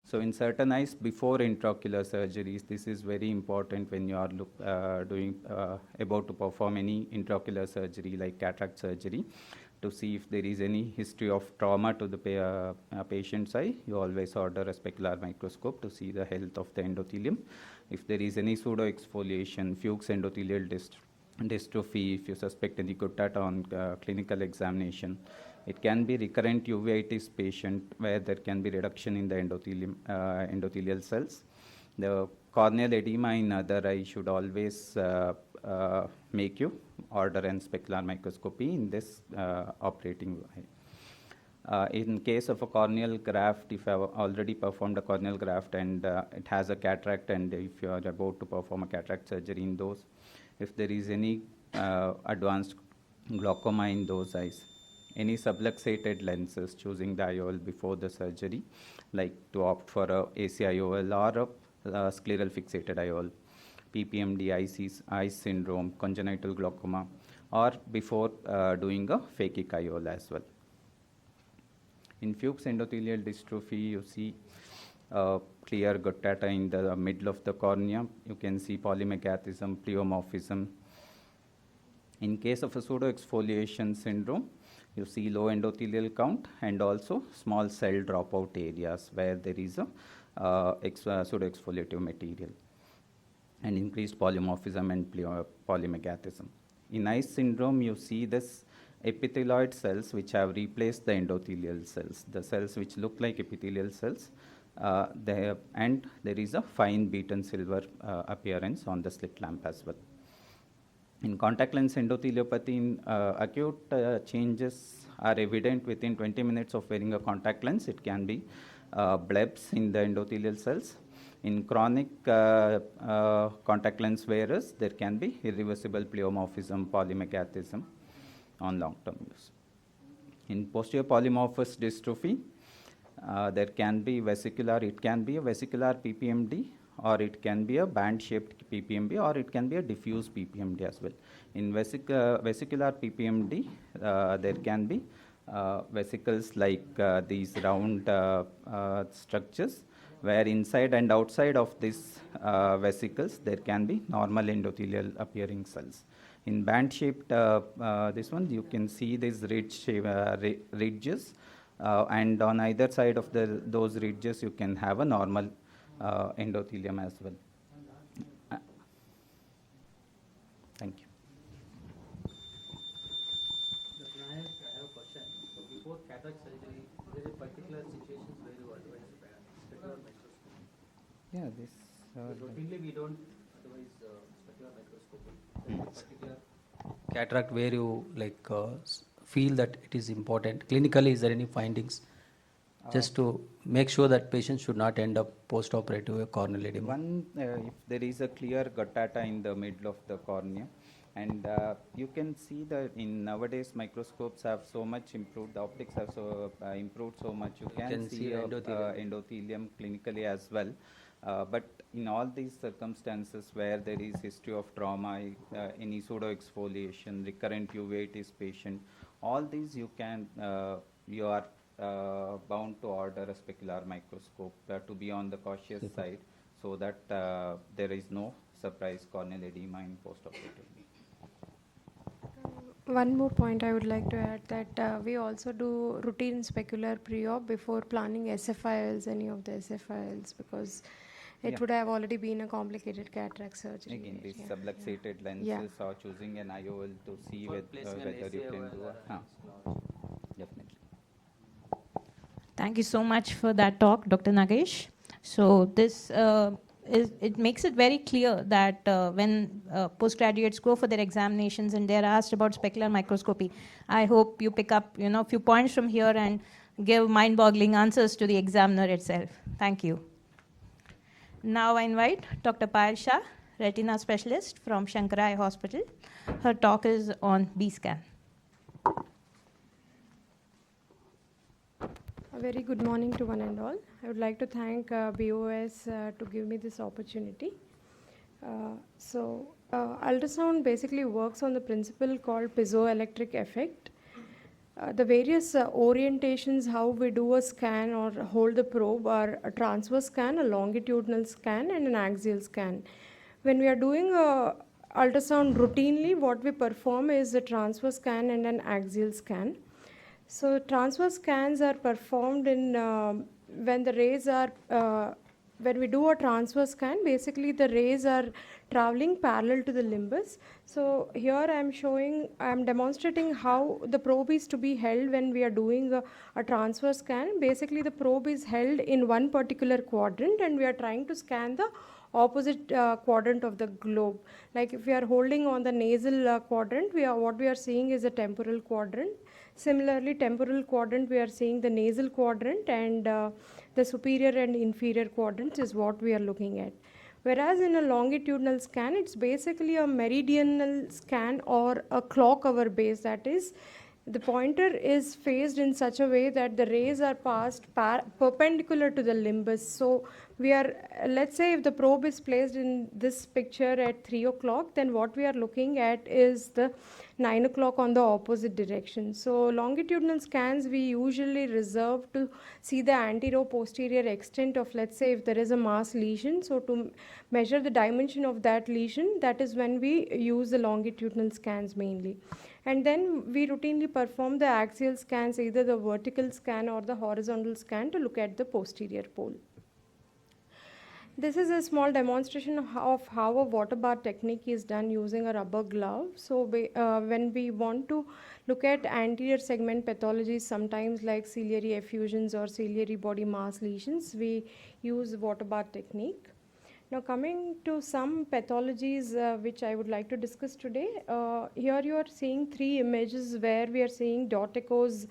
So in certain eyes, before intraocular surgeries, this is very important when you are about to perform any intraocular surgery like cataract surgery, to see if there is any history of trauma to the patient's eye. You always order a specular microscope to see the health of the endothelium. If there is any pseudoexfoliation, Fuchs endothelial dystrophy, if you suspect any guttata on clinical examination. It can be recurrent uveitis patient where there can be reduction in the endothelial cells. The corneal edema in other eye should always make you order an specular microscopy in this operating eye. In case of a corneal graft, if you have already performed a corneal graft and it has a cataract, and if you are about to perform a cataract surgery in those, if there is any advanced glaucoma in those eyes, any subluxated lenses, choosing the IOL before the surgery, like to opt for a ACIOL or a scleral fixated IOL, PPMD, eye syndrome, congenital glaucoma, or before doing a phakic IOL as well. In Fuchs endothelial dystrophy, you see clear guttata in the middle of the cornea. You can see polymegathism, pleomorphism. In case of a pseudoexfoliation syndrome, you see low endothelial count and also small cell dropout areas where there is a pseudoexfoliative material, and increased polymorphism and polymegathism. In eye syndrome, you see this epithelioid cells which have replaced the endothelial cells, the cells which look like epithelial cells, and there is a fine beaten silver appearance on the slit lamp as well. In contact lens endotheliopathy, acute changes are evident within 20 minutes of wearing a contact lens. It can be blebs in the endothelial cells. In chronic contact lens wearers, there can be irreversible pleomorphism, polymegathism on long-term use. In posterior polymorphous dystrophy, there can be vesicular, it can be a vesicular PPMD, or it can be a band-shaped PPMD, or it can be a diffuse PPMD as well. In vesicular PPMD, there can be vesicles like these round structures, where inside and outside of these vesicles, there can be normal endothelial appearing cells. In band-shaped, this one, you can see these ridges, and on either side of those ridges, you can have a normal endothelium as well. Thank you. I have a question. So before cataract surgery, is there a particular situations where you advise specular microscopy? Yeah, this. Routinely we don't advise specular microscopy. There is a particular cataract where you feel that it is important. Clinically, is there any findings? Just to make sure that patients should not end up post-operative corneal edema. If there is a clear guttata in the middle of the cornea, and you can see that in nowadays microscopes have so much improved, the optics have so improved so much, you can see endothelium clinically as well. But in all these circumstances where there is history of trauma, any pseudoexfoliation, recurrent uveitis patient, all these you are bound to order a specular microscope to be on the cautious side, so that there is no surprise corneal edema in postoperative. One more point I would like to add, that we also do routine specular pre-op before planning SFILs, any of the SFILs, because it would have already been a complicated cataract surgery. Again, these subluxated lenses, or choosing an IOL to see whether you can do a... Definitely. Thank you so much for that talk, Dr. Nagesh. So this it makes it very clear that when postgraduates go for their examinations and they're asked about specular microscopy, I hope you pick up a few points from here and give mind-boggling answers to the examiner itself. Thank you. Now I invite Dr. Payal Shah, retina specialist from Shankar Eye Hospital. Her talk is on B-scan. A very good morning to one and all. I would like to thank BOS to give me this opportunity. Ultrasound basically works on the principle called piezoelectric effect. the various orientations how we do a scan or hold the probe are a transverse scan, a longitudinal scan, and an axial scan. When we are doing a ultrasound routinely, what we perform is a transverse scan and an axial scan. So transverse scans are performed in when the rays are when we do a transverse scan, basically the rays are traveling parallel to the limbus. So here I am demonstrating how the probe is to be held when we are doing a transverse scan. Basically the probe is held in one particular quadrant and we are trying to scan the opposite quadrant of the globe. Like if we are holding on the nasal quadrant, what we are seeing is a temporal quadrant. Similarly, temporal quadrant, we are seeing the nasal quadrant, and the superior and inferior quadrants is what we are looking at. Whereas in a longitudinal scan, it's basically a meridional scan or a clock hour base. That is, the pointer is phased in such a way that the rays are passed perpendicular to the limbus. So we are, let's say if the probe is placed in this picture at 3 o'clock, then what we are looking at is the 9 o'clock on the opposite direction. So longitudinal scans we usually reserve to see the anterior-posterior extent of, let's say if there is a mass lesion. So to measure the dimension of that lesion, that is when we use the longitudinal scans mainly. And then we routinely perform the axial scans, either the vertical scan or the horizontal scan, to look at the posterior pole. This is a small demonstration of how a water bath technique is done using a rubber glove. So when we want to look at anterior segment pathologies, sometimes like ciliary effusions or ciliary body mass lesions, we use water bath technique. Now coming to some pathologies which I would like to discuss today, here you are seeing 3 images where we are seeing dot echoes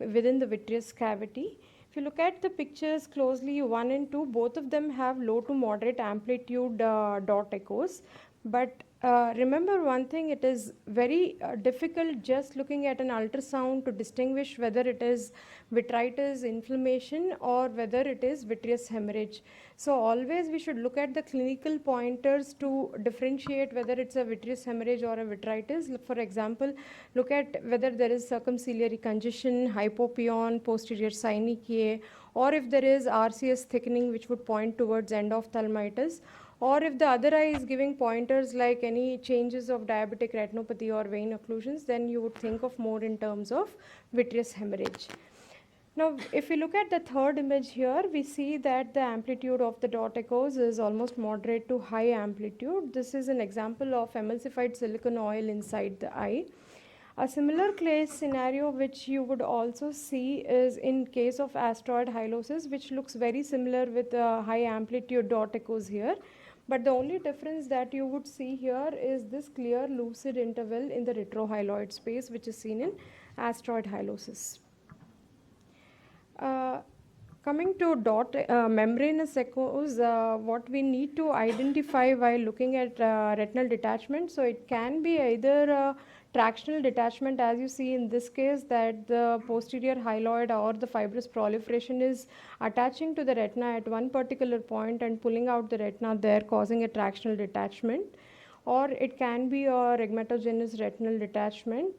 within the vitreous cavity. If you look at the pictures closely, 1 and 2, both of them have low to moderate amplitude dot echoes. But remember one thing, it is very difficult just looking at an ultrasound to distinguish whether it is vitritis, inflammation, or whether it is vitreous hemorrhage. So always we should look at the clinical pointers to differentiate whether it's a vitreous hemorrhage or a vitritis. For example, look at whether there is circumciliary congestion, hypopyon, posterior synechiae, or if there is RCS thickening, which would point towards endophthalmitis, or if the other eye is giving pointers like any changes of diabetic retinopathy or vein occlusions, then you would think of more in terms of vitreous hemorrhage. Now, if we look at the third image here, we see that the amplitude of the dot echoes is almost moderate to high amplitude. This is an example of emulsified silicone oil inside the eye. A similar case scenario which you would also see is in case of asteroid hyalosis, which looks very similar with high amplitude dot echoes here. But the only difference that you would see here is this clear lucid interval in the retrohyaloid space, which is seen in asteroid hyalosis. Coming to membranous echoes, what we need to identify while looking at retinal detachment, so it can be either tractional detachment, as you see in this case, that the posterior hyaloid or the fibrous proliferation is attaching to the retina at one particular point and pulling out the retina there, causing a tractional detachment, or it can be a rhegmatogenous retinal detachment.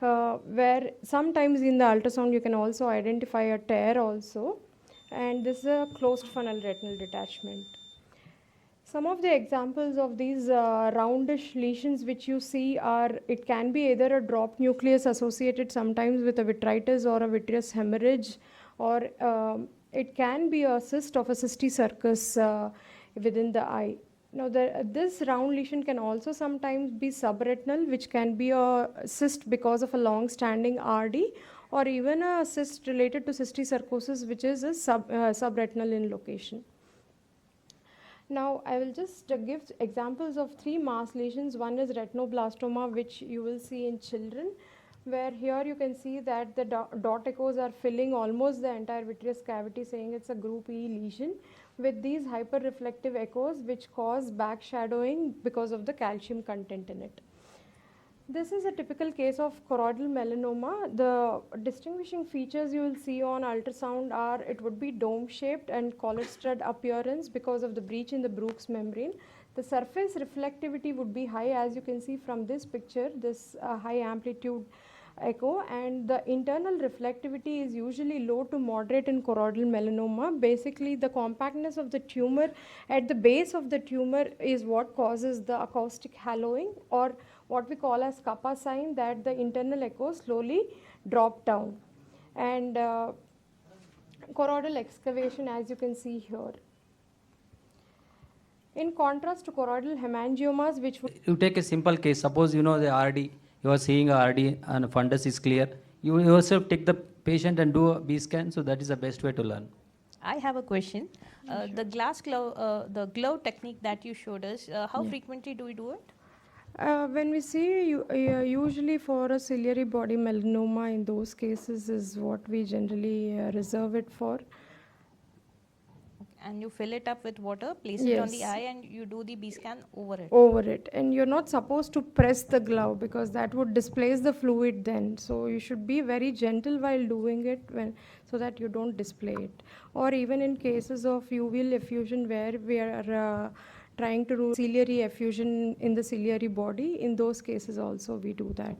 Where sometimes in the ultrasound you can also identify a tear also, and this is a closed funnel retinal detachment. Some of the examples of these roundish lesions which you see are, it can be either a drop nucleus associated sometimes with a vitritis or a vitreous hemorrhage, or it can be a cyst of a cysticercus within the eye. Now, this round lesion can also sometimes be subretinal, which can be a cyst because of a long-standing RD, or even a cyst related to cysticercosis, which is a subretinal in location. Now, I will just give examples of 3 mass lesions. One is retinoblastoma, which you will see in children, where here you can see that the dot echoes are filling almost the entire vitreous cavity, saying it's a group E lesion, with these hyperreflective echoes which cause backshadowing because of the calcium content in it. This is a typical case of choroidal melanoma. The distinguishing features you will see on ultrasound are, it would be dome-shaped and collar stud appearance because of the breach in the Bruch's membrane. The surface reflectivity would be high, as you can see from this picture, this high amplitude echo, and the internal reflectivity is usually low to moderate in choroidal melanoma. Basically, the compactness of the tumor at the base of the tumor is what causes the acoustic hallowing, or what we call as kappa sign, that the internal echo slowly drop down. And choroidal excavation, as you can see here. In contrast to choroidal hemangiomas, which would You take a simple case. Suppose you know the RD, you are seeing a RD and fundus is clear. You yourself take the patient and do a B scan. So that is the best way to learn. I have a question. The the glove technique that you showed us, how frequently do we do it? when we see usually for a ciliary body melanoma, in those cases is what we generally reserve it for. And you fill it up with water, place it on the Yes. eye, and you do the B scan over it. Over it, and you're not supposed to press the glove because that would displace the fluid then, so you should be very gentle while doing it, so that you don't display it. Or even in cases of uveal effusion where we are trying to do ciliary effusion in the ciliary body, in those cases also we do that.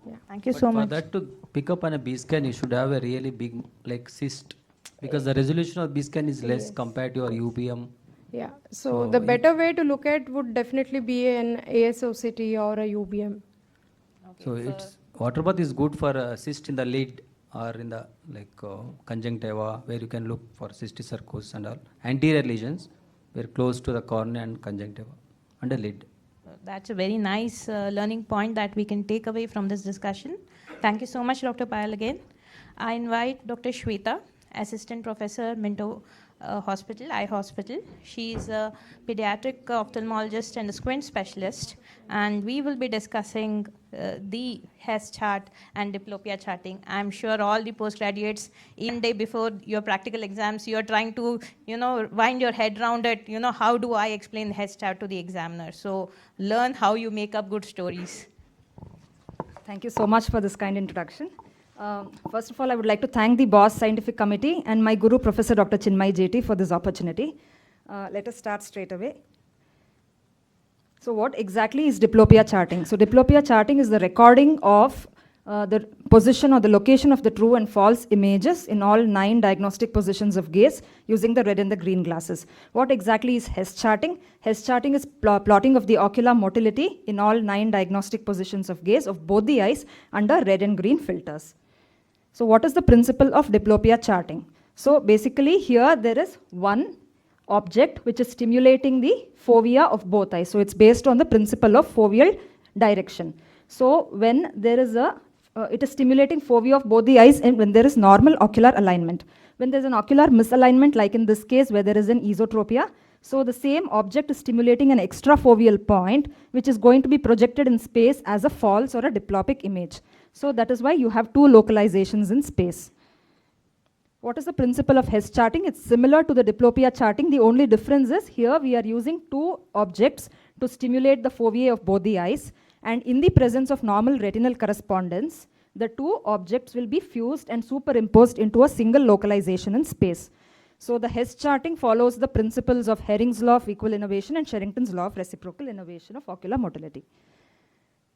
Yeah. Thank you But so for much. that to pick up on a B scan, you should have a really big like cyst, because the resolution of B scan is less Yes. compared to your UBM. Yeah, so So the better way to look at would definitely be an ASOCT or a UBM. Okay, So for- it's water bath is good for a cyst in the lid or in the conjunctiva, where you can look for cysticercosis and all. Anterior lesions were close to the cornea and conjunctiva and the lid. That's a very nice learning point that we can take away from this discussion. Thank you so much, Dr. Payal, again. I invite Dr. Shweta, Assistant Professor, Minto Hospital, Eye Hospital. She is a pediatric ophthalmologist and a squint specialist, and we will be discussing the HES chart and diplopia charting. I'm sure all the postgraduates, even day before your practical exams, you're trying to, wind your head around it. How do I explain the HES chart to the examiner? So learn how you make up good stories. Thank you so much for this kind introduction. First of all, I would like to thank the BOSS Scientific Committee and my guru, Professor Dr. Chinmay Jeti, for this opportunity. Let us start straight away. So what exactly is diplopia charting? So diplopia charting is the recording of the position or the location of the true and false images in all 9 diagnostic positions of gaze using the red and the green glasses. What exactly is HES charting? HES charting is plotting of the ocular motility in all 9 diagnostic positions of gaze of both the eyes under red and green filters. So what is the principle of diplopia charting? So basically here there is one object which is stimulating the fovea of both eyes. So it's based on the principle of foveal direction. So when there is it is stimulating fovea of both the eyes and when there is normal ocular alignment. When there is an ocular misalignment, like in this case where there is an esotropia, so the same object is stimulating an extrafoveal point which is going to be projected in space as a false or a diplopic image. So that is why you have 2 localizations in space. What is the principle of HES charting? It's similar to the diplopia charting. The only difference is here we are using 2 objects to stimulate the fovea of both the eyes, and in the presence of normal retinal correspondence, the 2 objects will be fused and superimposed into a single localization in space. So the HES charting follows the principles of Hering's law of equal innovation and Sherrington's law of reciprocal innovation of ocular motility.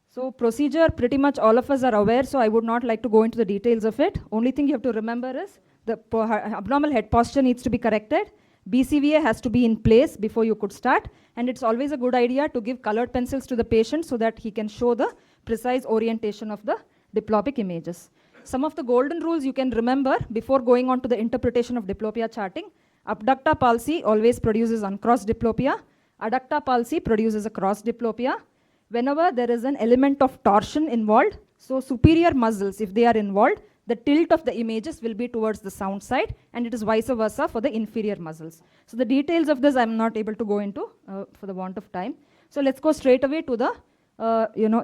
So procedure, pretty much all of us are aware, so I would not like to go into the details of it. Only thing you have to remember is the abnormal head posture needs to be corrected. BCVA has to be in place before you could start, and it's always a good idea to give colored pencils to the patient so that he can show the precise orientation of the diplopic images. Some of the golden rules you can remember before going on to the interpretation of diplopia charting. Abductor palsy always produces uncrossed diplopia. Adductor palsy produces a crossed diplopia. Whenever there is an element of torsion involved, so superior muscles, if they are involved, the tilt of the images will be towards the sound side, and it is vice versa for the inferior muscles. So the details of this I'm not able to go into for the want of time. So let's go straight away to the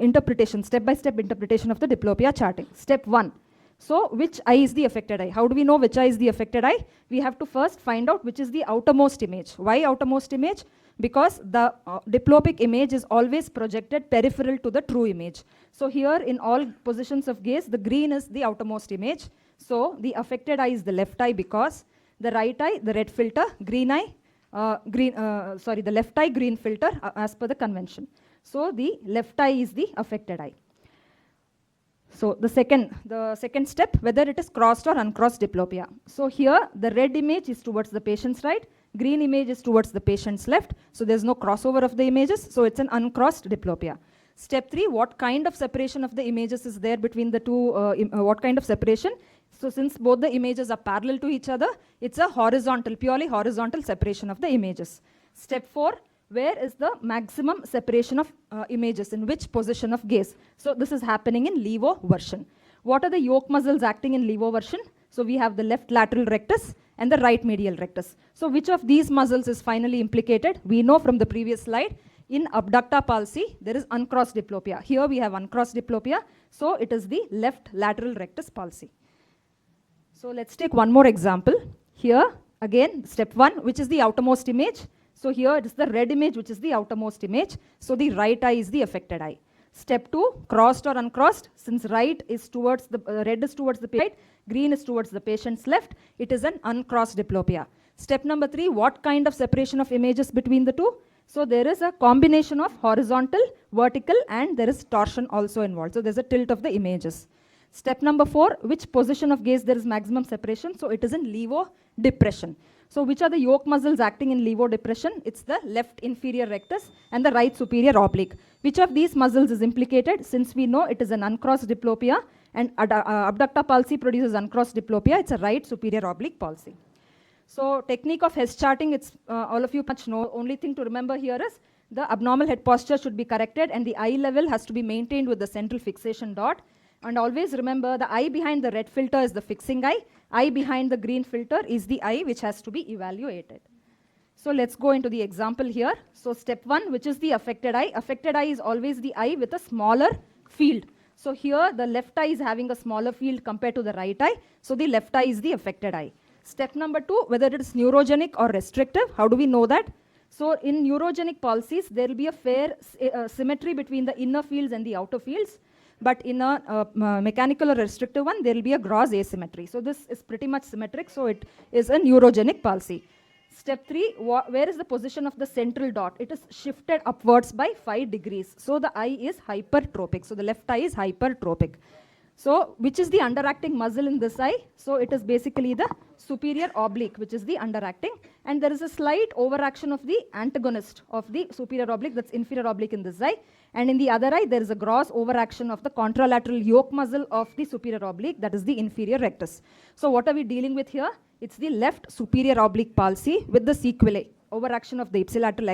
interpretation, step-by-step interpretation of the diplopia charting. Step 1. So which eye is the affected eye? How do we know which eye is the affected eye? We have to first find out which is the outermost image. Why outermost image? Because the diplopic image is always projected peripheral to the true image. So here in all positions of gaze, the green is the outermost image. So the affected eye is the left eye because the right eye, the red filter, green eye, the left eye, green filter as per the convention. So the left eye is the affected eye. So the second step, whether it is crossed or uncrossed diplopia. So here the red image is towards the patient's right, green image is towards the patient's left. So there's no crossover of the images. So it's an uncrossed diplopia. Step 3, what kind of separation of the images is there between the two, what kind of separation? So since both the images are parallel to each other, it's a horizontal, purely horizontal separation of the images. Step 4, where is the maximum separation of images, in which position of gaze? So this is happening in levoversion. What are the yoke muscles acting in levoversion? So we have the left lateral rectus and the right medial rectus. So which of these muscles is finally implicated? We know from the previous slide, in abductor palsy, there is uncrossed diplopia. Here we have uncrossed diplopia, so it is the left lateral rectus palsy. So let's take one more example. Here, again, step 1, which is the outermost image. So here it is the red image, which is the outermost image. So the right eye is the affected eye. Step 2, crossed or uncrossed. Since right is towards the red is towards the right, green is towards the patient's left, it is an uncrossed diplopia. Step number 3, what kind of separation of images between the two? So there is a combination of horizontal, vertical, and there is torsion also involved. So there's a tilt of the images. Step number 4, which position of gaze there is maximum separation? So it is in levodepression. So which are the yoke muscles acting in levodepression? It's the left inferior rectus and the right superior oblique. Which of these muscles is implicated? Since we know it is an uncrossed diplopia and abductor palsy produces uncrossed diplopia, it's a right superior oblique palsy. So technique of Hess charting, it's all of you much know. Only thing to remember here is the abnormal head posture should be corrected and the eye level has to be maintained with the central fixation dot. And always remember, the eye behind the red filter is the fixing eye behind the green filter is the eye which has to be evaluated. So let's go into the example here. So step 1, which is the affected eye. Affected eye is always the eye with a smaller field. So here the left eye is having a smaller field compared to the right eye. So the left eye is the affected eye. Step number 2, whether it is neurogenic or restrictive. How do we know that? So in neurogenic palsies, there will be a fair symmetry between the inner fields and the outer fields. But in a mechanical or restrictive one, there will be a gross asymmetry. So this is pretty much symmetric, so it is a neurogenic palsy. Step 3, where is the position of the central dot? It is shifted upwards by 5 degrees. So the eye is hypertropic. So the left eye is hypertropic. So which is the underacting muscle in this eye? So it is basically the superior oblique, which is the underacting. And there is a slight overaction of the antagonist of the superior oblique, that's inferior oblique in this eye. And in the other eye, there is a gross overaction of the contralateral yoke muscle of the superior oblique, that is the inferior rectus. So what are we dealing with here? It's the left superior oblique palsy with the sequelae, overaction of the ipsilateral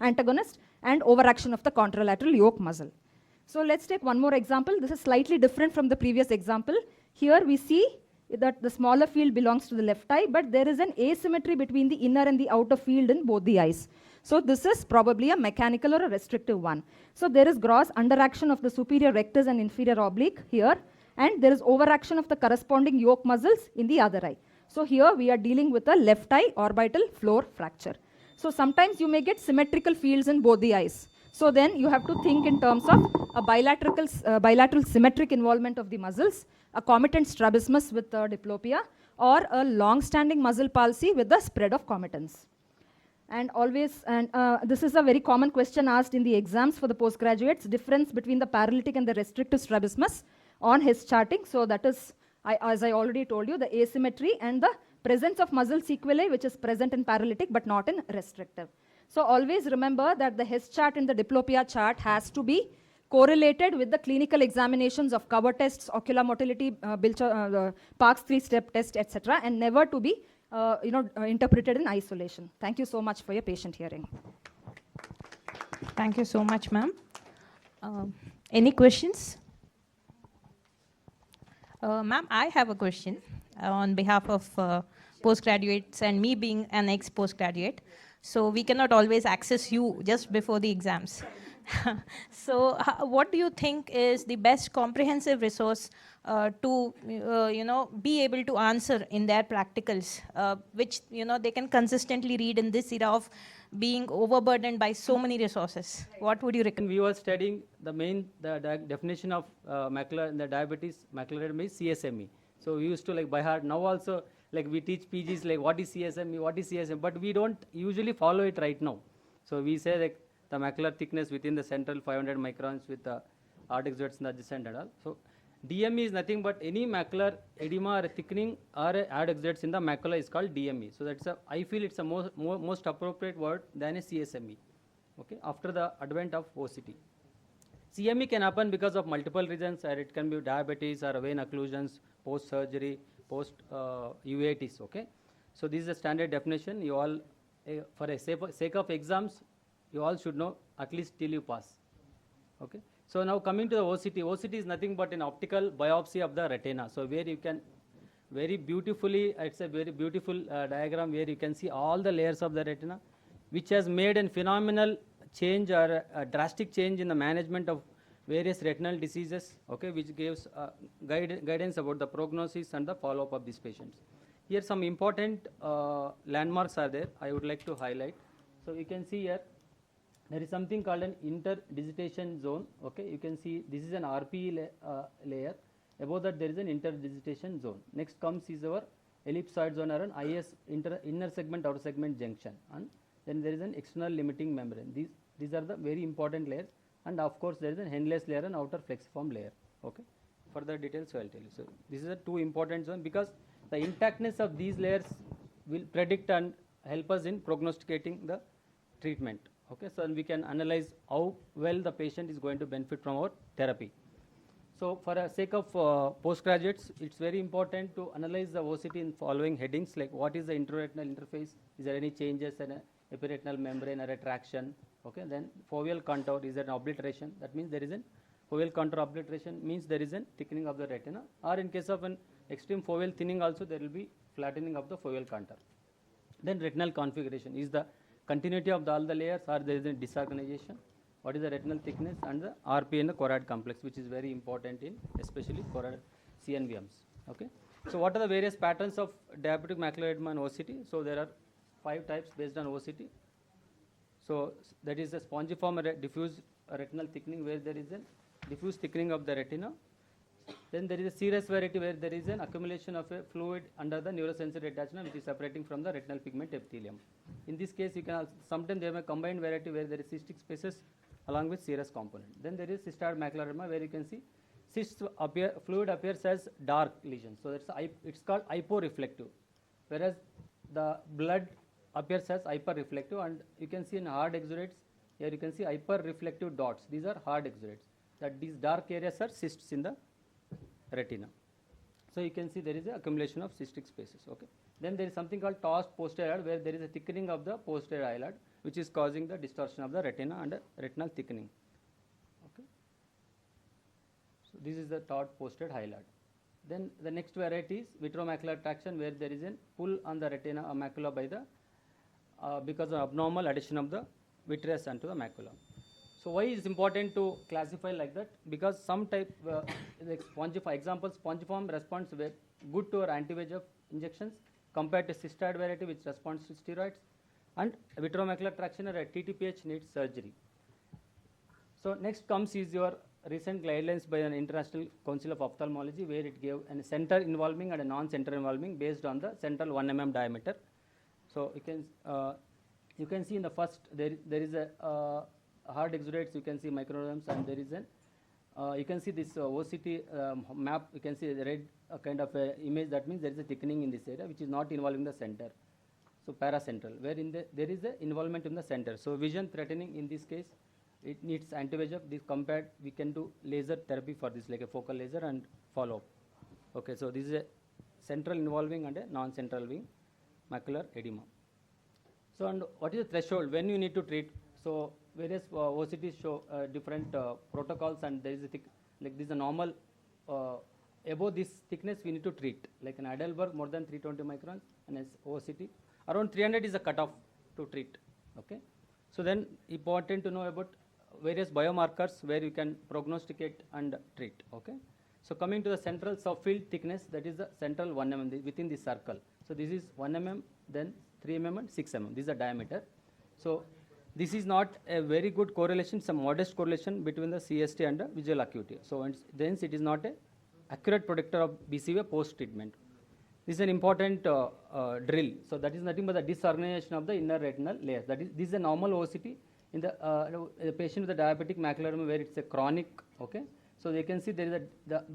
antagonist, and overaction of the contralateral yoke muscle. So let's take one more example. This is slightly different from the previous example. Here we see that the smaller field belongs to the left eye, but there is an asymmetry between the inner and the outer field in both the eyes. So this is probably a mechanical or a restrictive one. So there is gross underaction of the superior rectus and inferior oblique here, and there is overaction of the corresponding yoke muscles in the other eye. So here we are dealing with a left eye orbital floor fracture. So sometimes you may get symmetrical fields in both the eyes. So then you have to think in terms of a bilateral symmetric involvement of the muscles, a comitant strabismus with diplopia, or a long-standing muscle palsy with the spread of comitants. And always, this is a very common question asked in the exams for the postgraduates, difference between the paralytic and the restrictive strabismus on Hess charting. So that is, as I already told you, the asymmetry and the presence of muscle sequelae, which is present in paralytic but not in restrictive. So always remember that the Hess chart and the diplopia chart has to be correlated with the clinical examinations of cover tests, ocular motility, Parkes 3-step test, etc., and never to be interpreted in isolation. Thank you so much for your patient hearing. Thank you so much, ma'am. Any questions? Ma'am, I have a question on behalf of postgraduates and me being an ex-postgraduate. So we cannot always access you just before the exams. So what do you think is the best comprehensive resource to be able to answer in their practicals, which they can consistently read in this era of being overburdened by so many resources? What would you recommend? We were studying the definition of macular in the diabetes macular edema is CSME. So we used to by heart. Now also we teach PGs what is CSME, but we don't usually follow it right now. So we say the macular thickness within the central 500 microns with the artex in the adjacent and all. So DME is nothing but any macular edema or thickening or adducts in the macula is called DME. So that's I feel it's a most appropriate word than a CSME. Okay, after the advent of OCT. CME can happen because of multiple reasons, or it can be diabetes or vein occlusions, post-surgery, post-UATs, okay. So this is a standard definition. You all, for a sake of exams, you all should know at least till you pass, okay. So now coming to the OCT, OCT is nothing but an optical biopsy of the retina. So where you can very beautifully, it's a very beautiful diagram where you can see all the layers of the retina, which has made a phenomenal change or a drastic change in the management of various retinal diseases, okay, which gives guidance about the prognosis and the follow-up of these patients. Here some important landmarks are there I would like to highlight. So you can see here there is something called an interdigitation zone, okay. You can see this is an RPE layer. Above that there is an interdigitation zone. Next comes is our ellipsoid zone or an IS inner segment outer segment junction, and then there is an external limiting membrane. These are the very important layers, and of course there is a Henle's layer and outer flexiform layer, okay. Further details so I'll tell you. So this is a two important zone because the intactness of these layers will predict and help us in prognosticating the treatment, okay. So we can analyze how well the patient is going to benefit from our therapy. So for the sake of postgraduates, it's very important to analyze the OCT in following headings, like what is the intraretinal interface, is there any changes in a epiretinal membrane or a traction, okay. Then foveal contour, is there an obliteration, that means there is an foveal contour obliteration means there is a thickening of the retina, or in case of an extreme foveal thinning also there will be flattening of the foveal contour. Then retinal configuration, is the continuity of all the layers or there is a disorganization, what is the retinal thickness, and the RP and the choroid complex, which is very important in especially choroid CNVMs, okay. So what are the various patterns of diabetic macular edema and OCT? So there are 5 types based on OCT. So that is the spongiform diffuse retinal thickening, where there is a diffuse thickening of the retina. Then there is a serous variety where there is an accumulation of a fluid under the neurosensory attachment which is separating from the retinal pigment epithelium. In this case, you can sometimes there may combined variety where there is cystic spaces along with serous component. Then there is cystoid macular edema where you can see cysts appear, fluid appears as dark lesions. So that's it's called hyporeflective, whereas the blood appears as hyperreflective, and you can see in hard exudates here you can see hyperreflective dots. These are hard exudates. That these dark areas are cysts in the retina. So you can see there is an accumulation of cystic spaces, okay. Then there is something called tossed posterior eyelid, where there is a thickening of the posterior eyelid which is causing the distortion of the retina and retinal thickening, okay. So this is the tossed posterior eyelid. Then the next variety is vitreomacular traction, where there is a pull on the retina or macula by the because of abnormal addition of the vitreous onto the macula. So why is it important to classify like that? Because some type like spongiform, example spongiform responds good to our anti-VEGF injections compared to cystoid variety which responds to steroids, and vitreomacular traction or TTPH needs surgery. So next comes is your recent guidelines by an International Council of Ophthalmology, where it gave a center involving and a non-center involving based on the central 1 mm diameter. So you can see in the first there is a hard exudates, you can see microderms, and there is an you can see this OCT map, you can see the red kind of image, that means there is a thickening in this area which is not involving the center. So paracentral, where there is a involvement in the center. So vision threatening in this case, it needs anti-VEGF. This compared, we can do laser therapy for this, like a focal laser and follow up. Okay, so this is a central involving and a non-central wing macular edema. So and what is the threshold when you need to treat? So various OCTs show different protocols, and there is a like this is a normal above this thickness we need to treat, like an Heidelberg more than 320 microns, and as OCT around 300 is a cutoff to treat, okay. So then important to know about various biomarkers where you can prognosticate and treat, okay. So coming to the central subfield thickness, that is the central 1 mm within the circle. So this is 1 mm, then 3 mm and 6 mm, this is the diameter. So this is not a very good correlation, some modest correlation between the CST and the visual acuity. So then it is not a accurate predictor of BCVA post treatment. This is an important drill. So that is nothing but the disorganization of the inner retinal layers. That is, this is a normal OCT in the patient with a diabetic macular edema where it's a chronic, okay. So they can see there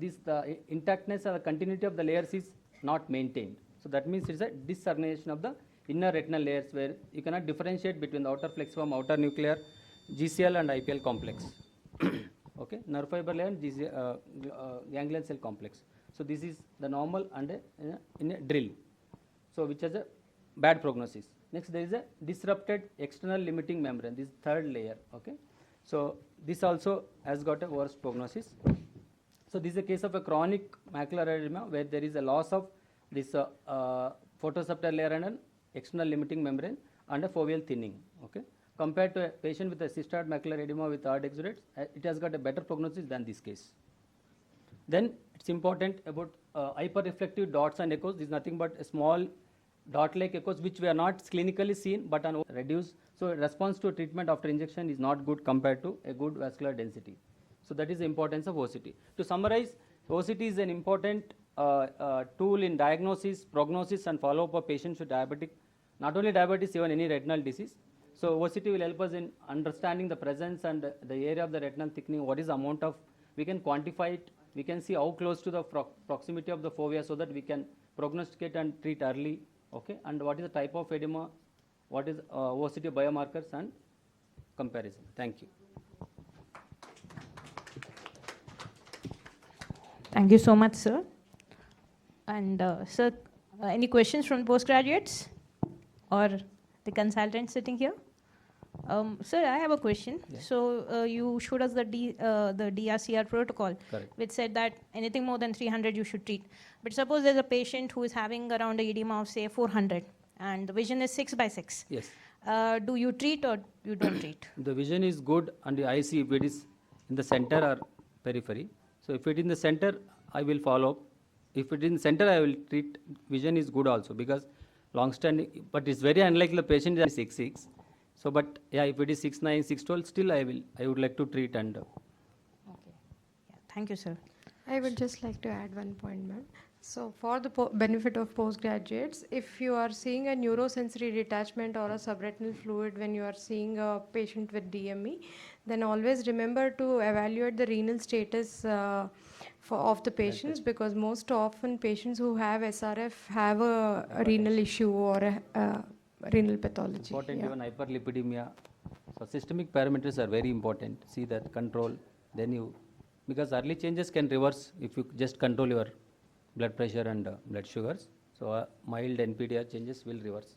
is the intactness or the continuity of the layers is not maintained. So that means it's a disorganization of the inner retinal layers where you cannot differentiate between the outer flexiform, outer nuclear, GCL and IPL complex. Okay, nerve fiber layer and ganglion cell complex. So this is the normal and in a drill. So which has a bad prognosis. Next there is a disrupted external limiting membrane, this third layer. Okay, so this also has got a worse prognosis. So this is a case of a chronic macular edema where there is a loss of this photoreceptor layer and an external limiting membrane and a foveal thinning. Okay, compared to a patient with a cystoid macular edema with hard exudates, it has got a better prognosis than this case. Then it's important about hyperreflective dots and echoes. This is nothing but a small dot-like echoes which we are not clinically seen but are reduced. So response to treatment after injection is not good compared to a good vascular density. So that is the importance of OCT. To summarize, OCT is an important tool in diagnosis, prognosis and follow-up of patients with diabetic, not only diabetes, even any retinal disease. So OCT will help us in understanding the presence and the area of the retinal thickening, what is the amount of, we can quantify it, we can see how close to the proximity of the fovea so that we can prognosticate and treat early, okay, and what is the type of edema, what is OCT biomarkers and comparison. Thank you. Thank you so much, sir. And sir, any questions from postgraduates or the consultant sitting here? Sir, I have a question. Yeah. So you showed us the DRCR protocol, Correct. which said that anything more than 300 you should treat. But suppose there's a patient who is having around an edema of say 400 and the vision is 6/6. Yes. Do you treat or you don't treat? The vision is good and I see if it is in the center or periphery. So if it is in the center, I will follow up. If it is in the center, I will treat. Vision is good also because long standing, but it's very unlikely the patient is 6/6. So, but yeah, if it is 6/9, 6/12, still I would like to treat and. Okay. Yeah. Thank you, sir. I would just like to add one point, ma'am. So for the benefit of postgraduates, if you are seeing a neurosensory detachment or a subretinal fluid when you are seeing a patient with DME, then always remember to evaluate the renal status of the patients, because most often patients who have SRF have a renal issue or a renal pathology. Important, Yeah. even hyperlipidemia. So systemic parameters are very important. See that control, then you, because early changes can reverse if you just control your blood pressure and blood sugars. So mild NPDR changes will reverse.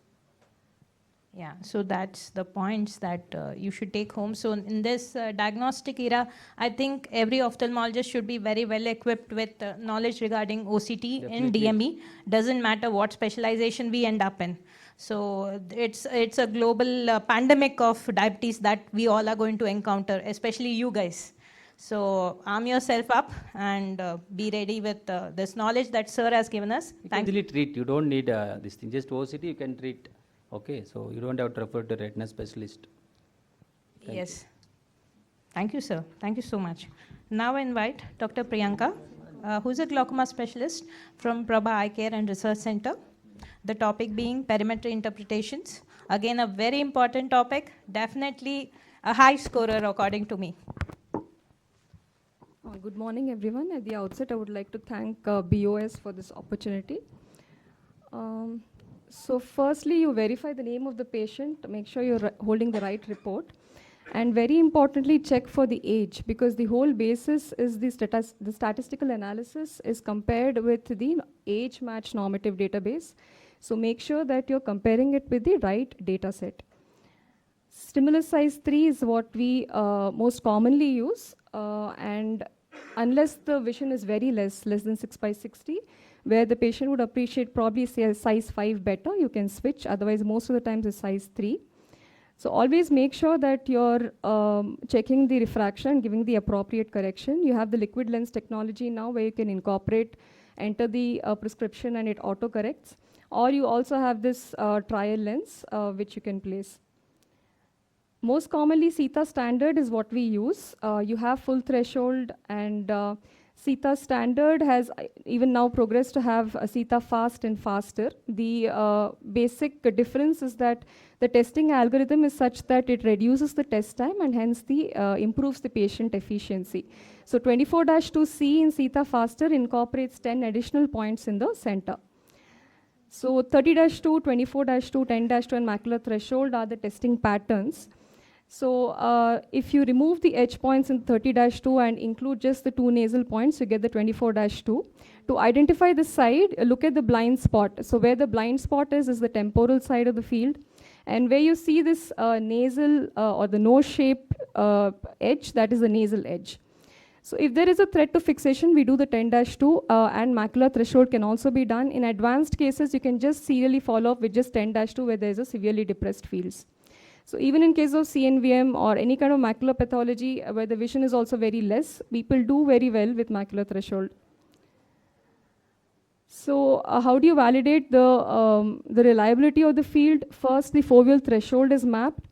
Yeah, so that's the points that you should take home. So in this diagnostic era, I think every ophthalmologist should be very well equipped with knowledge regarding OCT and DME. Doesn't matter what specialization we end up in. So it's a global pandemic of diabetes that we all are going to encounter, especially you guys. So arm yourself up and be ready with this knowledge that sir has given us. You can easily treat. You don't need this thing. Just OCT you can treat. Okay, so you don't have to refer to retina specialist. Yes. Thank you, sir. Thank you so much. Now I invite Dr. Priyanka, who's a glaucoma specialist from Prabha Eye Care and Research Center. The topic being perimetry interpretations. Again, a very important topic. Definitely a high scorer according to me. Good morning, everyone. At the outset, I would like to thank BOS for this opportunity. So firstly, you verify the name of the patient, make sure you're holding the right report, and very importantly, check for the age, because the whole basis is the statistical analysis is compared with the age-matched normative database. So make sure that you're comparing it with the right data set. Stimulus size 3 is what we most commonly use, and unless the vision is very less than 6/60, where the patient would appreciate probably say a size 5 better, you can switch. Otherwise, most of the times it's size 3. So always make sure that you're checking the refraction, giving the appropriate correction. You have the liquid lens technology now where you can incorporate, enter the prescription and it auto-corrects. Or you also have this trial lens which you can place. Most commonly, CETA standard is what we use. You have full threshold and Sita standard has even now progressed to have Sita fast and faster. The basic difference is that the testing algorithm is such that it reduces the test time and hence improves the patient efficiency. So 24-2C in Sita faster incorporates 10 additional points in the center. So 30-2, 24-2, 10-2 and macular threshold are the testing patterns. So if you remove the edge points in 30-2 and include just the 2 nasal points, you get the 24-2. To identify the side, look at the blind spot. So where the blind spot is the temporal side of the field. And where you see this nasal or the nose-shaped edge, that is the nasal edge. So if there is a threat to fixation, we do the 10-2 and macular threshold can also be done. In advanced cases, you can just serially follow up with just 10-2 where there is a severely depressed fields. So even in case of CNVM or any kind of macular pathology where the vision is also very less, people do very well with macular threshold. So how do you validate the reliability of the field? First, the foveal threshold is mapped.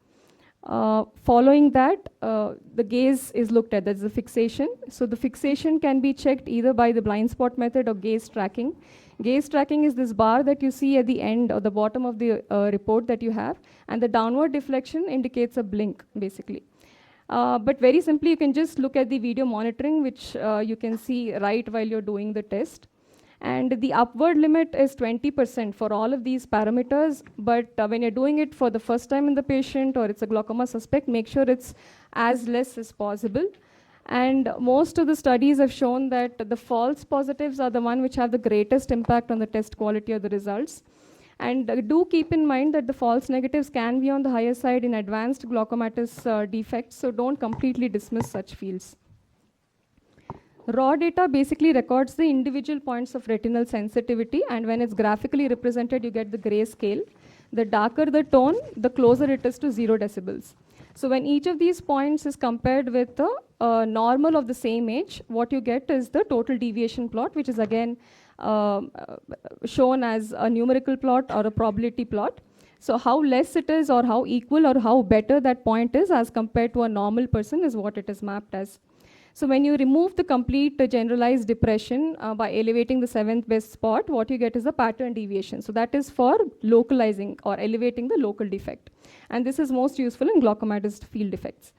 Following that, the gaze is looked at, that's the fixation. So the fixation can be checked either by the blind spot method or gaze tracking. Gaze tracking is this bar that you see at the end or the bottom of the report that you have, and the downward deflection indicates a blink, basically. But very simply, you can just look at the video monitoring, which you can see right while you're doing the test. And the upward limit is 20% for all of these parameters, but when you're doing it for the first time in the patient or it's a glaucoma suspect, make sure it's as less as possible. And most of the studies have shown that the false positives are the one which have the greatest impact on the test quality of the results. And do keep in mind that the false negatives can be on the higher side in advanced glaucomatous defects, so don't completely dismiss such fields. Raw data basically records the individual points of retinal sensitivity, and when it's graphically represented, you get the gray scale. The darker the tone, the closer it is to 0 decibels. So when each of these points is compared with the normal of the same age, what you get is the total deviation plot, which is again shown as a numerical plot or a probability plot. So how less it is or how equal or how better that point is as compared to a normal person is what it is mapped as. So when you remove the complete generalized depression by elevating the 7th best spot, what you get is a pattern deviation. So that is for localizing or elevating the local defect. And this is most useful in glaucomatous field defects.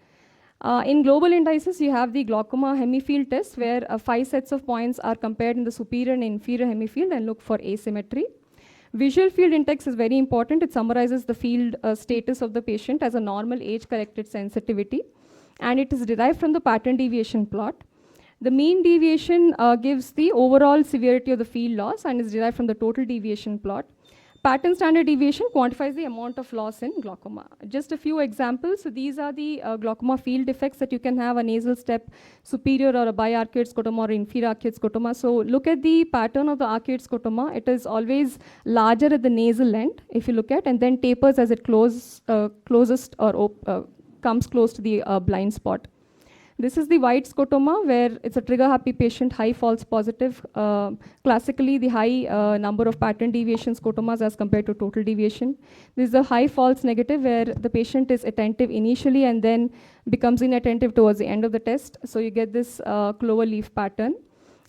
In global indices, you have the glaucoma hemifield test where 5 sets of points are compared in the superior and inferior hemifield and look for asymmetry. Visual field index is very important. It summarizes the field status of the patient as a normal age-corrected sensitivity, and it is derived from the pattern deviation plot. The mean deviation gives the overall severity of the field loss and is derived from the total deviation plot. Pattern standard deviation quantifies the amount of loss in glaucoma. Just a few examples. So these are the glaucoma field defects that you can have: a nasal step, superior or a biarcuate scotoma or inferior arcuate scotoma. So look at the pattern of the arcuate scotoma. It is always larger at the nasal end, if you look at, and then tapers as it closest or comes close to the blind spot. This is the white scotoma, where it's a trigger-happy patient, high false positive. Classically, the high number of pattern deviation scotomas as compared to total deviation. This is a high false negative, where the patient is attentive initially and then becomes inattentive towards the end of the test. So you get this clover leaf pattern.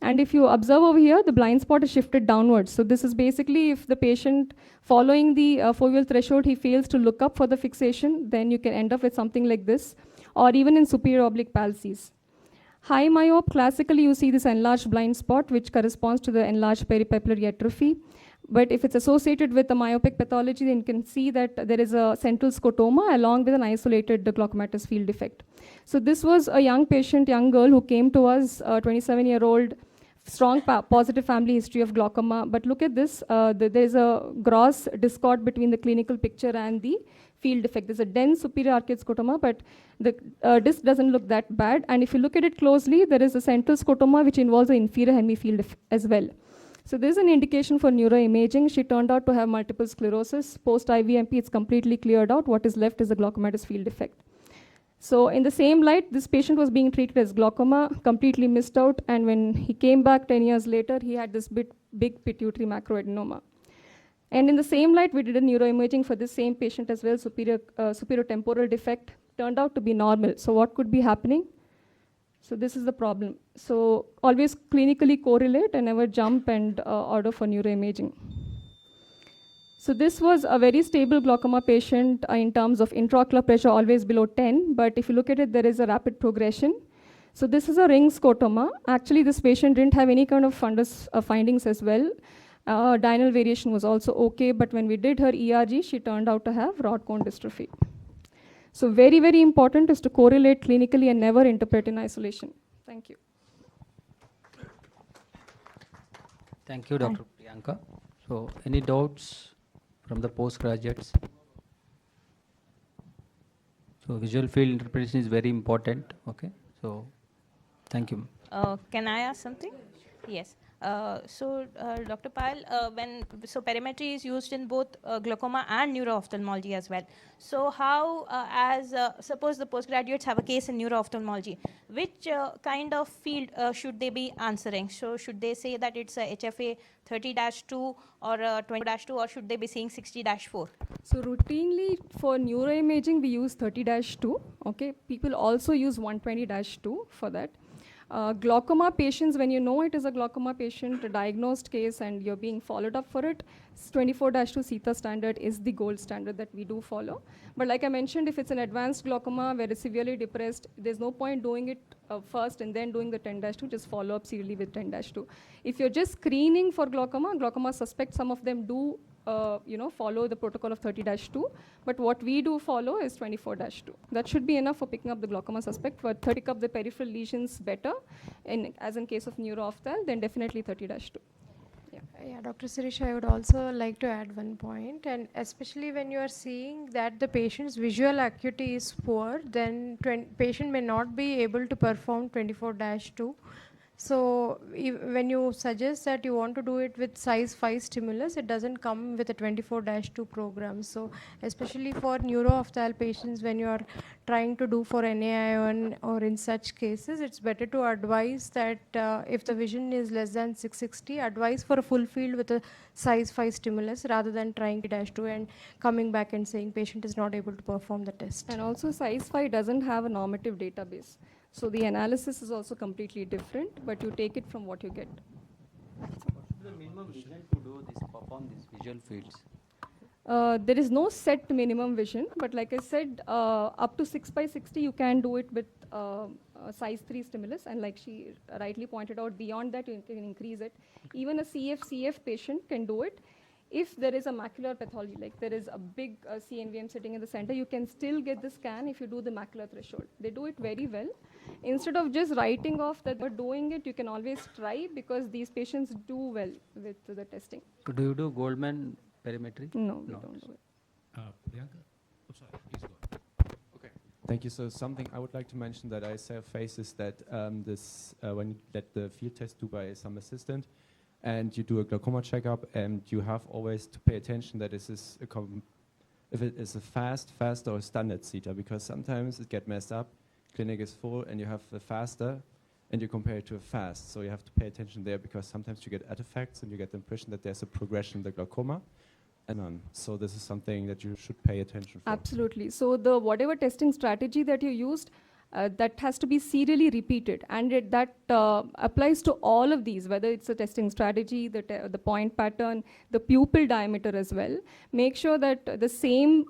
And if you observe over here, the blind spot is shifted downwards. So this is basically if the patient, following the foveal threshold, he fails to look up for the fixation, then you can end up with something like this, or even in superior oblique palsies. High myope, classically you see this enlarged blind spot, which corresponds to the enlarged peripapillary atrophy. But if it's associated with a myopic pathology, then you can see that there is a central scotoma along with an isolated glaucomatous field defect. So this was a young patient, young girl who came to us, 27-year-old, strong positive family history of glaucoma. But look at this, there's a gross discord between the clinical picture and the field defect. There's a dense superior arcuate scotoma, but the disc doesn't look that bad. And if you look at it closely, there is a central scotoma which involves the inferior hemifield as well. So this is an indication for neuroimaging. She turned out to have multiple sclerosis. Post-IVMP, it's completely cleared out. What is left is a glaucomatous field defect. So in the same light, this patient was being treated as glaucoma, completely missed out. And when he came back 10 years later, he had this big pituitary macroadenoma. And in the same light, we did a neuroimaging for this same patient as well, superior temporal defect, turned out to be normal. So what could be happening? So this is the problem. So always clinically correlate and never jump and order for neuroimaging. So this was a very stable glaucoma patient in terms of intraocular pressure always below 10, but if you look at it, there is a rapid progression. So this is a ring scotoma. Actually, this patient didn't have any kind of fundus findings as well. Diurnal variation was also okay, but when we did her ERG, she turned out to have rod cone dystrophy. So very, very important is to correlate clinically and never interpret in isolation. Thank you. Thank you, Dr. Priyanka. So, any doubts from the postgraduates? So, visual field interpretation is very important. Okay. So, thank you. Can I ask something? Yes. Dr. Pal, perimetry is used in both glaucoma and neuroophthalmology as well. So how, suppose the postgraduates have a case in neuroophthalmology, which kind of field should they be answering? So should they say that it's a HFA 30-2 or 20-2, or should they be saying 60-4? So routinely for neuroimaging, we use 30-2. Okay, people also use 120-2 for that. Glaucoma patients, when you know it is a glaucoma patient, a diagnosed case, and you're being followed up for it, 24-2 CETA standard is the gold standard that we do follow. But like I mentioned, if it's an advanced glaucoma where it's severely depressed, there's no point doing it first and then doing the 10-2, just follow up serially with 10-2. If you're just screening for glaucoma suspect, some of them do follow the protocol of 30-2, but what we do follow is 24-2. That should be enough for picking up the glaucoma suspect. For pick up the peripheral lesions better, as in case of neurophthal, then definitely 30-2. Yeah, Dr. Suresh, I would also like to add one point, and especially when you are seeing that the patient's visual acuity is poor, then patient may not be able to perform 24-2. So when you suggest that you want to do it with size 5 stimulus, it doesn't come with a 24-2 program. So especially for neurophthal patients, when you are trying to do for NAION or in such cases, it's better to advise that if the vision is less than 660, advise for a full field with a size 5 stimulus rather than trying -2 and coming back and saying patient is not able to perform the test. And also size 5 doesn't have a normative database. So the analysis is also completely different, but you take it from what you get. What should be the minimum vision to do this, perform these visual fields? There is no set minimum vision, but like I said, up to 6/60 you can do it with size 3 stimulus, and like she rightly pointed out, beyond that you can increase it. Even a CF patient can do it. If there is a macular pathology, like there is a big CNVM sitting in the center, you can still get the scan if you do the macular threshold. They do it very well. Instead of just writing off that they're doing it, you can always try, because these patients do well with the testing. So do you do Goldman perimetry? No, we don't do it. Priyanka? Oh, sorry, please go on. Okay, thank you. So something I would like to mention that I face is that when you let the field test do by some assistant, and you do a glaucoma checkup, and you have always to pay attention that this is if it is a fast or a standard CETA, because sometimes it gets messed up. Clinic is full, and you have a faster, and you compare it to a fast. So you have to pay attention there, because sometimes you get artifacts, and you get the impression that there's a progression in the glaucoma, and none. So this is something that you should pay attention for. Absolutely. So the whatever testing strategy that you used, that has to be serially repeated, and that applies to all of these, whether it's a testing strategy, the point pattern, the pupil diameter as well. Make sure that the same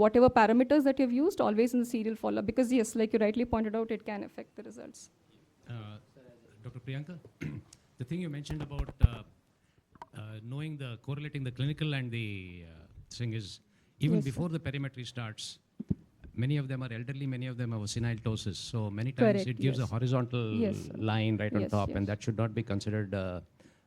whatever parameters that you've used, always in the serial follow-up, because yes, like you rightly pointed out, it can affect the results. Dr. Priyanka, the thing you mentioned about correlating the clinical and the thing is, even Yes, before the perimetry starts, many of them are elderly, many of them have senile ptosis. So many times Correct, it gives a yes. horizontal Yes. line right on Yes, top, yes. and that should not be considered a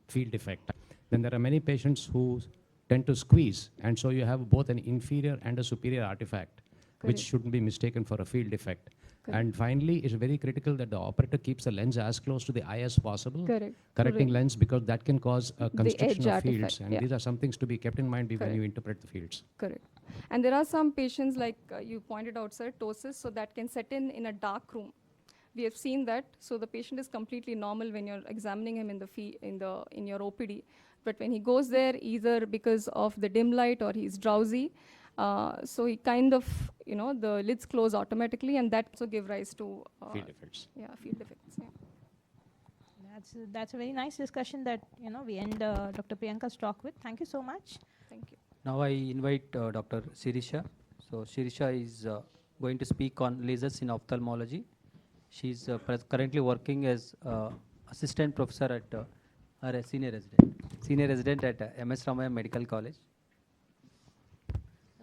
field effect. Then there are many patients who tend to squeeze, and so you have both an inferior and a superior artifact, which Correct. shouldn't be mistaken for a field effect. Correct. And finally, it's very critical that the operator keeps the lens as close to the eye as possible, Correct. correcting Correct. lens, because that can cause a constriction edge of fields. artifact, And yeah. these are some things to be kept in mind when Correct. you interpret the fields. Correct. And there are some patients, like you pointed out, sir, ptosis, so that can set in a dark room. We have seen that. So the patient is completely normal when you're examining him in your OPD. But when he goes there, either because of the dim light or he's drowsy, So he kind of, the lids close automatically, and that also give rise to Field effects. yeah, field effects. Yeah. That's a very nice discussion that we end Dr. Priyanka's talk with. Thank you so much. Thank you. Now I invite Dr. Shirisha. So Shirisha is going to speak on lasers in ophthalmology. She's currently working as assistant professor at or a senior resident at MS Ramaya Medical College.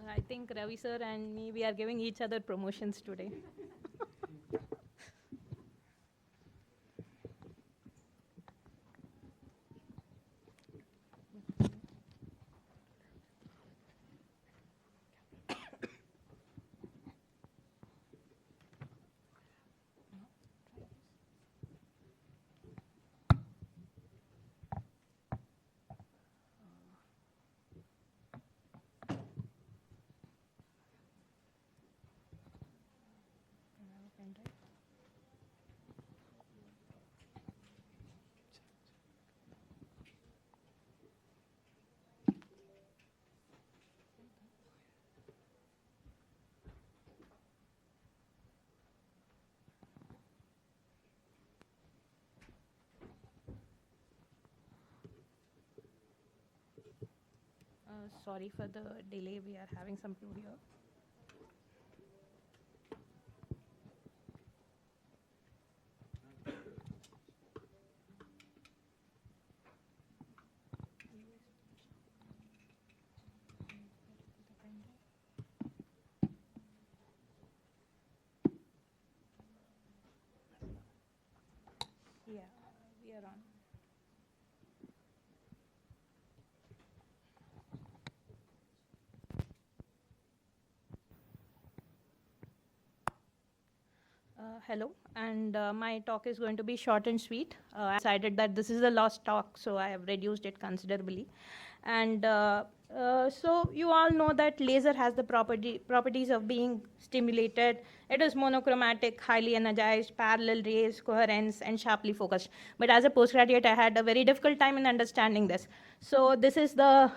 I think Ravi sir and me, we are giving each other promotions today. Sorry for the delay. We are having some clue here. Yeah, we are on. Hello, and my talk is going to be short and sweet. I decided that this is the last talk, so I have reduced it considerably. And so you all know that laser has the properties of being stimulated. It is monochromatic, highly energized, parallel rays, coherence, and sharply focused. But as a postgraduate, I had a very difficult time in understanding this. So this is the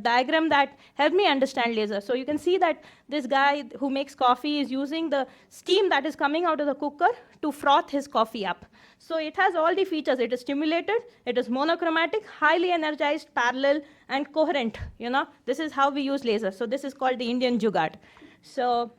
diagram that helped me understand laser. So you can see that this guy who makes coffee is using the steam that is coming out of the cooker to froth his coffee up. So it has all the features. It is stimulated, it is monochromatic, highly energized, parallel, and coherent. This is how we use laser. So this is called the Indian Jugaad. So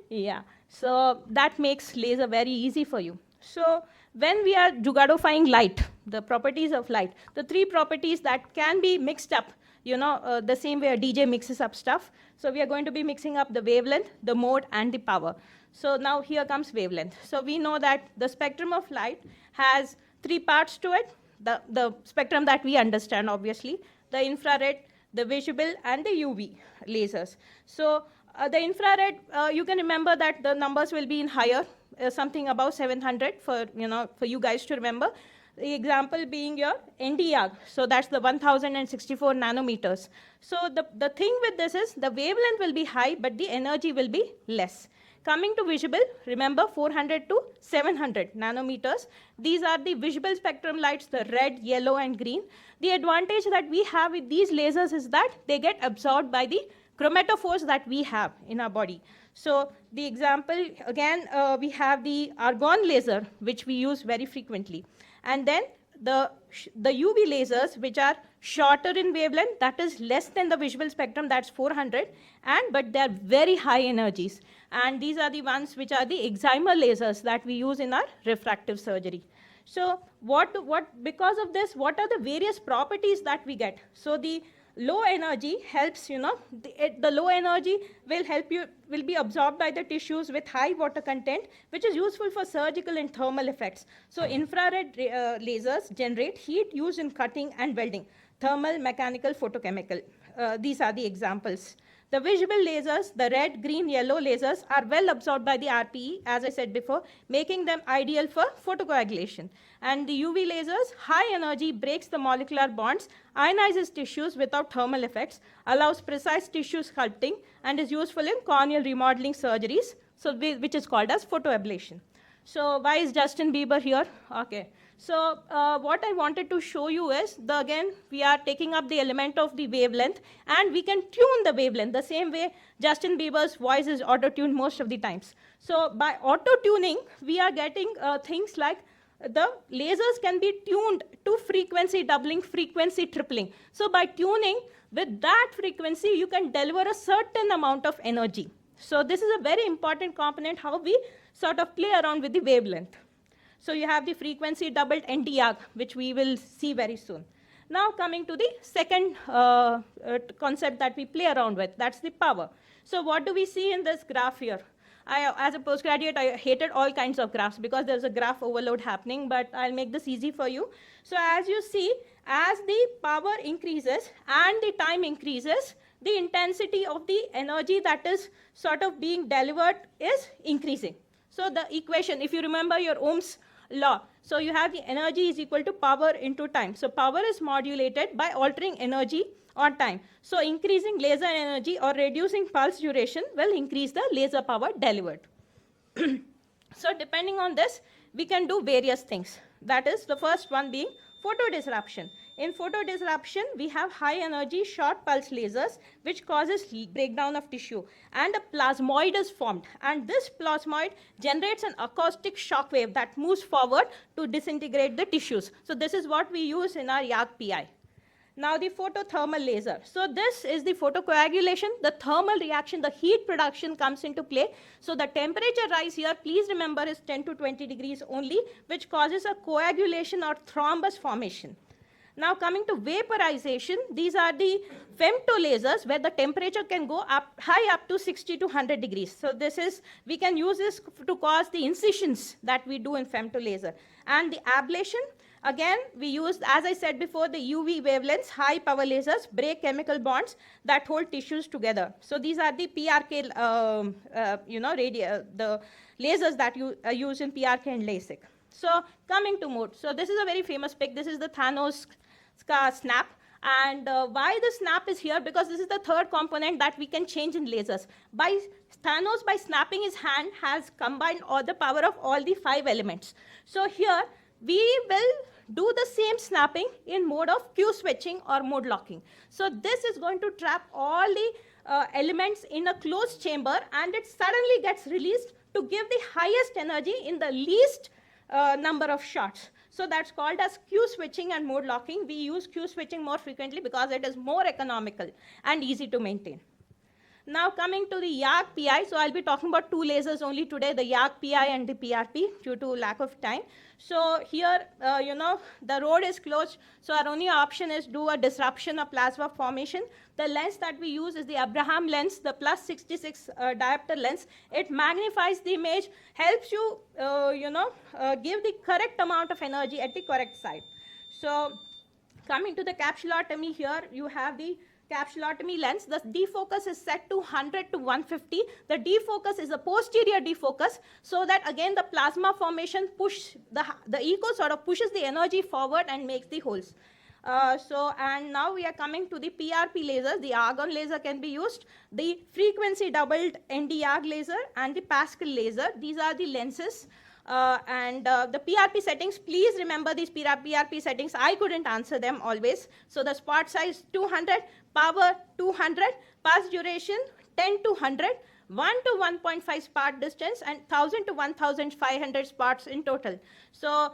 yeah, so that makes laser very easy for you. So when we are jugadifying light, the properties of light, the three properties that can be mixed up, the same way a DJ mixes up stuff. So we are going to be mixing up the wavelength, the mode, and the power. So now here comes wavelength. So we know that the spectrum of light has three parts to it. The spectrum that we understand, obviously, the infrared, the visible, and the UV lasers. So the infrared, you can remember that the numbers will be in higher, something above 700 for you guys to remember. The example being your Nd:YAG, so that's the 1064 nanometers. So the thing with this is the wavelength will be high, but the energy will be less. Coming to visible, remember 400 to 700 nanometers. These are the visible spectrum lights, the red, yellow, and green. The advantage that we have with these lasers is that they get absorbed by the chromatophores that we have in our body. So the example, again, we have the argon laser, which we use very frequently. And then the UV lasers, which are shorter in wavelength, that is less than the visual spectrum, that's 400, but they're very high energies. And these are the ones which are the excimer lasers that we use in our refractive surgery. So because of this, what are the various properties that we get? So the low energy helps, the low energy will be absorbed by the tissues with high water content, which is useful for surgical and thermal effects. So infrared lasers generate heat used in cutting and welding, thermal, mechanical, photochemical. These are the examples. The visible lasers, the red, green, yellow lasers are well absorbed by the RPE, as I said before, making them ideal for photocoagulation. And the UV lasers, high energy, breaks the molecular bonds, ionizes tissues without thermal effects, allows precise tissue sculpting, and is useful in corneal remodeling surgeries, which is called as photoablation. So why is Justin Bieber here? Okay. So what I wanted to show you is, again, we are taking up the element of the wavelength, and we can tune the wavelength the same way Justin Bieber's voice is auto-tuned most of the times. So by auto-tuning, we are getting things like the lasers can be tuned to frequency doubling, frequency tripling. So by tuning with that frequency, you can deliver a certain amount of energy. So this is a very important component, how we sort of play around with the wavelength. So you have the frequency doubled Nd:YAG, which we will see very soon. Now coming to the second concept that we play around with, that's the power. So what do we see in this graph here? As a postgraduate, I hated all kinds of graphs because there's a graph overload happening, but I'll make this easy for you. So as you see, as the power increases and the time increases, the intensity of the energy that is sort of being delivered is increasing. So the equation, if you remember your Ohm's law, so you have the energy is equal to power into time. So power is modulated by altering energy or time. So increasing laser energy or reducing pulse duration will increase the laser power delivered. So depending on this, we can do various things. That is the first one being photodisruption. In photodisruption, we have high energy short pulse lasers, which causes breakdown of tissue, and a plasmoid is formed, and this plasmoid generates an acoustic shock wave that moves forward to disintegrate the tissues. So this is what we use in our YAG PI. Now the photothermal laser. So this is the photocoagulation, the thermal reaction, the heat production comes into play. So the temperature rise here, please remember, is 10 to 20 degrees only, which causes a coagulation or thrombus formation. Now coming to vaporization, these are the femtolasers where the temperature can go up high up to 60 to 100 degrees. So this is, we can use this to cause the incisions that we do in femtolaser. And the ablation, again, we use, as I said before, the UV wavelengths, high power lasers, break chemical bonds that hold tissues together. So these are the PRK, the lasers that you use in PRK and LASIK. So coming to mode. So this is a very famous pic. This is the Thanos snap. And why the snap is here? Because this is the third component that we can change in lasers. Thanos, by snapping his hand, has combined all the power of all the 5 elements. So here, we will do the same snapping in mode of Q switching or mode locking. So this is going to trap all the elements in a closed chamber, and it suddenly gets released to give the highest energy in the least number of shots. So that's called as Q switching and mode locking. We use Q switching more frequently because it is more economical and easy to maintain. Now coming to the YAG PI, so I'll be talking about 2 lasers only today, the YAG PI and the PRP, due to lack of time. So here, the road is closed, so our only option is do a disruption of plasma formation. The lens that we use is the Abraham lens, the plus 66 diopter lens. It magnifies the image, helps you, give the correct amount of energy at the correct site. So coming to the capsulotomy, here you have the capsulotomy lens. The defocus is set to 100 to 150. The defocus is a posterior defocus, so that again the plasma formation the echo sort of pushes the energy forward and makes the holes. And now we are coming to the PRP lasers. The argon laser can be used, the frequency doubled Nd:YAG laser, and the Pascal laser. These are the lenses. The PRP settings, please remember these PRP settings. I couldn't answer them always. So the spot size 200, power 200, pulse duration 10 to 100, 1 to 1.5 spot distance, and 1000 to 1500 spots in total. So,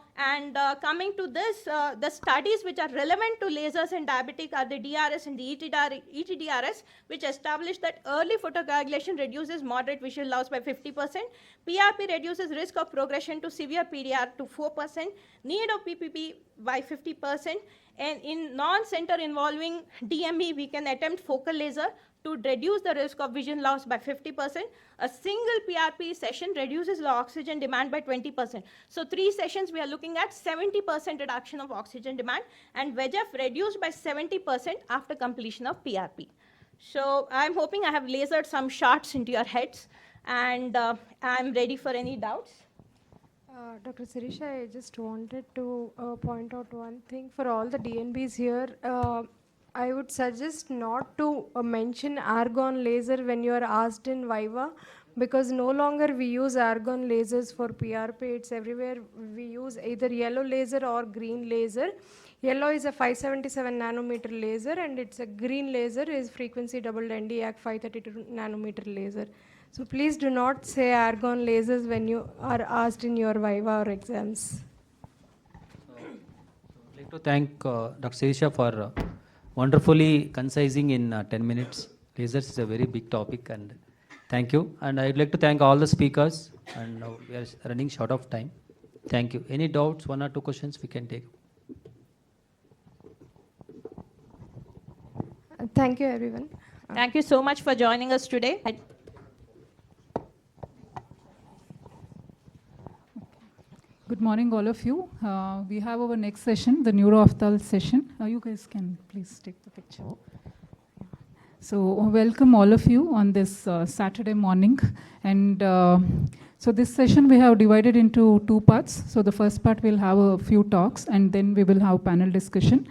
coming to this, the studies which are relevant to lasers in diabetic are the DRS and the ETDRS, which established that early photocoagulation reduces moderate visual loss by 50%. PRP reduces risk of progression to severe PDR to 4%, need of PPP by 50%, and in non-center involving DME, we can attempt focal laser to reduce the risk of vision loss by 50%. A single PRP session reduces the oxygen demand by 20%. So 3 sessions, we are looking at 70% reduction of oxygen demand, and VEGF reduced by 70% after completion of PRP. So I'm hoping I have lasered some shots into your heads, and I'm ready for any doubts. Dr. Sirisha, I just wanted to point out one thing. For all the DNBs here, I would suggest not to mention argon laser when you are asked in Viva, because no longer we use argon lasers for PRP. It's everywhere we use either yellow laser or green laser. Yellow is a 577 nanometer laser, and it's a green laser is frequency doubled Nd:YAG 532 nanometer laser. So please do not say argon lasers when you are asked in your viva or exams. I'd like to thank Dr. Sirisha for wonderfully concising in 10 minutes. Lasers is a very big topic, and thank you. And I'd like to thank all the speakers, and now we are running short of time. Thank you. Any doubts, one or two questions we can take? Thank you, everyone. Thank you so much for joining us today. Good morning, all of you. We have our next session, the Neurophthalmology session. You guys can please take the picture. So welcome all of you on this Saturday morning. And so this session we have divided into two parts. So the first part we'll have a few talks, and then we will have panel discussion.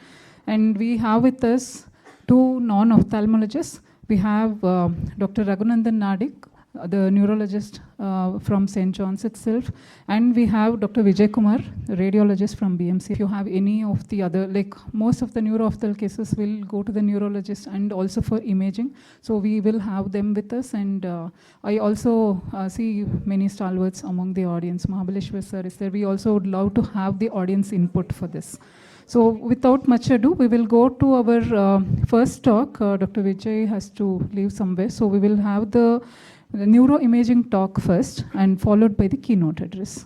And we have with us two non-ophthalmologists. We have Dr. Raghunandan Nadik, the neurologist from St. John's itself, and we have Dr. Vijay Kumar, radiologist from BMC. If you have any of the other, like most of the neurophthal cases will go to the neurologist and also for imaging. So we will have them with us, and I also see many stalwarts among the audience. Mahabaleshwar sir is there. We also would love to have the audience input for this. So without much ado, we will go to our first talk. Dr. Vijay has to leave somewhere. So we will have the neuroimaging talk first, and followed by the keynote address.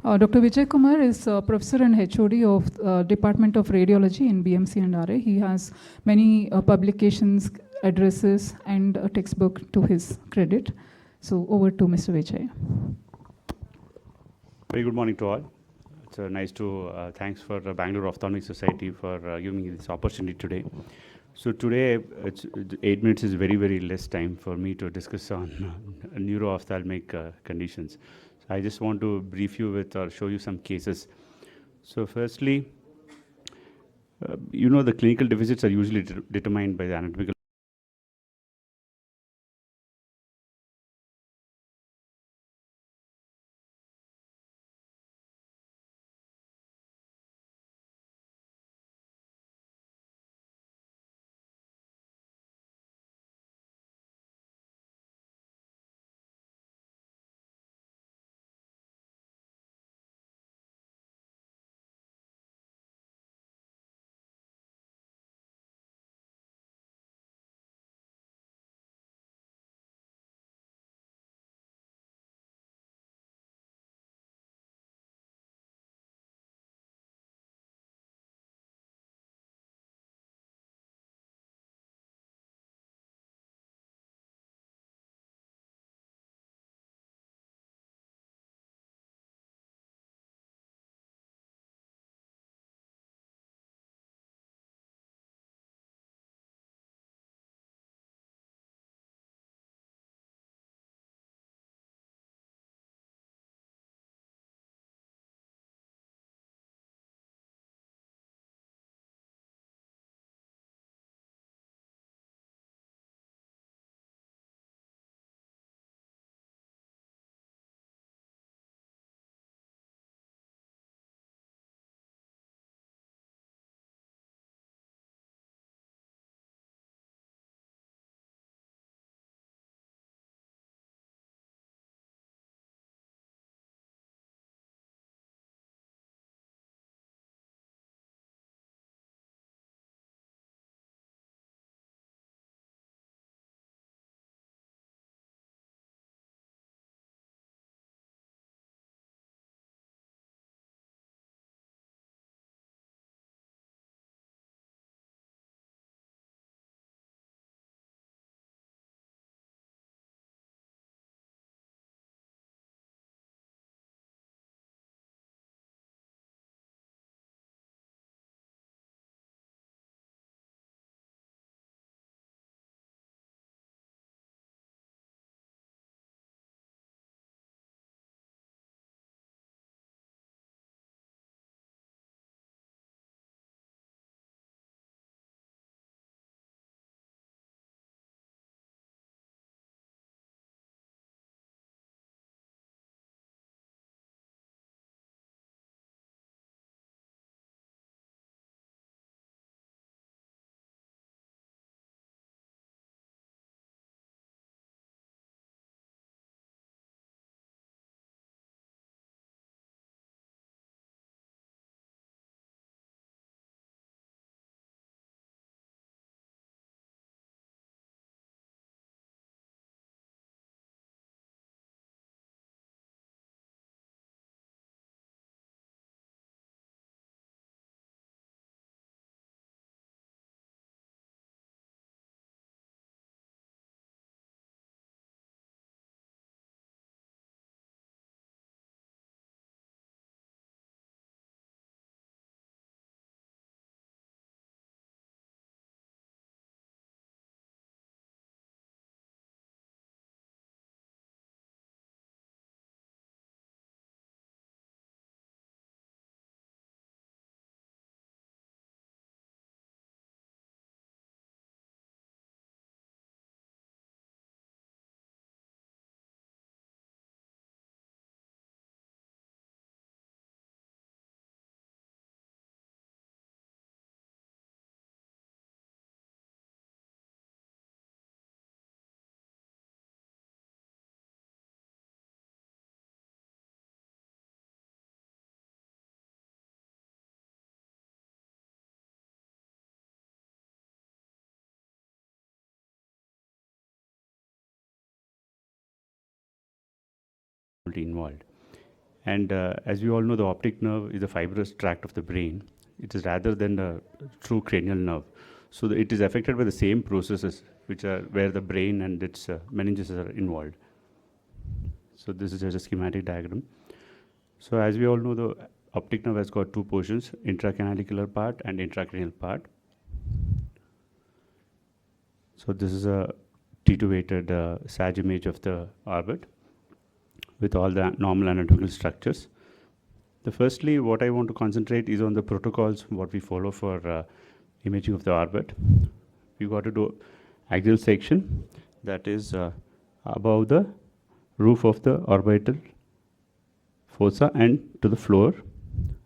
Dr. Vijay Kumar is professor and HOD of Department of Radiology in BMC and RA. He has many publications, addresses, and a textbook to his credit. So over to Mr. Vijay. Very good morning to all. It's nice to thanks for Bangalore Ophthalmic Society for giving me this opportunity today. So today, 8 minutes is very, very less time for me to discuss on neuro-ophthalmic conditions. So I just want to brief you with or show you some cases. So firstly, the clinical deficits are usually determined by the anatomical involved. And as we all know, the optic nerve is a fibrous tract of the brain. It is rather than a true cranial nerve. So it is affected by the same processes which are where the brain and its meninges are involved. So this is just a schematic diagram. So as we all know, the optic nerve has got two portions, intracanalicular part and intracranial part. So this is a T2 weighted SAG image of the orbit with all the normal anatomical structures. Firstly, what I want to concentrate is on the protocols, what we follow for imaging of the orbit. We got to do axial section, that is above the roof of the orbital fossa and to the floor.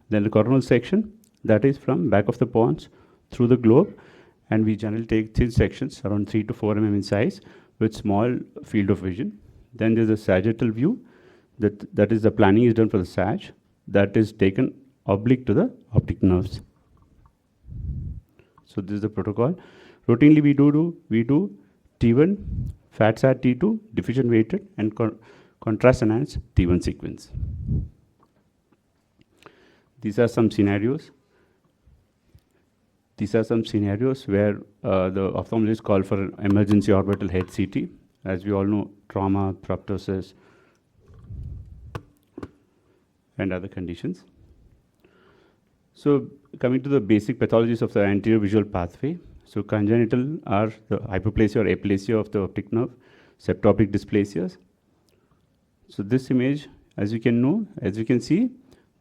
Then the coronal section, that is from back of the pons through the globe, and we generally take thin sections around 3 to 4 mm in size with small field of vision. Then there's a sagittal view, that is the planning is done for the sag, that is taken oblique to the optic nerves. So this is the protocol. Routinely we do T1, fat sat T2, diffusion weighted and contrast enhanced T1 sequence. These are some scenarios. These are some scenarios where the ophthalmologist call for an emergency orbital head CT. As we all know, trauma, proptosis, and other conditions. So coming to the basic pathologies of the anterior visual pathway. So congenital are the hyperplasia or aplasia of the optic nerve, septoptic dysplasias. So this image, as you can see,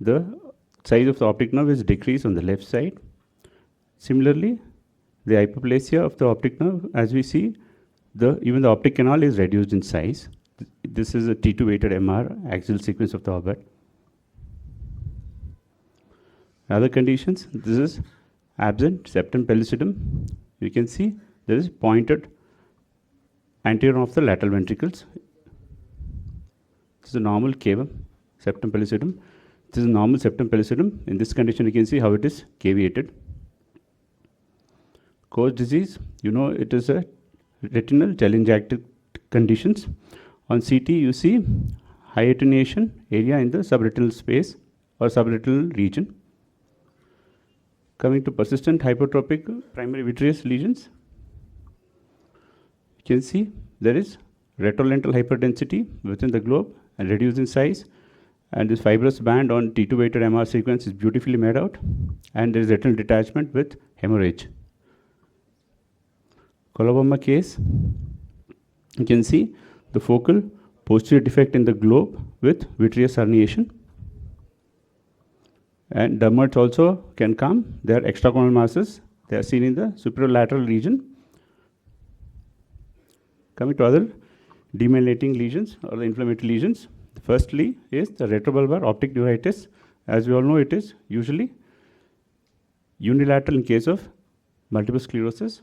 the size of the optic nerve is decreased on the left side. Similarly, the hyperplasia of the optic nerve, as we see, even the optic canal is reduced in size. This is a T2 weighted MR axial sequence of the orbit. Other conditions, this is absent septum pellucidum. You can see there is pointed anterior of the lateral ventricles. This is a normal cavum, septum pellucidum. This is a normal septum pellucidum. In this condition, you can see how it is caveated. Cause disease, it is a retinal telangiectatic conditions. On CT, you see high attenuation area in the subretinal space or subretinal region. Coming to persistent hypertrophic primary vitreous lesions, you can see there is retrolental hyperdensity within the globe and reduced in size, and this fibrous band on T2 weighted MR sequence is beautifully made out, and there is retinal detachment with hemorrhage. Coloboma case, you can see the focal posterior defect in the globe with vitreous herniation. And dermats also can come. They are extracorneal masses. They are seen in the superolateral region. Coming to other demyelinating lesions or the inflammatory lesions. Firstly is the retrobulbar optic neuritis. As we all know, it is usually unilateral in case of multiple sclerosis.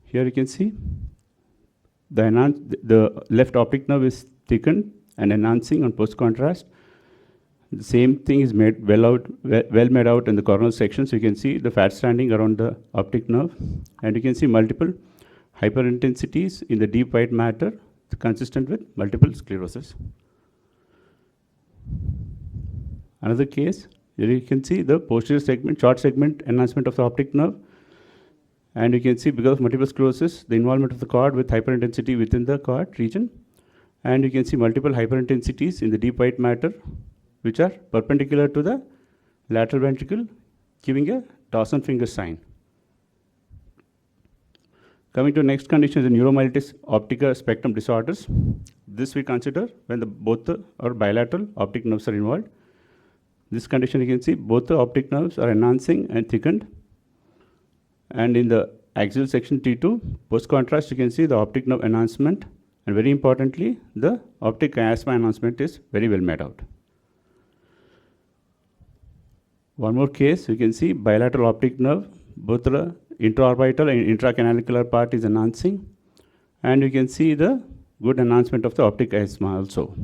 Here you can see the left optic nerve is thickened and enhancing on post-contrast. The same thing is made well made out in the coronal section. So you can see the fat standing around the optic nerve, and you can see multiple hyperintensities in the deep white matter consistent with multiple sclerosis. Another case, here you can see the posterior segment, short segment enhancement of the optic nerve, and you can see because of multiple sclerosis, the involvement of the cord with hyperintensity within the cord region, and you can see multiple hyperintensities in the deep white matter, which are perpendicular to the lateral ventricle, giving a Dawson finger sign. Coming to the next condition is the neuromyelitis optica spectrum disorders. This we consider when both or bilateral optic nerves are involved. This condition you can see both the optic nerves are enhancing and thickened. And in the axial section T2, post contrast you can see the optic nerve enhancement, and very importantly the optic chiasma enhancement is very well made out. One more case, you can see bilateral optic nerve, both the intraorbital and intracanalicular part is enhancing, and you can see the good enhancement of the optic chiasma also.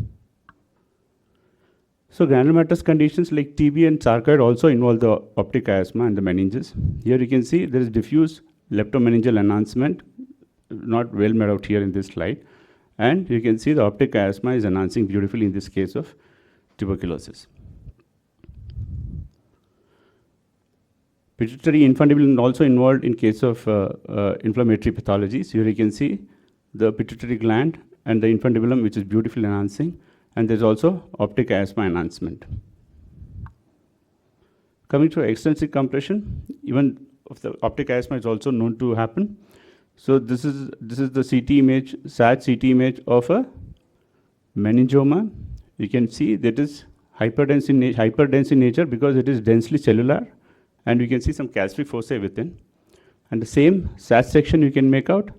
So granulomatous conditions like TB and sarcoid also involve the optic chiasma and the meninges. Here you can see there is diffuse leptomeningeal enhancement, not well made out here in this slide, And you can see the optic chiasma is enhancing beautifully in this case of tuberculosis. Pituitary infundibulum also involved in case of inflammatory pathologies. Here you can see the pituitary gland and the infundibulum, which is beautifully enhancing, and there's also optic chiasma enhancement. Coming to extrinsic compression, even of the optic chiasma is also known to happen. So this is the CT image, SAT CT image of a meningioma. You can see that is hyperdense in nature because it is densely cellular, and you can see some calcific foci within. And the same SAT section you can make out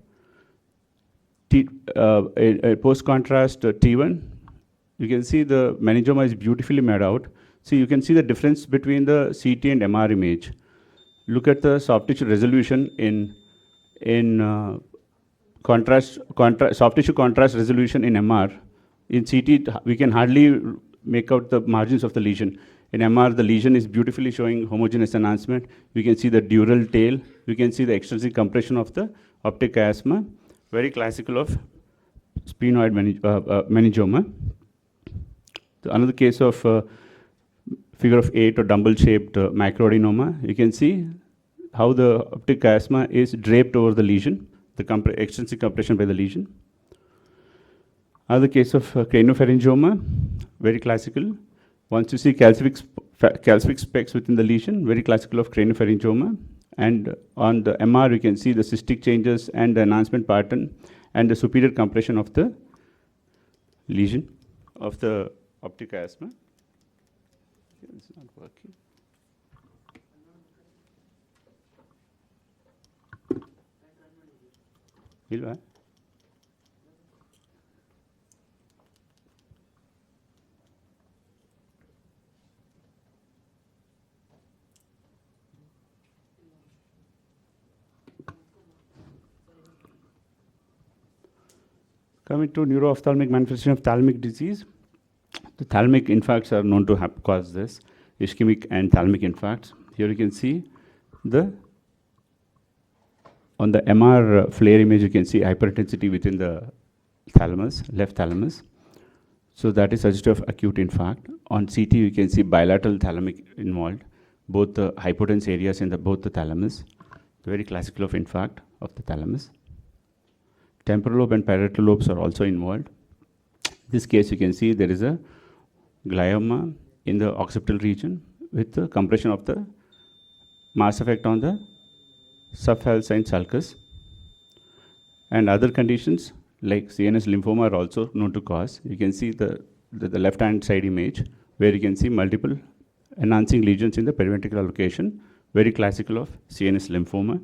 a post-contrast T1. You can see the meningioma is beautifully made out. See, you can see the difference between the CT and MR image. Look at the soft tissue resolution in soft tissue contrast resolution in MR. In CT, we can hardly make out the margins of the lesion. In MR, the lesion is beautifully showing homogeneous enhancement. We can see the dural tail. We can see the extrinsic compression of the optic chiasma, very classical of sphenoid meningioma. Another case of figure of 8 or dumbbell-shaped macroadenoma. You can see how the optic chiasma is draped over the lesion, the extrinsic compression by the lesion. Another case of craniopharyngioma, very classical. Once you see calcific specks within the lesion, very classical of craniopharyngioma. And on the MR, you can see the cystic changes and the enhancement pattern and the superior compression of the lesion of the optic chiasma. It's not working. Ilva? Coming to neuroophthalmic manifestation of thalamic disease, the thalamic infarcts are known to cause this, ischemic and thalamic infarcts. Here you can see on the MR flare image, you can see hyperintensity within the thalamus, left thalamus. So that is suggestive of acute infarct. On CT, you can see bilateral thalamic involved, both the hypotenuse areas in both the thalamus, very classical of infarct of the thalamus. Temporal lobe and parietal lobes are also involved. In this case, you can see there is a glioma in the occipital region with the compression of the mass effect on the subfalcine sulcus. And other conditions like CNS lymphoma are also known to cause. You can see the left-hand side image where you can see multiple enhancing lesions in the periventricular location, very classical of CNS lymphoma.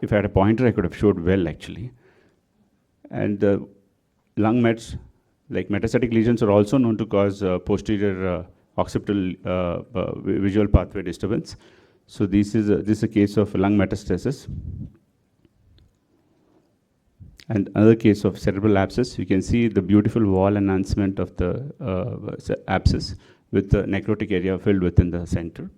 If I had a pointer, I could have showed well actually. And the lung mets, like metastatic lesions, are also known to cause posterior occipital visual pathway disturbance. So this is a case of lung metastasis. And another case of cerebral abscess, you can see the beautiful wall enhancement of the abscess with the necrotic area filled within the center.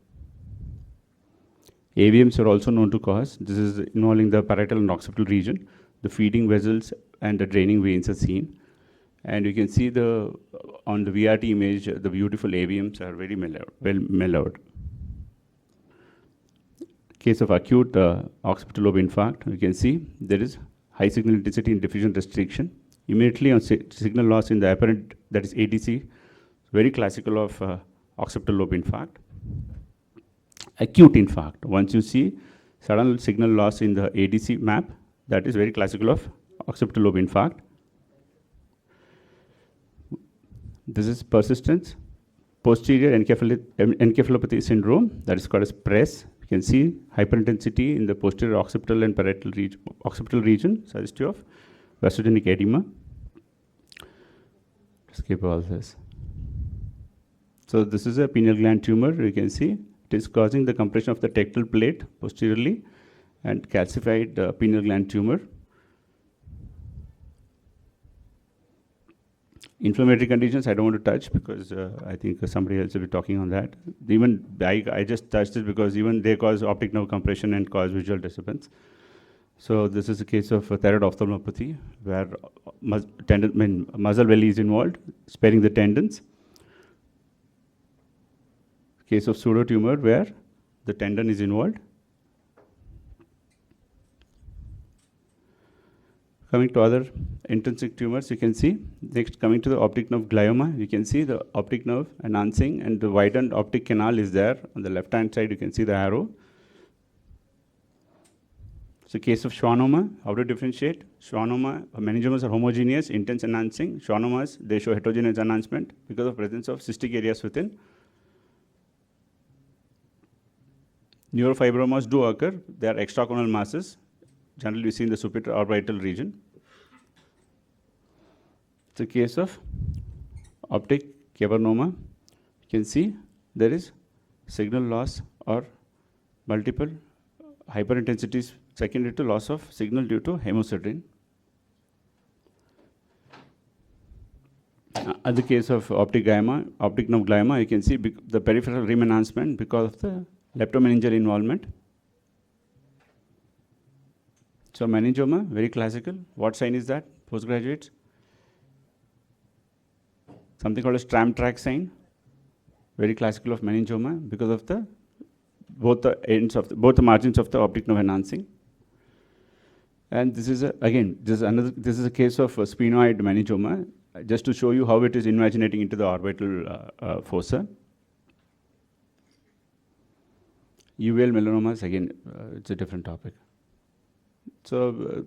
AVMs are also known to cause. This is involving the parietal and occipital region. The feeding vessels and the draining veins are seen. And you can see on the VRT image, the beautiful AVMs are very well mellowed. Case of acute occipital lobe infarct, you can see there is high signal intensity and diffusion restriction. Immediately on signal loss in the apparent, that is ATC, very classical of occipital lobe infarct. Acute infarct, once you see sudden signal loss in the ADC map, that is very classical of occipital lobe infarct. This is persistence, posterior encephalopathy syndrome, that is called as PRESS. You can see hyperintensity in the posterior occipital and parietal region, suggestive of vasogenic edema. Skip all this. So this is a pineal gland tumor. You can see it is causing the compression of the tectal plate posteriorly and calcified pineal gland tumor. Inflammatory conditions I don't want to touch because I think somebody else will be talking on that. Even I just touched it because even they cause optic nerve compression and cause visual disturbance. So this is a case of thyroid ophthalmopathy where muscle belly is involved, sparing the tendons. Case of pseudotumor where the tendon is involved. Coming to other intrinsic tumors, you can see. Next, coming to the optic nerve glioma, you can see the optic nerve enhancing and the widened optic canal is there. On the left-hand side, you can see the arrow. So case of schwannoma, how to differentiate? Schwannoma, meningiomas are homogeneous, intense enhancing. Schwannomas, they show heterogeneous enhancement because of presence of cystic areas within. Neurofibromas do occur. They are extracorneal masses. Generally, we see in the superior orbital region. It's a case of optic cavernoma. You can see there is signal loss or multiple hyperintensities secondary to loss of signal due to hemosiderin. Other case of optic nerve glioma, you can see the peripheral rim enhancement because of the leptomeningeal involvement. So meningioma, very classical. What sign is that, postgraduates? Something called a Stram-Track sign, very classical of meningioma because of the both the margins of the optic nerve enhancing. And this is this is a case of sphenoid meningioma, just to show you how it is invaginating into the orbital fossa. uveal melanomas, again, it's a different topic. So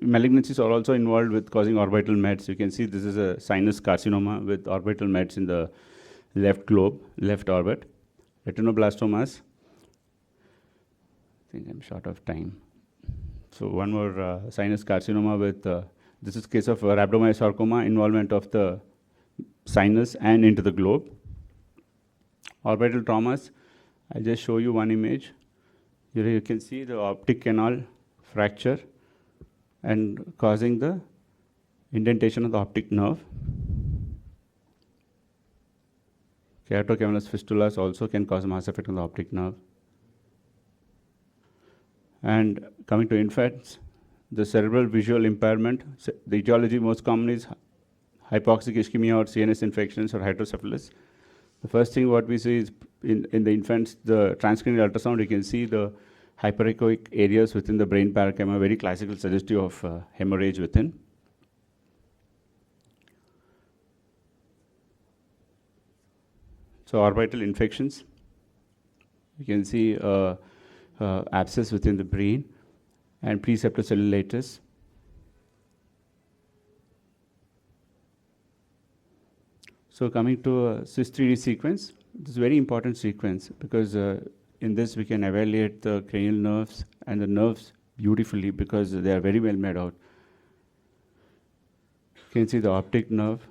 malignancies are also involved with causing orbital mets. You can see this is a sinus carcinoma with orbital mets in the left globe, left orbit. Retinoblastomas. I think I'm short of time. So one more sinus carcinoma with, this is case of rhabdomyosarcoma, involvement of the sinus and into the globe. Orbital traumas, I'll just show you one image. Here you can see the optic canal fracture and causing the indentation of the optic nerve. Keratocaverous fistulas also can cause mass effect on the optic nerve. And coming to infants, the cerebral visual impairment, the etiology most common is hypoxic ischemia or CNS infections or hydrocephalus. The first thing what we see is in the infants, the transcranial ultrasound, you can see the hyperechoic areas within the brain parenchyma, very classical suggestive of hemorrhage within. So orbital infections, you can see abscess within the brain and preceptocellulitis. So coming to CIS3D sequence, this is a very important sequence because in this we can evaluate the cranial nerves and the nerves beautifully because they are very well made out. You can see the optic nerve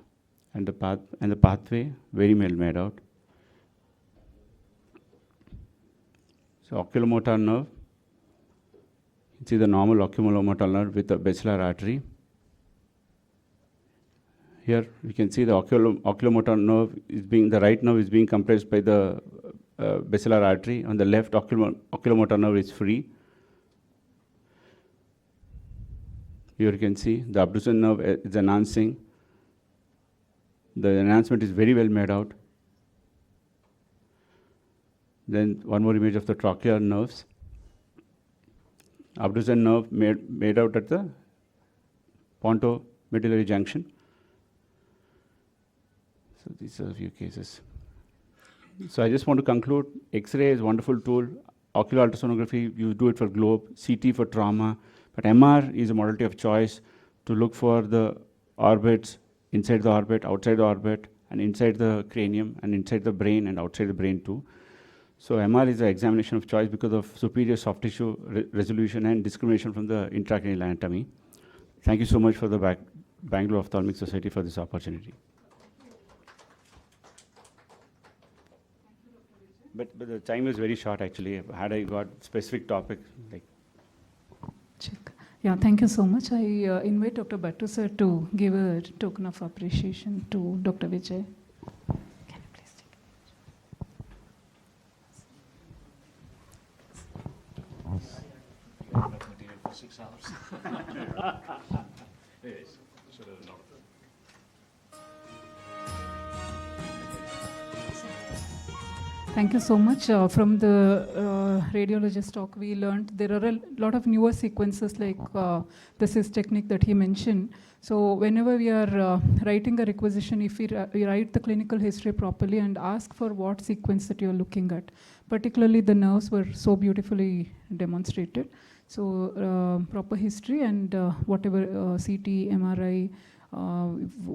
and the pathway very well made out. So oculomotor nerve, you can see the normal oculomotor nerve with the basilar artery. Here you can see the oculomotor nerve is being, the right nerve is being compressed by the basilar artery. On the left, oculomotor nerve is free. Here you can see the abducens nerve is enhancing. The enhancement is very well made out. Then one more image of the trochlear nerves. Abducens nerve made out at the pontomedullary junction. So these are a few cases. So I just want to conclude, X-ray is a wonderful tool. Ocular ultrasonography, you do it for globe, CT for trauma, but MR is a modality of choice to look for the orbits, inside the orbit, outside the orbit, and inside the cranium, and inside the brain, and outside the brain too. So MR is an examination of choice because of superior soft tissue resolution and discrimination from the intracranial anatomy. Thank you so much for the Bangalore Ophthalmic Society for this opportunity. But the time is very short actually. Had I got specific topic, like. Check. Yeah, thank you so much. I invite Dr. Bhattu sir to give a token of appreciation to Dr. Vijay. Can you please take it? Material for 6 hours. Thank you so much. From the radiologist talk, we learned there are a lot of newer sequences like the CIS technique that he mentioned. So whenever we are writing a requisition, if we write the clinical history properly and ask for what sequence that you're looking at, particularly the nerves were so beautifully demonstrated. So proper history and whatever CT, MRI,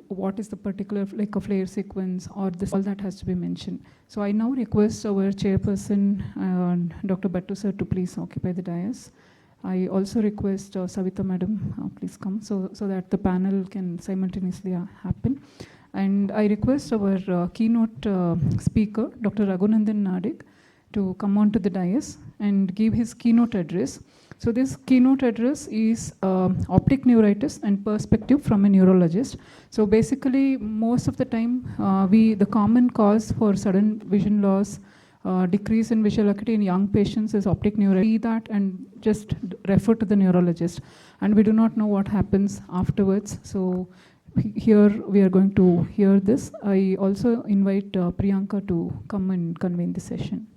what is the particular, like a flare sequence or this, all that has to be mentioned. So I now request our chairperson, Dr. Bhattu sir, to please occupy the dais. I also request Savita madam, please come, so that the panel can simultaneously happen. And I request our keynote speaker, Dr. Raghunandan Nadik, to come on to the dais and give his keynote address. So this keynote address is optic neuritis and perspective from a neurologist. So basically, most of the time, the common cause for sudden vision loss, decrease in visual acuity in young patients is optic neuritis. See that and just refer to the neurologist. And we do not know what happens afterwards. So here we are going to hear this. I also invite Priyanka to come and convene the session.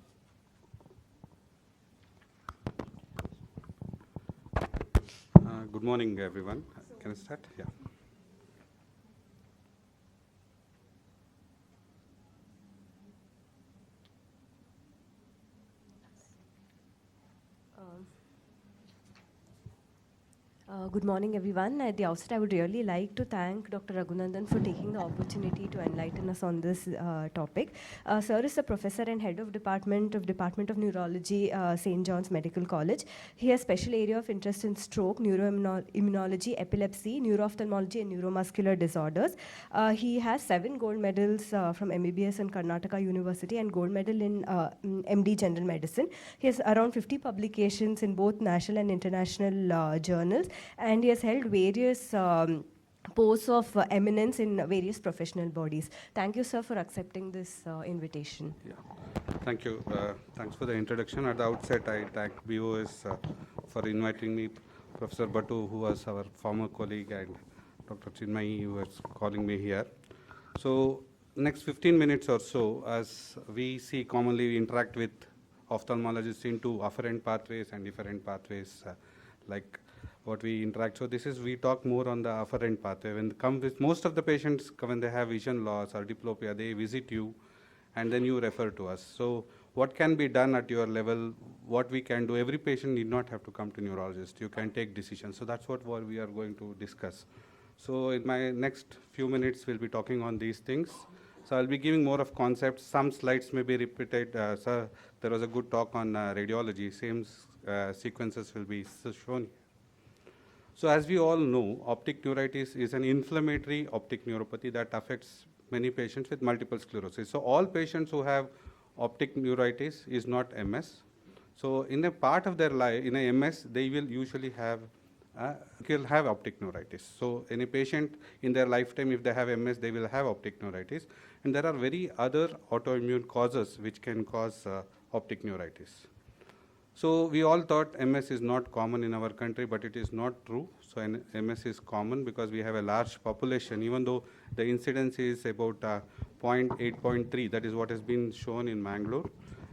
Good morning, everyone. Can I start? Yeah. Good morning, everyone. At the outset, I would really like to thank Dr. Raghunandan for taking the opportunity to enlighten us on this topic. Sir is a professor and head of Department of Neurology, St. John's Medical College. He has special area of interest in stroke, neuroimmunology, epilepsy, neuroophthalmology, and neuromuscular disorders. He has 7 gold medals from MBBS and Karnataka University and gold medal in MD General Medicine. He has around 50 publications in both national and international journals. And he has held various posts of eminence in various professional bodies. Thank you, sir, for accepting this invitation. Yeah. Thank you. Thanks for the introduction. At the outset, I thank BOS for inviting me, Professor Bhattu, who was our former colleague, and Dr. Chinmay, who was calling me here. So next 15 minutes or so, as we see commonly, we interact with ophthalmologists into afferent pathways and efferent pathways, like what we interact. So this is, we talk more on the afferent pathway. When come with most of the patients, when they have vision loss or diplopia, they visit you and then you refer to us. So what can be done at your level, what we can do, every patient need not have to come to neurologist. You can take decisions. So that's what we are going to discuss. So in my next few minutes, we'll be talking on these things. So I'll be giving more of concepts. Some slides may be repeated. Sir, there was a good talk on radiology. Same sequences will be shown. So as we all know, optic neuritis is an inflammatory optic neuropathy that affects many patients with multiple sclerosis. So all patients who have optic neuritis is not MS. So in a part of their life, in a MS, they will usually have optic neuritis. So any patient in their lifetime, if they have MS, they will have optic neuritis. And there are very other autoimmune causes which can cause optic neuritis. So we all thought MS is not common in our country, but it is not true. So MS is common because we have a large population, even though the incidence is about 0.8.3, that is what has been shown in Mangalore.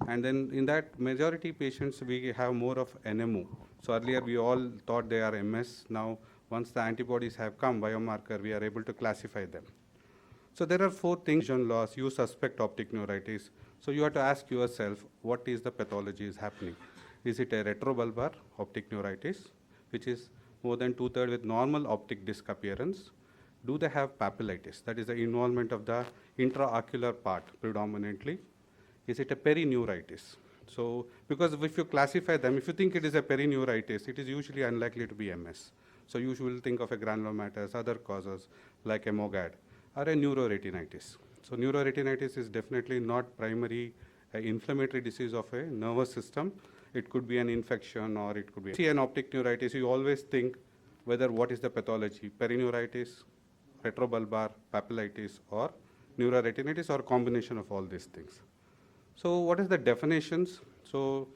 And then in that majority patients, we have more of NMO. So earlier we all thought they are MS. Now, once the antibodies have come, biomarker, we are able to classify them. So there are 4 things: vision loss, you suspect optic neuritis. So you have to ask yourself, what is the pathology is happening? Is it a retrobulbar optic neuritis, which is more than 2/3 with normal optic disc appearance? Do they have papillitis? That is the involvement of the intraocular part predominantly. Is it a perineuritis? So, because if you classify them, if you think it is a perineuritis, it is usually unlikely to be MS. So you will think of a granulomatous, other causes like a MOGAD, or a neuroretinitis. So neuroretinitis is definitely not primary inflammatory disease of a nervous system. It could be an infection, or it could be. See an optic neuritis, you always think whether what is the pathology, perineuritis, retrobulbar, papillitis, or neuroretinitis, or combination of all these things. So what is the definitions? So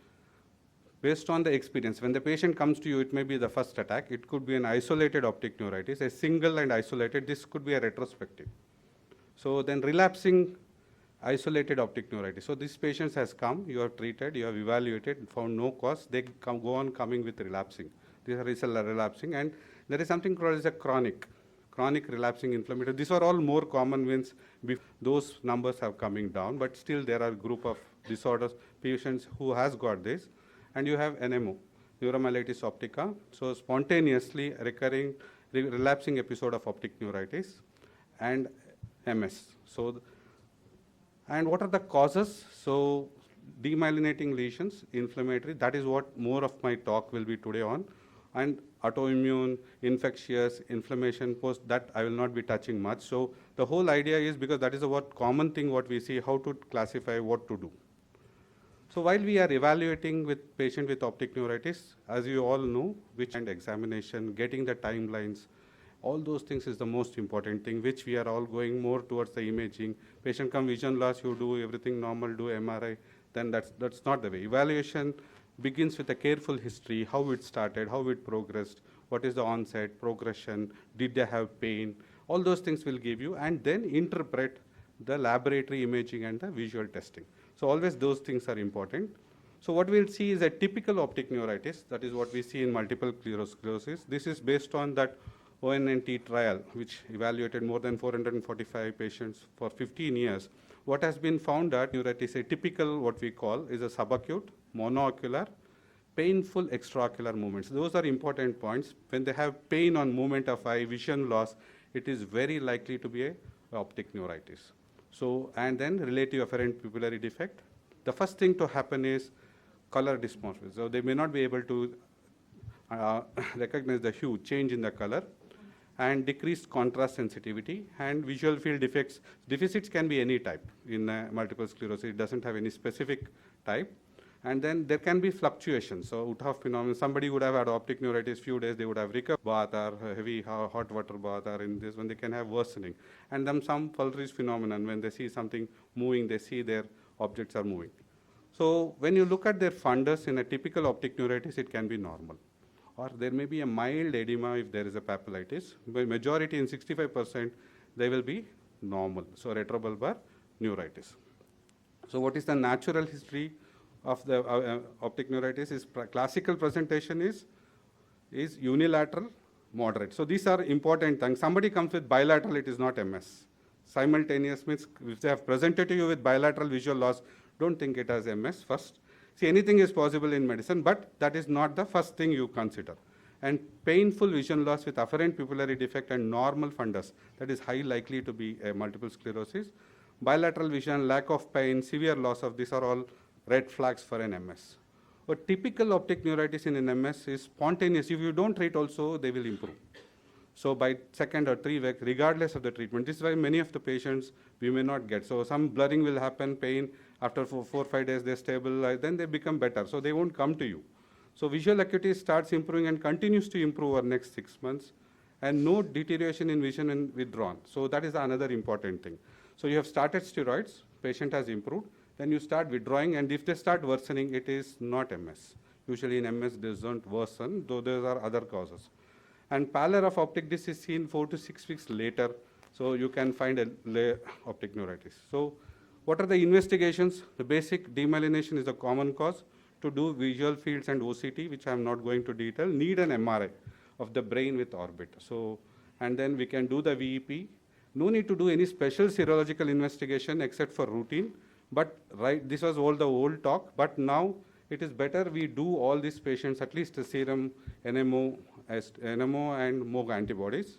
based on the experience. When the patient comes to you, it may be the first attack. It could be an isolated optic neuritis, a single and isolated. This could be a retrospective. So then relapsing isolated optic neuritis. So this patient has come, you have treated, you have evaluated, found no cause, they go on coming with relapsing. These are relapsing, and there is something called as a chronic relapsing inflammatory. These are all more common ones. Those numbers are coming down, but still there are a group of disorders, patients who has got this. And you have NMO, neuromyelitis optica. So spontaneously recurring relapsing episode of optic neuritis and MS. So, and what are the causes? So demyelinating lesions, inflammatory, that is what more of my talk will be today on. And autoimmune, infectious, inflammation, post, that I will not be touching much. So the whole idea is, because that is a common thing what we see, how to classify, what to do. So while we are evaluating with patient with optic neuritis, as you all know, which and examination, getting the timelines, all those things is the most important thing, which we are all going more towards the imaging. Patient come vision loss, you do everything normal, do MRI, then that's not the way. Evaluation begins with a careful history, how it started, how it progressed, what is the onset, progression, did they have pain, all those things will give you, and then interpret the laboratory imaging and the visual testing. So always those things are important. So what we'll see is a typical optic neuritis, that is what we see in multiple sclerosis. This is based on that ONNT trial, which evaluated more than 445 patients for 15 years. What has been found that neuritis, a typical what we call is a subacute, monoocular, painful extraocular movements. Those are important points. When they have pain on movement of eye, vision loss, it is very likely to be a optic neuritis. So, and then relative afferent pupillary defect. The first thing to happen is color dysmorphism. So they may not be able to recognize the hue, change in the color, and decreased contrast sensitivity, and visual field defects. Deficits can be any type in multiple sclerosis. It doesn't have any specific type. And then there can be fluctuations. So Uthoff phenomenon, somebody would have had optic neuritis few days, they would have recovered bath or heavy hot water bath, or in this one they can have worsening. And then some Fuller's phenomenon, when they see something moving, they see their objects are moving. So when you look at their fundus in a typical optic neuritis, it can be normal. Or there may be a mild edema if there is a papillitis. By majority, in 65%, they will be normal. So retrobulbar neuritis. So what is the natural history of the optic neuritis? Is classical presentation is unilateral, moderate. So these are important things. Somebody comes with bilateral, it is not MS. Simultaneous means if they have presented to you with bilateral visual loss, don't think it as MS first. See, anything is possible in medicine, but that is not the first thing you consider. And painful vision loss with afferent pupillary defect and normal fundus, that is high likely to be a multiple sclerosis. Bilateral vision, lack of pain, severe loss of, these are all red flags for an MS. But typical optic neuritis in an MS is spontaneous. If you don't treat also, they will improve. So by second or 3 weeks, regardless of the treatment, this is why many of the patients we may not get. So some blurring will happen, pain, after 4 or 5 days they're stable, then they become better. So they won't come to you. So visual acuity starts improving and continues to improve over next 6 months, and no deterioration in vision and withdrawn. So that is another important thing. So you have started steroids, patient has improved, then you start withdrawing, and if they start worsening, it is not MS. Usually in MS, they don't worsen, though there are other causes. And pallor of optic disc is seen 4 to 6 weeks later, so you can find a optic neuritis. So what are the investigations? The basic demyelination is a common cause. To do visual fields and OCT, which I'm not going to detail, need an MRI of the brain with orbit. So, and then we can do the VEP. No need to do any special serological investigation except for routine. But this was all the old talk, but now it is better we do all these patients, at least the serum, NMO and MOG antibodies.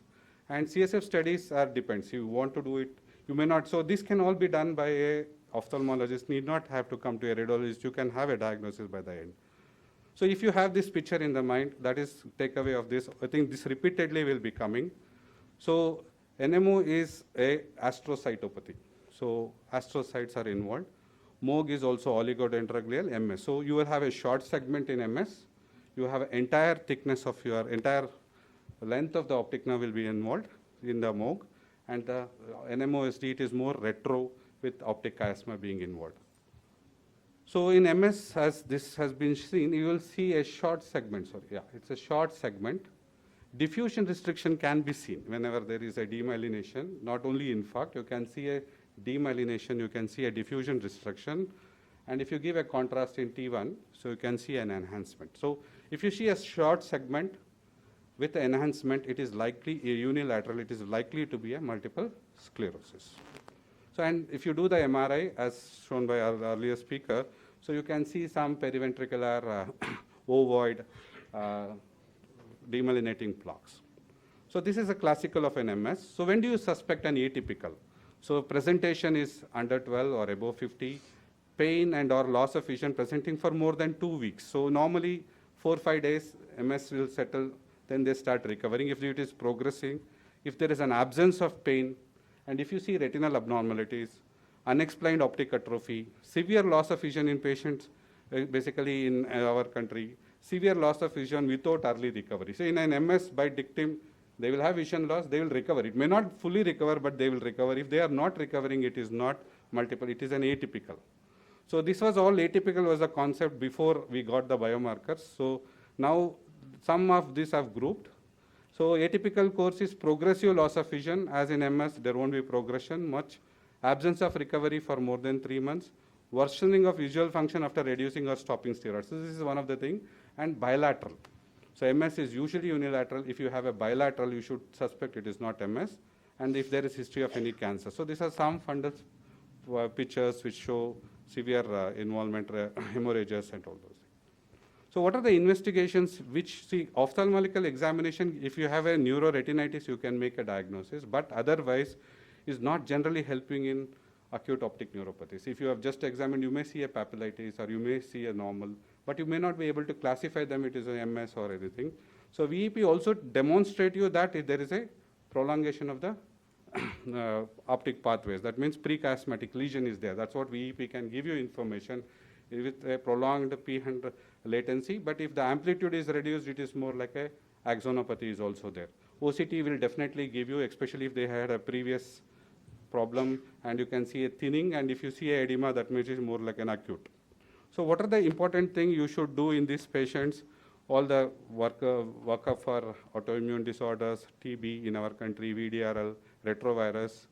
And CSF studies depends. You want to do it, you may not. So this can all be done by a ophthalmologist, need not have to come to a radiologist. You can have a diagnosis by the end. So if you have this picture in the mind, that is takeaway of this. I think this repeatedly will be coming. So NMO is a astrocytopathy. So astrocytes are involved. MOG is also oligodendroglial MS. So you will have a short segment in MS. You have an entire thickness of your entire length of the optic nerve will be involved in the MOG. And the NMOSD, it is more retro with optic chiasma being involved. So in MS, as this has been seen, you will see a short segment. Sorry, yeah, it's a short segment. Diffusion restriction can be seen whenever there is a demyelination. Not only infarct, you can see a demyelination, you can see a diffusion restriction. And if you give a contrast in T1, so you can see an enhancement. So if you see a short segment with enhancement, it is likely a unilateral, it is likely to be a multiple sclerosis. So, and if you do the MRI, as shown by our earlier speaker, so you can see some periventricular ovoid demyelinating plaques. So this is a classical of an MS. So when do you suspect an atypical? So presentation is under 12 or above 50, pain and or loss of vision presenting for more than 2 weeks. So normally 4 or 5 days, MS will settle, then they start recovering. If it is progressing, if there is an absence of pain, and if you see retinal abnormalities, unexplained optic atrophy, severe loss of vision in patients, basically in our country, severe loss of vision without early recovery. So in an MS by dictum, they will have vision loss, they will recover. It may not fully recover, but they will recover. If they are not recovering, it is not multiple, it is an atypical. So this was all atypical was a concept before we got the biomarkers. So now some of these have grouped. So atypical course is progressive loss of vision. As in MS, there won't be progression much. Absence of recovery for more than 3 months. Worsening of visual function after reducing or stopping steroids. So this is one of the things. And bilateral. So MS is usually unilateral. If you have a bilateral, you should suspect it is not MS. And if there is history of any cancer. So these are some fundal pictures which show severe involvement, hemorrhages and all those things. So what are the investigations which, see, ophthalmological examination, if you have a neuroretinitis, you can make a diagnosis, but otherwise is not generally helping in acute optic neuropathies. If you have just examined, you may see a papillitis or you may see a normal, but you may not be able to classify them, it is a MS or anything. So VEP also demonstrate you that if there is a prolongation of the optic pathways, that means prechiasmatic lesion is there. That's what VEP can give you information with a prolonged P100 latency, but if the amplitude is reduced, it is more like a axonopathy is also there. OCT will definitely give you, especially if they had a previous problem, and you can see a thinning, and if you see a edema, that means it's more like an acute. So what are the important things you should do in these patients? All the workup for autoimmune disorders, TB in our country, VDRL, retrovirus,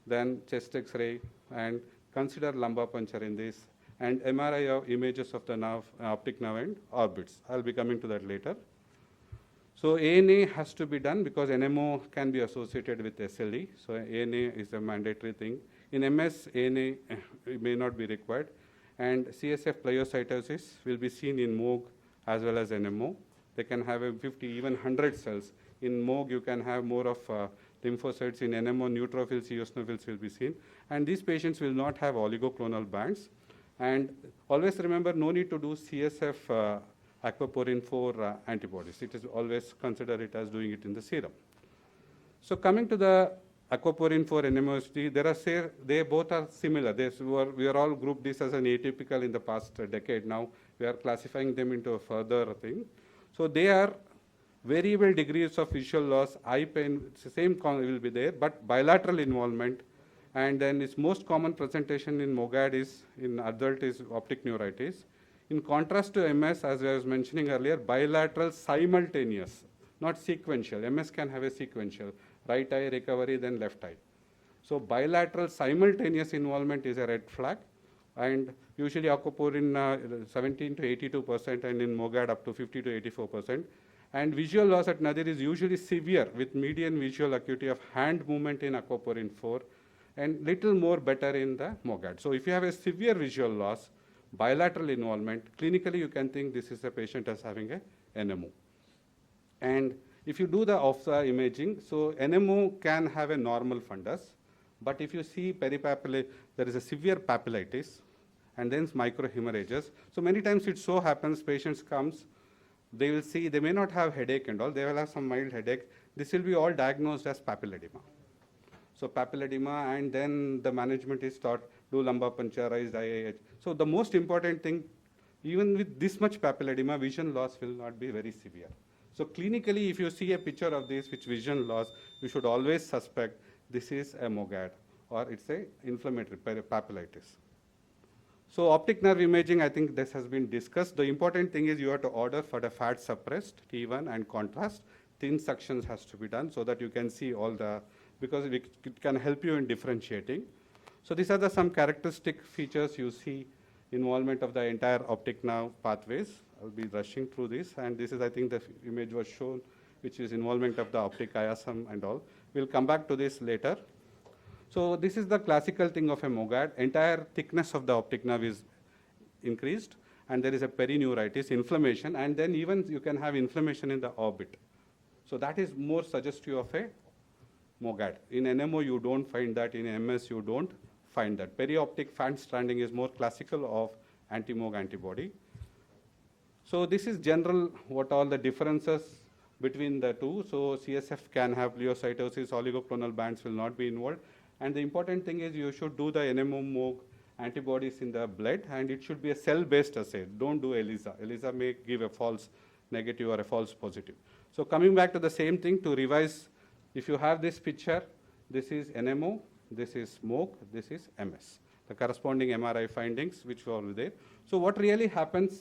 then chest X-ray, and consider lumbar puncture in this, and MRI of images of the nerve, optic nerve and orbits. I'll be coming to that later. So ANA has to be done because NMO can be associated with SLE. So ANA is a mandatory thing. In MS, ANA may not be required. And CSF pleocytosis will be seen in MOG as well as NMO. They can have a 50, even 100 cells. In MOG, you can have more of lymphocytes. In NMO, neutrophils, eosinophils will be seen. And these patients will not have oligoclonal bands. And always remember, no need to do CSF aquaporin 4 antibodies. It is always consider it as doing it in the serum. So coming to the aquaporin 4 NMOSD, they both are similar. We are all grouped this as an atypical in the past decade. Now we are classifying them into a further thing. So they are variable degrees of visual loss, eye pain, same will be there, but bilateral involvement. And then its most common presentation in MOGAD is, in adult, is optic neuritis. In contrast to MS, as I was mentioning earlier, bilateral simultaneous, not sequential. MS can have a sequential, right eye recovery, then left eye. So bilateral simultaneous involvement is a red flag, and usually aquaporin 17 to 82%, and in MOGAD up to 50 to 84%. And visual loss at Nadir is usually severe with median visual acuity of hand movement in aquaporin 4, and little more better in the MOGAD. So if you have a severe visual loss, bilateral involvement, clinically you can think this is a patient as having a NMO. And if you do the OFSA imaging, so NMO can have a normal fundus, but if you see peripapillary, there is a severe papillitis, and then microhemorrhages. So many times it so happens, patients comes, they will see, they may not have headache and all, they will have some mild headache. This will be all diagnosed as papilledema. So papilledema, and then the management is thought, do lumbar puncture, raise IIH. So the most important thing, even with this much papilledema, vision loss will not be very severe. So clinically, if you see a picture of this, which vision loss, you should always suspect this is a MOGAD, or it's a inflammatory papillitis. So optic nerve imaging, I think this has been discussed. The important thing is you have to order for the fat suppressed, T1 and contrast. Thin sections has to be done so that you can see all the, because it can help you in differentiating. So these are the some characteristic features you see involvement of the entire optic nerve pathways. I'll be rushing through this, and this is, I think, the image was shown, which is involvement of the optic chiasm and all. We'll come back to this later. So this is the classical thing of a MOGAD. Entire thickness of the optic nerve is increased, and there is a perineuritis, inflammation, and then even you can have inflammation in the orbit. So that is more suggestive of a MOGAD. In NMO, you don't find that. In MS, you don't find that. Perioptic fan stranding is more classical of anti-MOG antibody. So this is general, what all the differences between the two. So CSF can have pleocytosis, oligoclonal bands will not be involved. And the important thing is you should do the NMO-MOG antibodies in the blood, and it should be a cell-based assay. Don't do ELISA. ELISA may give a false negative or a false positive. So coming back to the same thing, to revise, if you have this picture, this is NMO, this is MOG, this is MS. The corresponding MRI findings which were there. So what really happens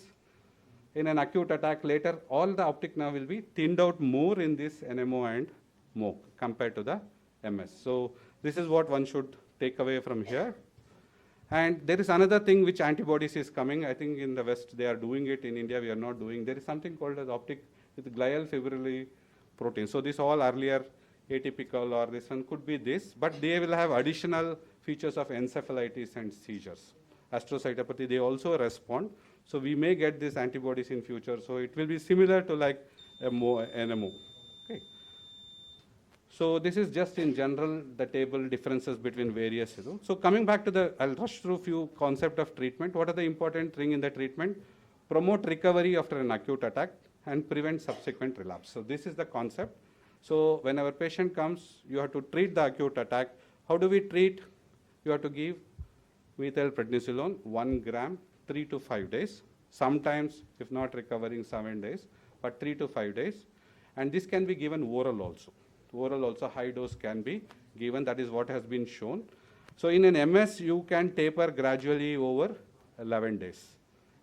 in an acute attack later, all the optic nerve will be thinned out more in this NMO and MOG compared to the MS. So this is what one should take away from here. And there is another thing which antibodies is coming. I think in the West they are doing it. In India we are not doing. There is something called as optic with glial fibrillary protein. So this all earlier atypical or this one could be this, but they will have additional features of encephalitis and seizures. Astrocytopathy, they also respond. So we may get these antibodies in future. So it will be similar to like a NMO. Okay. So this is just in general the table differences between various. So coming back to the, I'll rush through a few concepts of treatment. What are the important thing in the treatment? Promote recovery after an acute attack and prevent subsequent relapse. So this is the concept. So whenever patient comes, you have to treat the acute attack. How do we treat? You have to give methylprednisolone 1 gram 3 to 5 days. Sometimes, if not recovering, 7 days, but 3 to 5 days. And this can be given oral also. Oral also high dose can be given. That is what has been shown. So in an MS, you can taper gradually over 11 days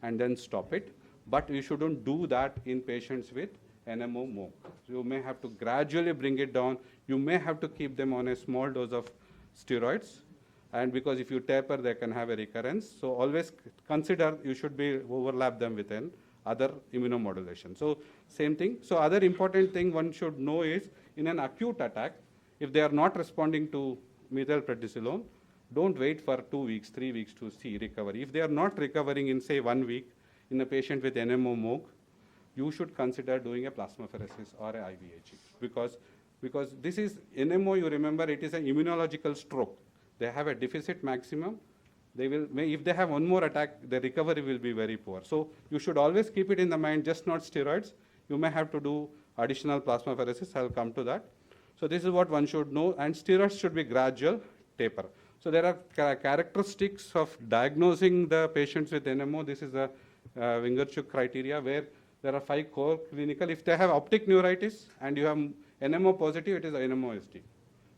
and then stop it. But you shouldn't do that in patients with NMO-MOG. You may have to gradually bring it down. You may have to keep them on a small dose of steroids. And because if you taper, they can have a recurrence. So always consider you should be overlap them with an other immunomodulation. So same thing. So other important thing one should know is in an acute attack, if they are not responding to methylprednisolone, don't wait for 2 weeks, 3 weeks to see recovery. If they are not recovering in say 1 week in a patient with NMO-MOG, you should consider doing a plasmapheresis or a IVIG because this is NMO, you remember it is an immunological stroke. They have a deficit maximum. They will, if they have one more attack, the recovery will be very poor. So you should always keep it in the mind, just not steroids. You may have to do additional plasmapheresis. I'll come to that. So this is what one should know, and steroids should be gradual taper. So there are characteristics of diagnosing the patients with NMO. This is the Wingerchuk criteria where there are 5 core clinical. If they have optic neuritis and you have NMO positive, it is NMOSD.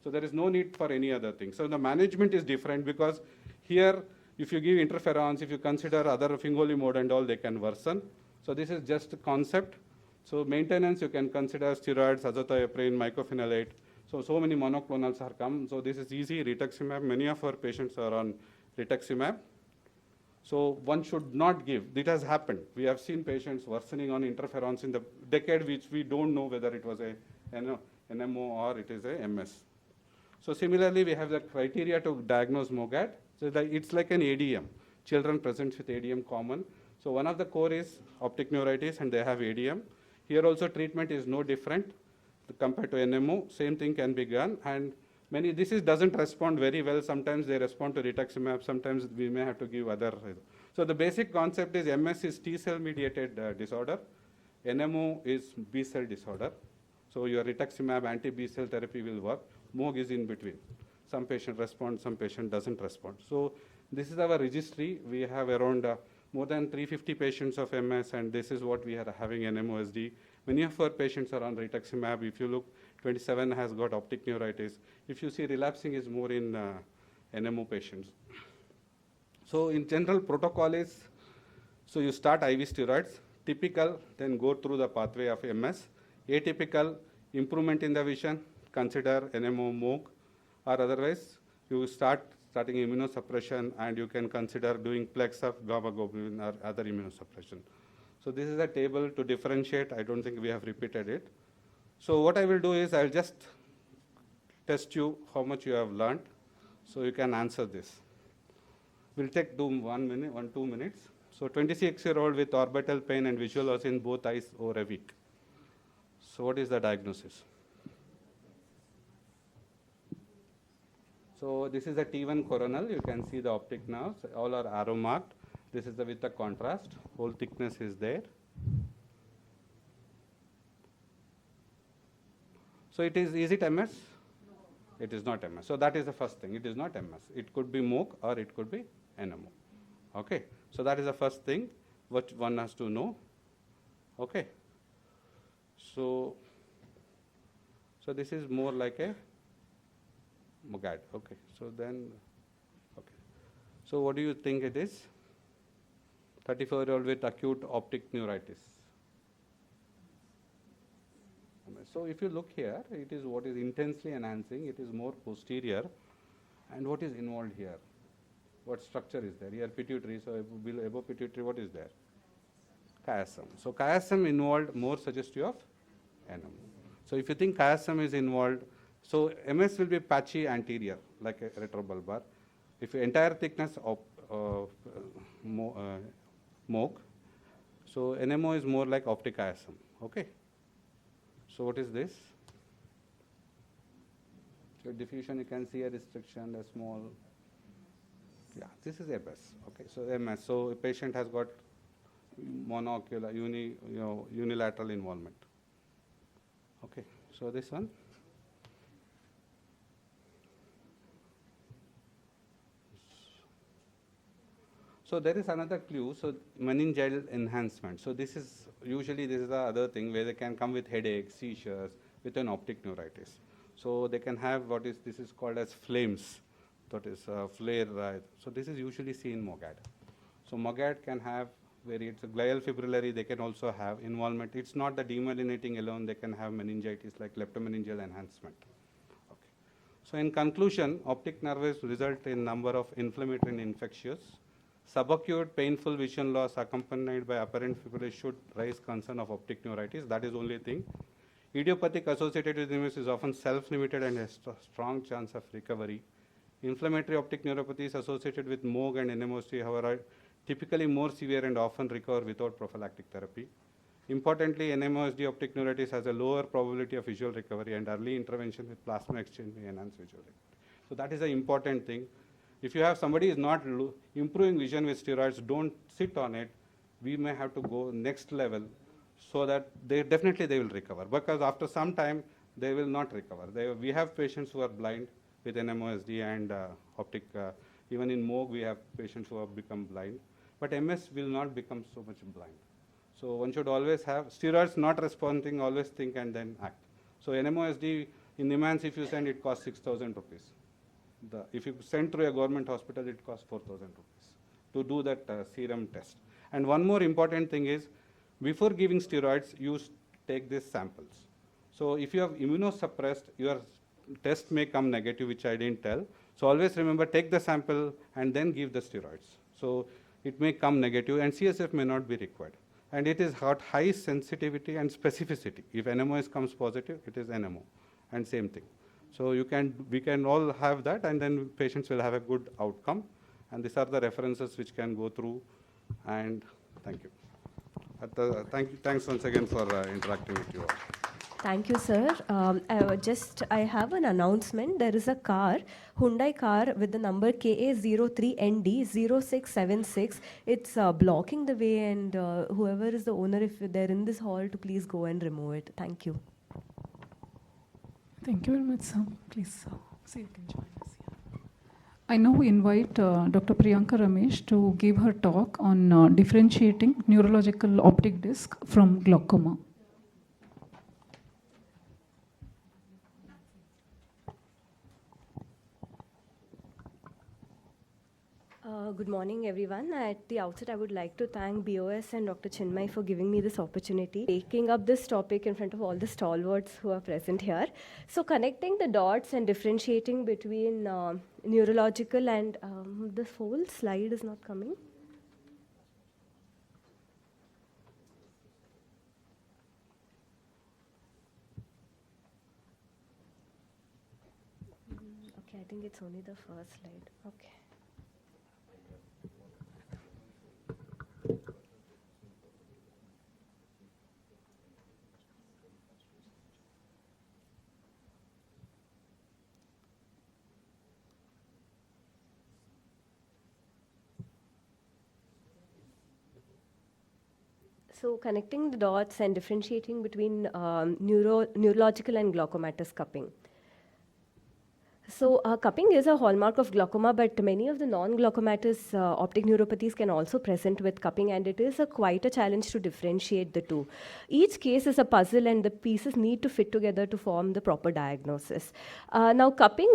So there is no need for any other thing. So the management is different because here, if you give interferons, if you consider other fingolimod and all, they can worsen. So this is just a concept. So maintenance, you can consider steroids, azathioprine, mycophenolate. So many monoclonals are come. So this is easy, rituximab. Many of our patients are on rituximab. So one should not give. It has happened. We have seen patients worsening on interferons in the decade, which we don't know whether it was a NMO or it is a MS. So similarly, we have the criteria to diagnose MOGAD. So it's like an ADM. Children present with ADM common. So one of the core is optic neuritis, and they have ADM. Here also treatment is no different compared to NMO. Same thing can be done. And this doesn't respond very well. Sometimes they respond to rituximab. Sometimes we may have to give other. So the basic concept is MS is T-cell mediated disorder. NMO is B-cell disorder. So your rituximab anti-B-cell therapy will work. MOG is in between. Some patient respond, some patient doesn't respond. So this is our registry. We have around more than 350 patients of MS, and this is what we are having NMOSD. Many of our patients are on rituximab. If you look, 27 has got optic neuritis. If you see relapsing is more in NMO patients. So in general, protocol is, so you start IV steroids, typical, then go through the pathway of MS. Atypical, improvement in the vision, consider NMO, MOG, or otherwise you starting immunosuppression, and you can consider doing plex of gamma globulin or other immunosuppression. So this is a table to differentiate. I don't think we have repeated it. So what I will do is I'll just test you how much you have learned, so you can answer this. We'll take 2 minutes. So 26-year-old with orbital pain and visual loss in both eyes over a week. So what is the diagnosis? So this is a T1 coronal. You can see the optic nerves. All are arrow marked. This is the with the contrast. Whole thickness is there. So is it MS? No. It is not MS. So that is the first thing. It is not MS. It could be MOOC or it could be NMO. Okay. So that is the first thing which one has to know. Okay. So this is more like a MOGAD. Okay. So then, okay. So what do you think it is? 34-year-old with acute optic neuritis. So if you look here, it is what is intensely enhancing. It is more posterior. And what is involved here? What structure is there? Here pituitary. So below above pituitary, what is there? Chiasm. So chiasm involved more suggestive of NMO. So if you think chiasm is involved, so MS will be patchy anterior, like a retrobulbar. If entire thickness of MOG, so NMO is more like optic chiasm. Okay. So what is this? So diffusion, you can see a restriction, a small. Yeah, this is MS. Okay, so MS. So a patient has got monocular, unilateral involvement. Okay, so this one. So there is another clue. So meningeal enhancement. So this is usually this is the other thing where they can come with headaches, seizures, with an optic neuritis. So they can have this is called as flames. That is flare. So this is usually seen in MOGAD. So MOGAD can have where it's a glial fibrillary. They can also have involvement. It's not the demyelinating alone. They can have meningitis like leptomeningeal enhancement. Okay. So in conclusion, optic nerves result in number of inflammatory and infectious. Subacute painful vision loss accompanied by apparent fibrillation should raise concern of optic neuritis. That is the only thing. Idiopathic associated with MS is often self-limited and has strong chance of recovery. Inflammatory optic neuropathies associated with MOG and NMOSD, however, are typically more severe and often recover without prophylactic therapy. Importantly, NMOSD optic neuritis has a lower probability of visual recovery, and early intervention with plasma exchange may enhance visual recovery. So that is an important thing. If you have somebody is not improving vision with steroids, don't sit on it. We may have to go next level so that they will recover, because after some time they will not recover. We have patients who are blind with NMOSD and optic. Even in MOG, we have patients who have become blind. But MS will not become so much blind. So one should always have steroids not responding, always think and then act. So NMOSD in Nimans, if you send, it costs 6,000 rupees. If you send through a government hospital, it costs 4,000 rupees to do that serum test. And one more important thing is, before giving steroids, you take these samples. So if you have immunosuppressed, your test may come negative, which I didn't tell. So always remember, take the sample and then give the steroids. So it may come negative and CSF may not be required. And it is high sensitivity and specificity. If NMOS comes positive, it is NMO, and same thing. So we can all have that, and then patients will have a good outcome. And these are the references which can go through. And thank you. Thanks once again for interacting with you all. Thank you, sir. I have an announcement. There is a car, Hyundai car with the number KA03ND0676. It's blocking the way, and whoever is the owner, if they're in this hall, to please go and remove it. Thank you. Thank you very much, sir. Please, sir. So you can join us here. I now invite Dr. Priyanka Ramesh to give her talk on differentiating neurological optic disc from glaucoma. Good morning, everyone. At the outset, I would like to thank BOS and Dr. Chinmay for giving me this opportunity, taking up this topic in front of all the stalwarts who are present here. So connecting the dots and differentiating between neurological and the whole slide is not coming. Okay, I think it's only the first slide. Okay. So connecting the dots and differentiating between neurological and glaucomatous cupping. So cupping is a hallmark of glaucoma, but many of the non-glaucomatous optic neuropathies can also present with cupping, and it is quite a challenge to differentiate the two. Each case is a puzzle, and the pieces need to fit together to form the proper diagnosis. Now, cupping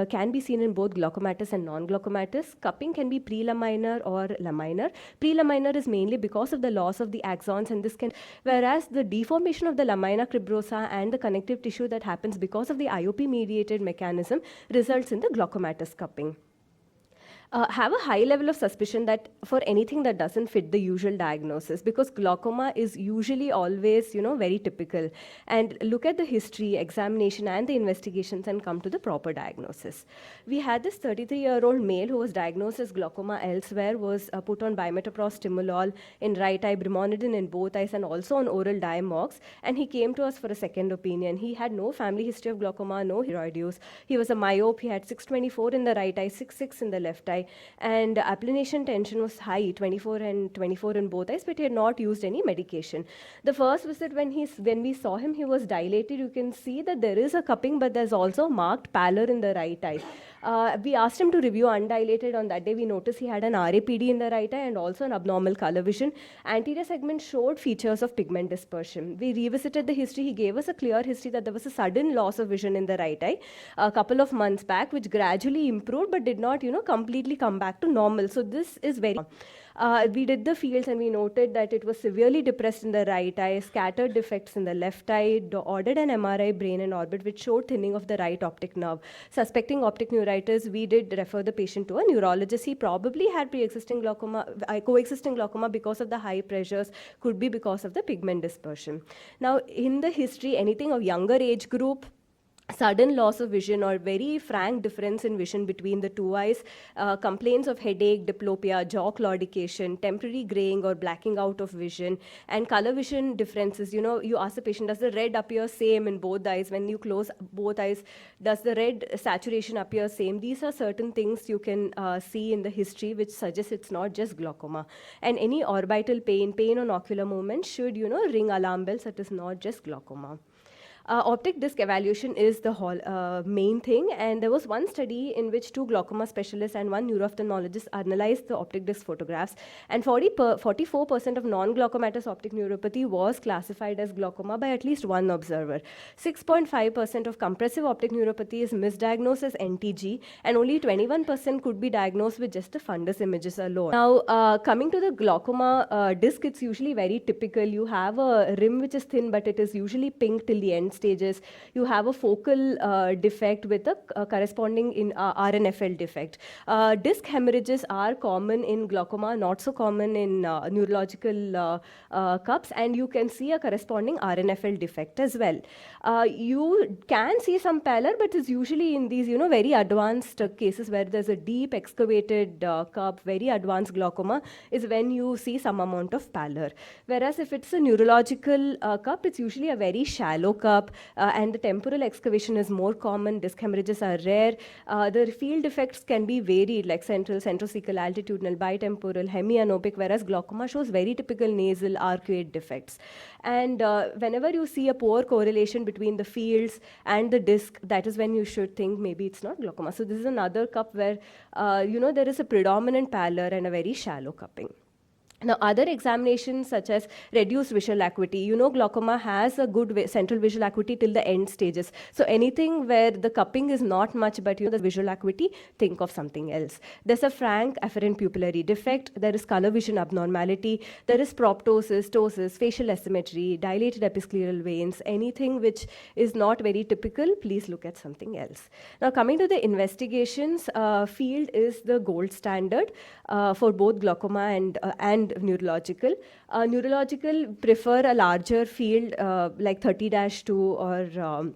can be seen in both glaucomatous and non-glaucomatous. Cupping can be pre-laminar or laminar. Pre-laminar is mainly because of the loss of the axons, and whereas the deformation of the lamina cribrosa and the connective tissue that happens because of the IOP-mediated mechanism results in the glaucomatous cupping. Have a high level of suspicion that for anything that doesn't fit the usual diagnosis, because glaucoma is usually always, very typical. And look at the history, examination, and the investigations and come to the proper diagnosis. We had this 33-year-old male who was diagnosed as glaucoma elsewhere, was put on bimetoprolol stimulol in right eye, brimonidine in both eyes, and also on oral diamox. And he came to us for a second opinion. He had no family history of glaucoma, no thyroid use. He was a myope. He had 624 in the right eye, 6.6 in the left eye. And applanation tension was high, 24 and 24 in both eyes, but he had not used any medication. The first visit, when we saw him, he was dilated. You can see that there is a cupping, but there's also marked pallor in the right eye. We asked him to review undilated. On that day, we noticed he had an RAPD in the right eye and also an abnormal color vision. Anterior segment showed features of pigment dispersion. We revisited the history. He gave us a clear history that there was a sudden loss of vision in the right eye a couple of months back, which gradually improved but did not, completely come back to normal. So this is very... we did the fields and we noted that it was severely depressed in the right eye, scattered defects in the left eye, ordered an MRI brain and orbit which showed thinning of the right optic nerve. Suspecting optic neuritis, we did refer the patient to a neurologist. He probably had pre-existing glaucoma, coexisting glaucoma because of the high pressures, could be because of the pigment dispersion. Now, in the history, anything of younger age group, sudden loss of vision or very frank difference in vision between the two eyes, complaints of headache, diplopia, jaw claudication, temporary graying or blacking out of vision, and color vision differences. You ask the patient, does the red appear same in both eyes? When you close both eyes, does the red saturation appear same? These are certain things you can see in the history which suggests it's not just glaucoma. And any orbital pain on ocular movement should, ring alarm bells that is not just glaucoma. Optic disc evaluation is the main thing, and there was one study in which 2 glaucoma specialists and 1 neurophthalmologist analyzed the optic disc photographs, and 44% of non-glaucomatous optic neuropathy was classified as glaucoma by at least one observer. 6.5% of compressive optic neuropathy is misdiagnosed as NTG, and only 21% could be diagnosed with just the fundus images alone. Now, coming to the glaucoma disc, it's usually very typical. You have a rim which is thin, but it is usually pink till the end stages. You have a focal defect with a corresponding RNFL defect. Disc hemorrhages are common in glaucoma, not so common in neurological cups, and you can see a corresponding RNFL defect as well. You can see some pallor, but it's usually in these, very advanced cases where there's a deep excavated cup, very advanced glaucoma, is when you see some amount of pallor. Whereas if it's a neurological cup, it's usually a very shallow cup, and the temporal excavation is more common. Disc hemorrhages are rare. The field defects can be varied, like central, centrocecal, altitudinal, bitemporal, hemianopic, whereas glaucoma shows very typical nasal arcuate defects. And whenever you see a poor correlation between the fields and the disc, that is when you should think maybe it's not glaucoma. So this is another cup where, there is a predominant pallor and a very shallow cupping. Now, other examinations such as reduced visual acuity, you know, glaucoma has a good central visual acuity till the end stages. So anything where the cupping is not much, but you know, the visual acuity, think of something else. There's a frank afferent pupillary defect. There is color vision abnormality. There is proptosis, ptosis, facial asymmetry, dilated episcleral veins. Anything which is not very typical, please look at something else. Now, coming to the investigations, field is the gold standard for both glaucoma and neurological. Neurological prefer a larger field like 30-2 or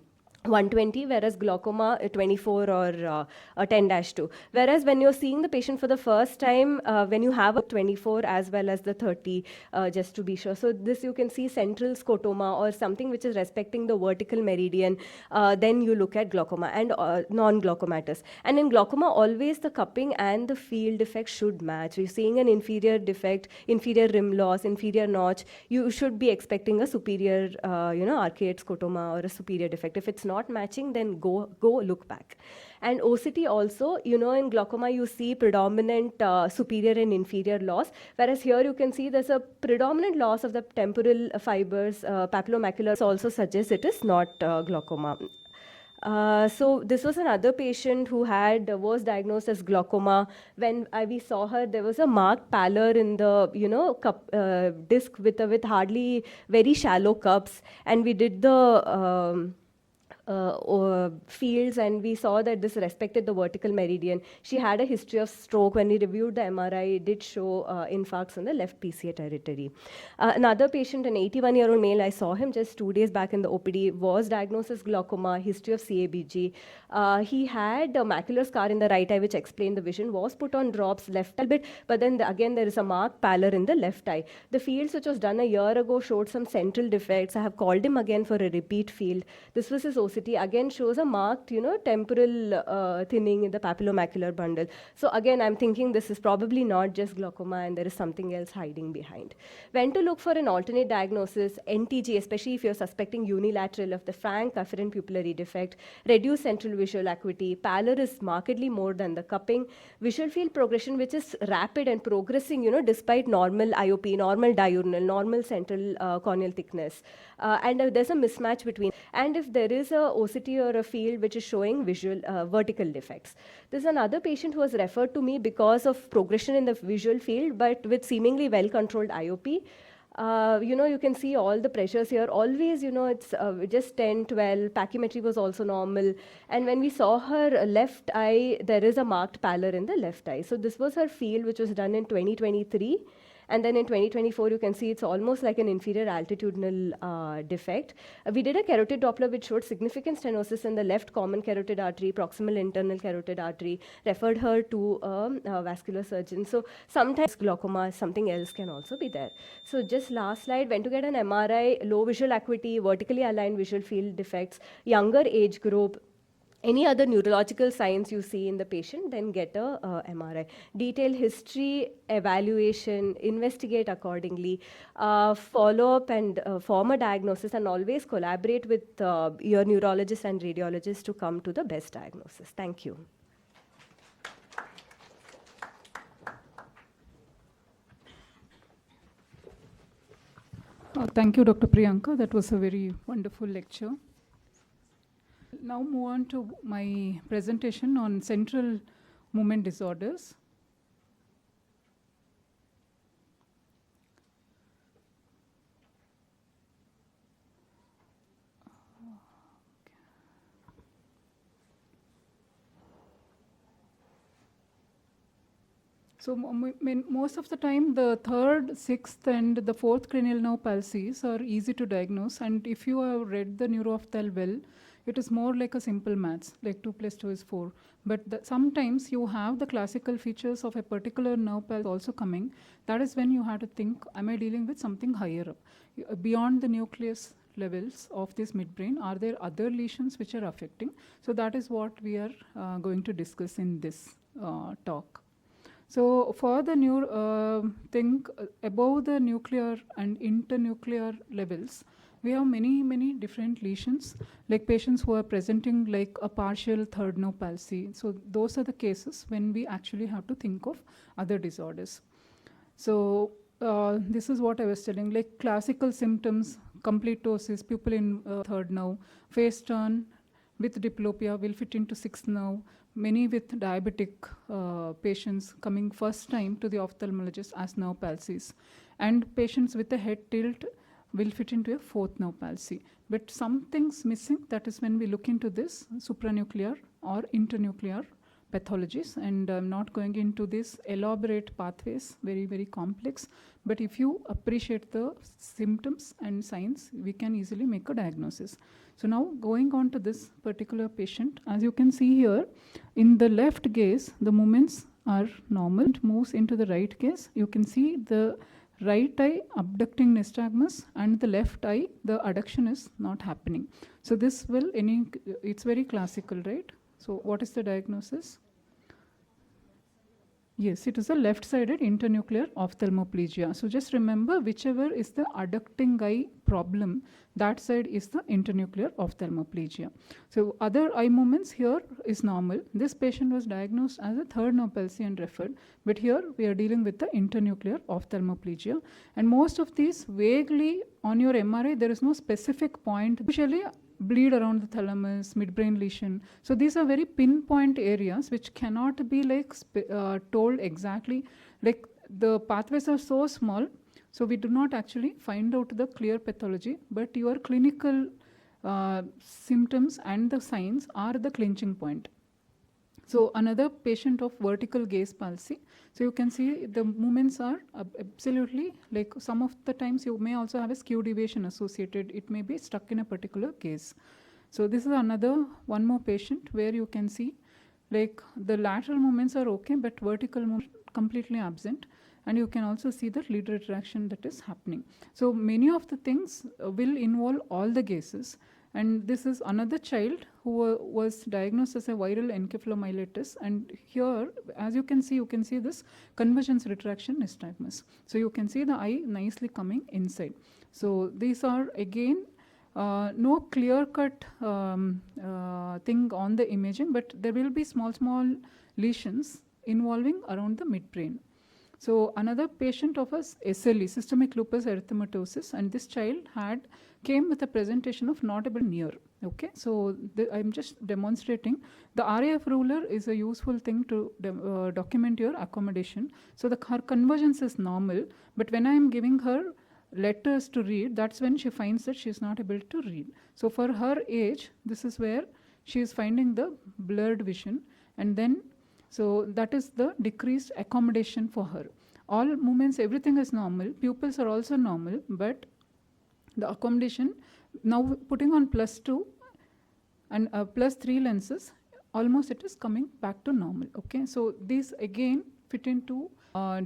120, whereas glaucoma 24 or 10-2. Whereas when you're seeing the patient for the first time, when you have a 24 as well as the 30, just to be sure. So this you can see central scotoma or something which is respecting the vertical meridian, then you look at glaucoma and non-glaucomatous. And in glaucoma, always the cupping and the field defect should match. You're seeing an inferior defect, inferior rim loss, inferior notch, you should be expecting a superior, arcade scotoma or a superior defect. If it's not matching, then go look back. And OCT also, you know, in glaucoma you see predominant superior and inferior loss, whereas here you can see there's a predominant loss of the temporal fibers. Papillomacular also suggests it is not glaucoma. So this was another patient who was diagnosed as glaucoma. When we saw her, there was a marked pallor in the disc with hardly very shallow cups, and we did the fields and we saw that this respected the vertical meridian. She had a history of stroke. When we reviewed the MRI, it did show infarcts in the left PCA territory. Another patient, an 81-year-old male, I saw him just 2 days back in the OPD, was diagnosed as glaucoma, history of CABG. He had a macular scar in the right eye which explained the vision, was put on drops left a bit, but then again there is a marked pallor in the left eye. The fields which was done a year ago showed some central defects. I have called him again for a repeat field. This was his OCT, again shows a marked, temporal thinning in the papillomacular bundle. So again, I'm thinking this is probably not just glaucoma and there is something else hiding behind. When to look for an alternate diagnosis, NTG, especially if you're suspecting unilateral of the frank afferent pupillary defect, reduced central visual acuity, pallor is markedly more than the cupping, visual field progression which is rapid and progressing, despite normal IOP, normal diurnal, normal central corneal thickness. And there's a mismatch between, and if there is a OCT or a field which is showing visual vertical defects. There's another patient who was referred to me because of progression in the visual field, but with seemingly well-controlled IOP. You can see all the pressures here. Always, it's just 10, 12. Pachymetry was also normal. And when we saw her left eye, there is a marked pallor in the left eye. So this was her field, which was done in 2023. And then in 2024, you can see it's almost like an inferior altitudinal defect. We did a carotid Doppler which showed significant stenosis in the left common carotid artery, proximal internal carotid artery, referred her to a vascular surgeon. So sometimes glaucoma, something else can also be there. So just last slide, when to get an MRI, low visual acuity, vertically aligned visual field defects, younger age group, any other neurological signs you see in the patient, then get a MRI. Detailed history, evaluation, investigate accordingly, follow up and form a diagnosis, and always collaborate with your neurologist and radiologist to come to the best diagnosis. Thank you. Thank you, Dr. Priyanka. That was a very wonderful lecture. Now move on to my presentation on central movement disorders. So most of the time, the third, sixth, and the fourth cranial nerve palsies are easy to diagnose. And if you have read the Neurophthalmology well, it is more like a simple maths, like 2 + 2 is 4. But sometimes you have the classical features of a particular nerve palsy also coming. That is when you have to think, am I dealing with something higher up? Beyond the nucleus levels of this midbrain, are there other lesions which are affecting? So that is what we are going to discuss in this talk. So for the think above the nuclear and internuclear levels, we have many different lesions, like patients who are presenting like a partial third nerve palsy. So those are the cases when we actually have to think of other disorders. So this is what I was telling, like classical symptoms, complete ptosis, pupil in third nerve, face turn with diplopia will fit into sixth nerve. Many with diabetic patients coming first time to the ophthalmologist as nerve palsies. And patients with a head tilt will fit into a fourth nerve palsy. But something's missing, that is when we look into this supranuclear or internuclear pathologies, and I'm not going into this elaborate pathways, very, very complex. But if you appreciate the symptoms and signs, we can easily make a diagnosis. So now going on to this particular patient, as you can see here, in the left gaze, the movements are normal. It moves into the right gaze. You can see the right eye abducting nystagmus, and the left eye, the adduction is not happening. So this will, it's very classical, right? So what is the diagnosis? Yes, it is a left-sided internuclear ophthalmoplegia. So just remember, whichever is the adducting eye problem, that side is the internuclear ophthalmoplegia. So other eye movements here is normal. This patient was diagnosed as a third nerve palsy and referred, but here we are dealing with the internuclear ophthalmoplegia. And most of these vaguely on your MRI, there is no specific point. Usually bleed around the thalamus, midbrain lesion. So these are very pinpoint areas which cannot be like told exactly. Like the pathways are so small, so we do not actually find out the clear pathology, but your clinical symptoms and the signs are the clinching point. So another patient of vertical gaze palsy. So you can see the movements are absolutely, like some of the times you may also have a skew deviation associated. It may be stuck in a particular gaze. So this is another one more patient where you can see like the lateral movements are okay, but vertical movement completely absent. And you can also see the lid retraction that is happening. So many of the things will involve all the gazes. And this is another child who was diagnosed as a viral encephalomyelitis. And here, as you can see this convergence retraction nystagmus. So you can see the eye nicely coming inside. So these are again no clear-cut thing on the imaging, but there will be small lesions involving around the midbrain. So another patient of us, SLE, systemic lupus erythematosus, and this child came with a presentation of not able near. Okay, so I'm just demonstrating. The RAF ruler is a useful thing to document your accommodation. So her convergence is normal, but when I am giving her letters to read, that's when she finds that she is not able to read. So for her age, this is where she is finding the blurred vision, and then so that is the decreased accommodation for her. All movements, everything is normal. Pupils are also normal, but the accommodation, now putting on +2 and +3 lenses, almost it is coming back to normal. Okay, so these again fit into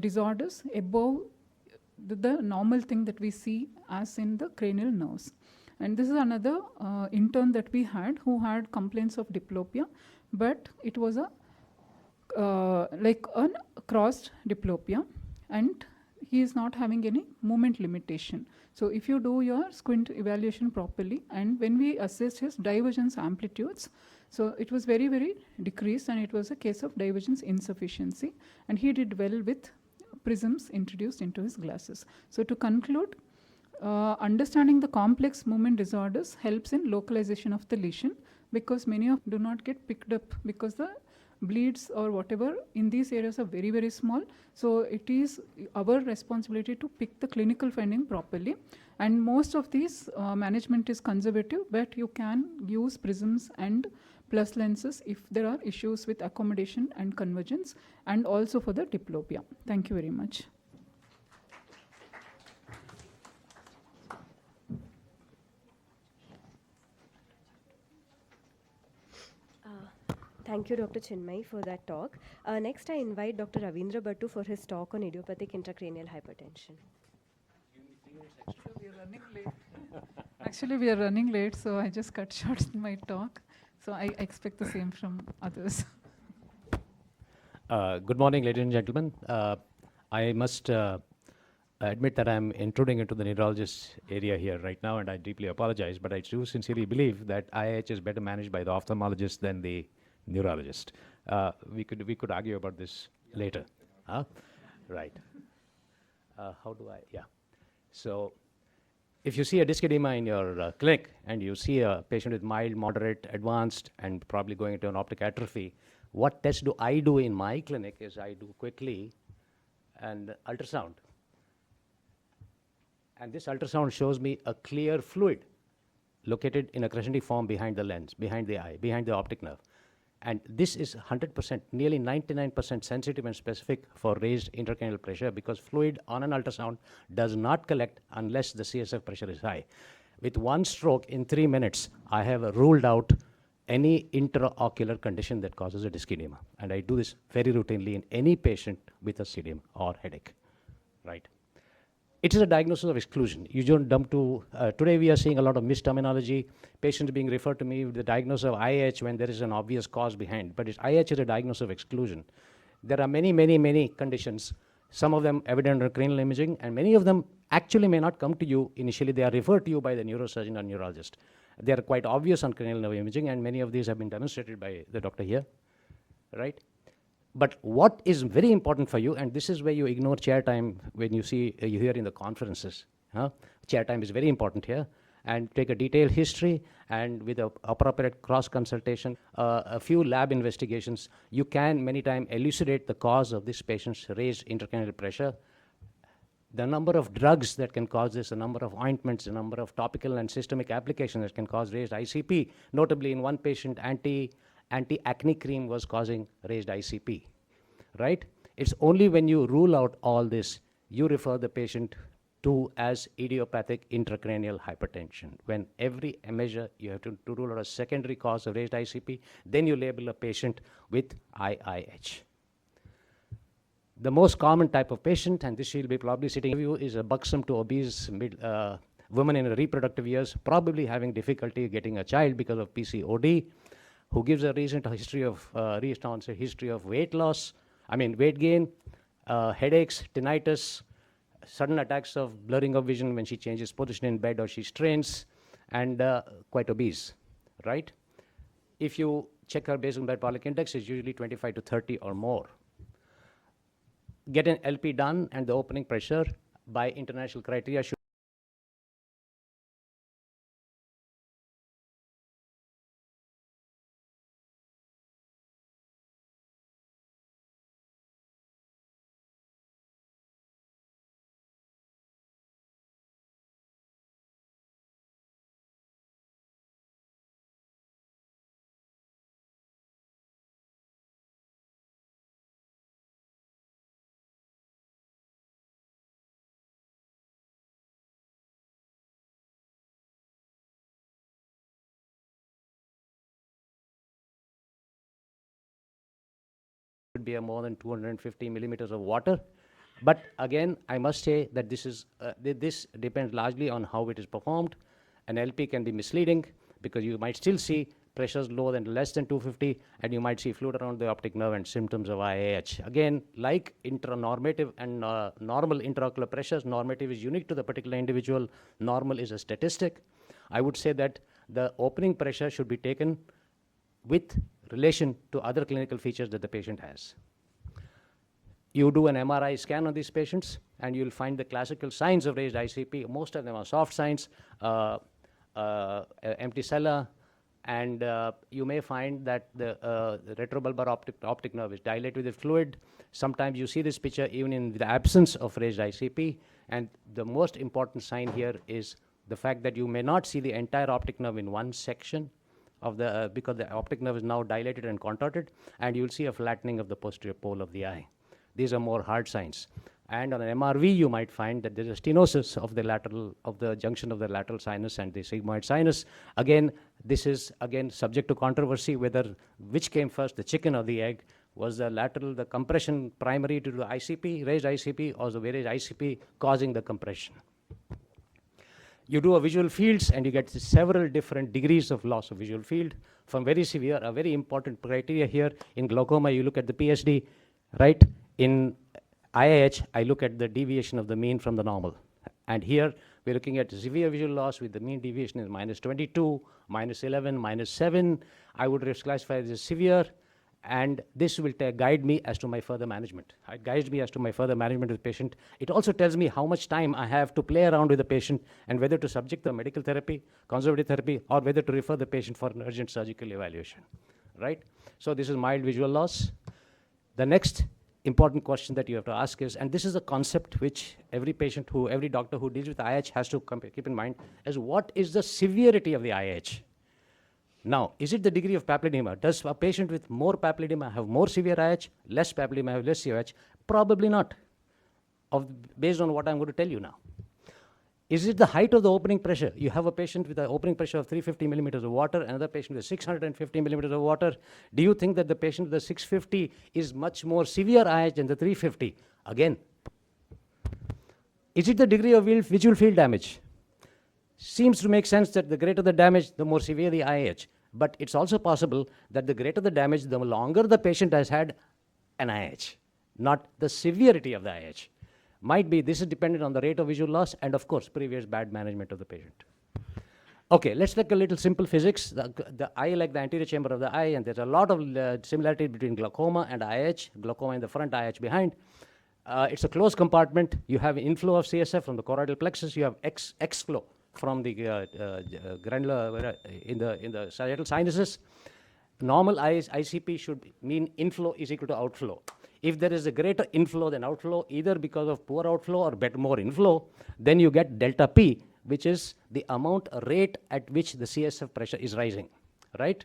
disorders above the normal thing that we see as in the cranial nerves. And this is another intern that we had who had complaints of diplopia, but it was a like a crossed diplopia, and he is not having any movement limitation. So if you do your squint evaluation properly, and when we assessed his divergence amplitudes, so it was very, very decreased, and it was a case of divergence insufficiency, and he did well with prisms introduced into his glasses. So to conclude, understanding the complex movement disorders helps in localization of the lesion, because many of do not get picked up because the bleeds or whatever in these areas are very, very small. So it is our responsibility to pick the clinical finding properly. And most of these management is conservative, but you can use prisms and plus lenses if there are issues with accommodation and convergence, and also for the diplopia. Thank you very much. Thank you, Dr. Chinmay, for that talk. Next, I invite Dr. Ravindra Bhattu for his talk on idiopathic intracranial hypertension. Actually, we are running late, so I just cut short my talk. So I expect the same from others. Good morning, ladies and gentlemen. I must admit that I'm intruding into the neurologist area here right now, and I deeply apologize, but I do sincerely believe that IIH is better managed by the ophthalmologist than the neurologist. We could argue about this later. Right. Yeah. So if you see a disc edema in your clinic and you see a patient with mild, moderate, advanced, and probably going into an optic atrophy, what test do I do in my clinic is I do quickly an ultrasound. And this ultrasound shows me a clear fluid located in a crescentic form behind the lens, behind the eye, behind the optic nerve. And this is 100%, nearly 99% sensitive and specific for raised intracranial pressure, because fluid on an ultrasound does not collect unless the CSF pressure is high. With one stroke in 3 minutes, I have ruled out any intraocular condition that causes a disc edema. And I do this very routinely in any patient with a edema or headache, right? It is a diagnosis of exclusion. You don't dump to, today we are seeing a lot of misterminology, patients being referred to me with the diagnosis of IH when there is an obvious cause behind, but IH is a diagnosis of exclusion. There are many conditions, some of them evident on cranial imaging, and many of them actually may not come to you initially. They are referred to you by the neurosurgeon or neurologist. They are quite obvious on cranial nerve imaging, and many of these have been demonstrated by the doctor here, right? But what is very important for you, and this is where you ignore chair time when you see, you hear in the conferences. Chair time is very important here. And take a detailed history, and with a appropriate cross-consultation, a few lab investigations, you can many times elucidate the cause of this patient's raised intracranial pressure, the number of drugs that can cause this, the number of ointments, the number of topical and systemic applications that can cause raised ICP. Notably, in one patient, anti-acne cream was causing raised ICP, right? It's only when you rule out all this, you refer the patient to as idiopathic intracranial hypertension. When every measure, you have to rule out a secondary cause of raised ICP, then you label a patient with IIH. The most common type of patient, and this will be probably sitting with you, is a buxom to obese woman in her reproductive years, probably having difficulty getting a child because of PCOD, who gives a recent history of weight loss, weight gain, headaches, tinnitus, sudden attacks of blurring of vision when she changes position in bed or she strains, and quite obese, right? If you check her basal metabolic index, it's usually 25 to 30 or more. Get an LP done, and the opening pressure by international criteria should be a more than 250 millimeters of water. But again, I must say that this depends largely on how it is performed. An LP can be misleading because you might still see pressures lower than less than 250, and you might see fluid around the optic nerve and symptoms of IIH. Again, like intranormative and normal intraocular pressures, normative is unique to the particular individual. Normal is a statistic. I would say that the opening pressure should be taken with relation to other clinical features that the patient has. You do an MRI scan on these patients, and you'll find the classical signs of raised ICP. Most of them are soft signs, empty cella, and you may find that the retrobulbar optic nerve is dilated with fluid. Sometimes you see this picture even in the absence of raised ICP, and the most important sign here is the fact that you may not see the entire optic nerve in one section of the, because the optic nerve is now dilated and contorted, and you'll see a flattening of the posterior pole of the eye. These are more hard signs. And on an MRV, you might find that there is a stenosis of the junction of the lateral sinus and the sigmoid sinus. Again, this is subject to controversy whether which came first, the chicken or the egg. Was the compression primary to the ICP, raised ICP, or the raised ICP causing the compression? You do a visual fields, and you get several different degrees of loss of visual field, from very severe. A very important criteria here in glaucoma, you look at the PSD, right? In IIH, I look at the deviation of the mean from the normal. And here, we're looking at severe visual loss with the mean deviation is -22, -11, -7. I would classify this as severe. and this will guide me as to my further management. It guides me as to my further management of the patient. It also tells me how much time I have to play around with the patient and whether to subject the medical therapy, conservative therapy, or whether to refer the patient for an urgent surgical evaluation, right? So this is mild visual loss. The next important question that you have to ask is, and this is a concept which every doctor who deals with IH has to keep in mind, is what is the severity of the IH? Now, is it the degree of papilledema? Does a patient with more papilledema have more severe IH, less papilledema have less severe IH? Probably not, based on what I'm going to tell you now. Is it the height of the opening pressure? You have a patient with an opening pressure of 350 millimeters of water, another patient with 650 millimeters of water. Do you think that the patient with the 650 is much more severe IH than the 350? Again, is it the degree of visual field damage? Seems to make sense that the greater the damage, the more severe the IH. But it's also possible that the greater the damage, the longer the patient has had an IH, not the severity of the IH. Might be this is dependent on the rate of visual loss and, of course, previous bad management of the patient. Okay, let's look a little simple physics. The eye, like the anterior chamber of the eye, and there's a lot of similarity between glaucoma and IH, glaucoma in the front, IH behind. It's a closed compartment. You have inflow of CSF from the choroidal plexus. You have exflow from the granular in the sagittal sinuses. Normal ICP should mean inflow is equal to outflow. If there is a greater inflow than outflow, either because of poor outflow or more inflow, then you get delta P, which is the rate at which the CSF pressure is rising, right?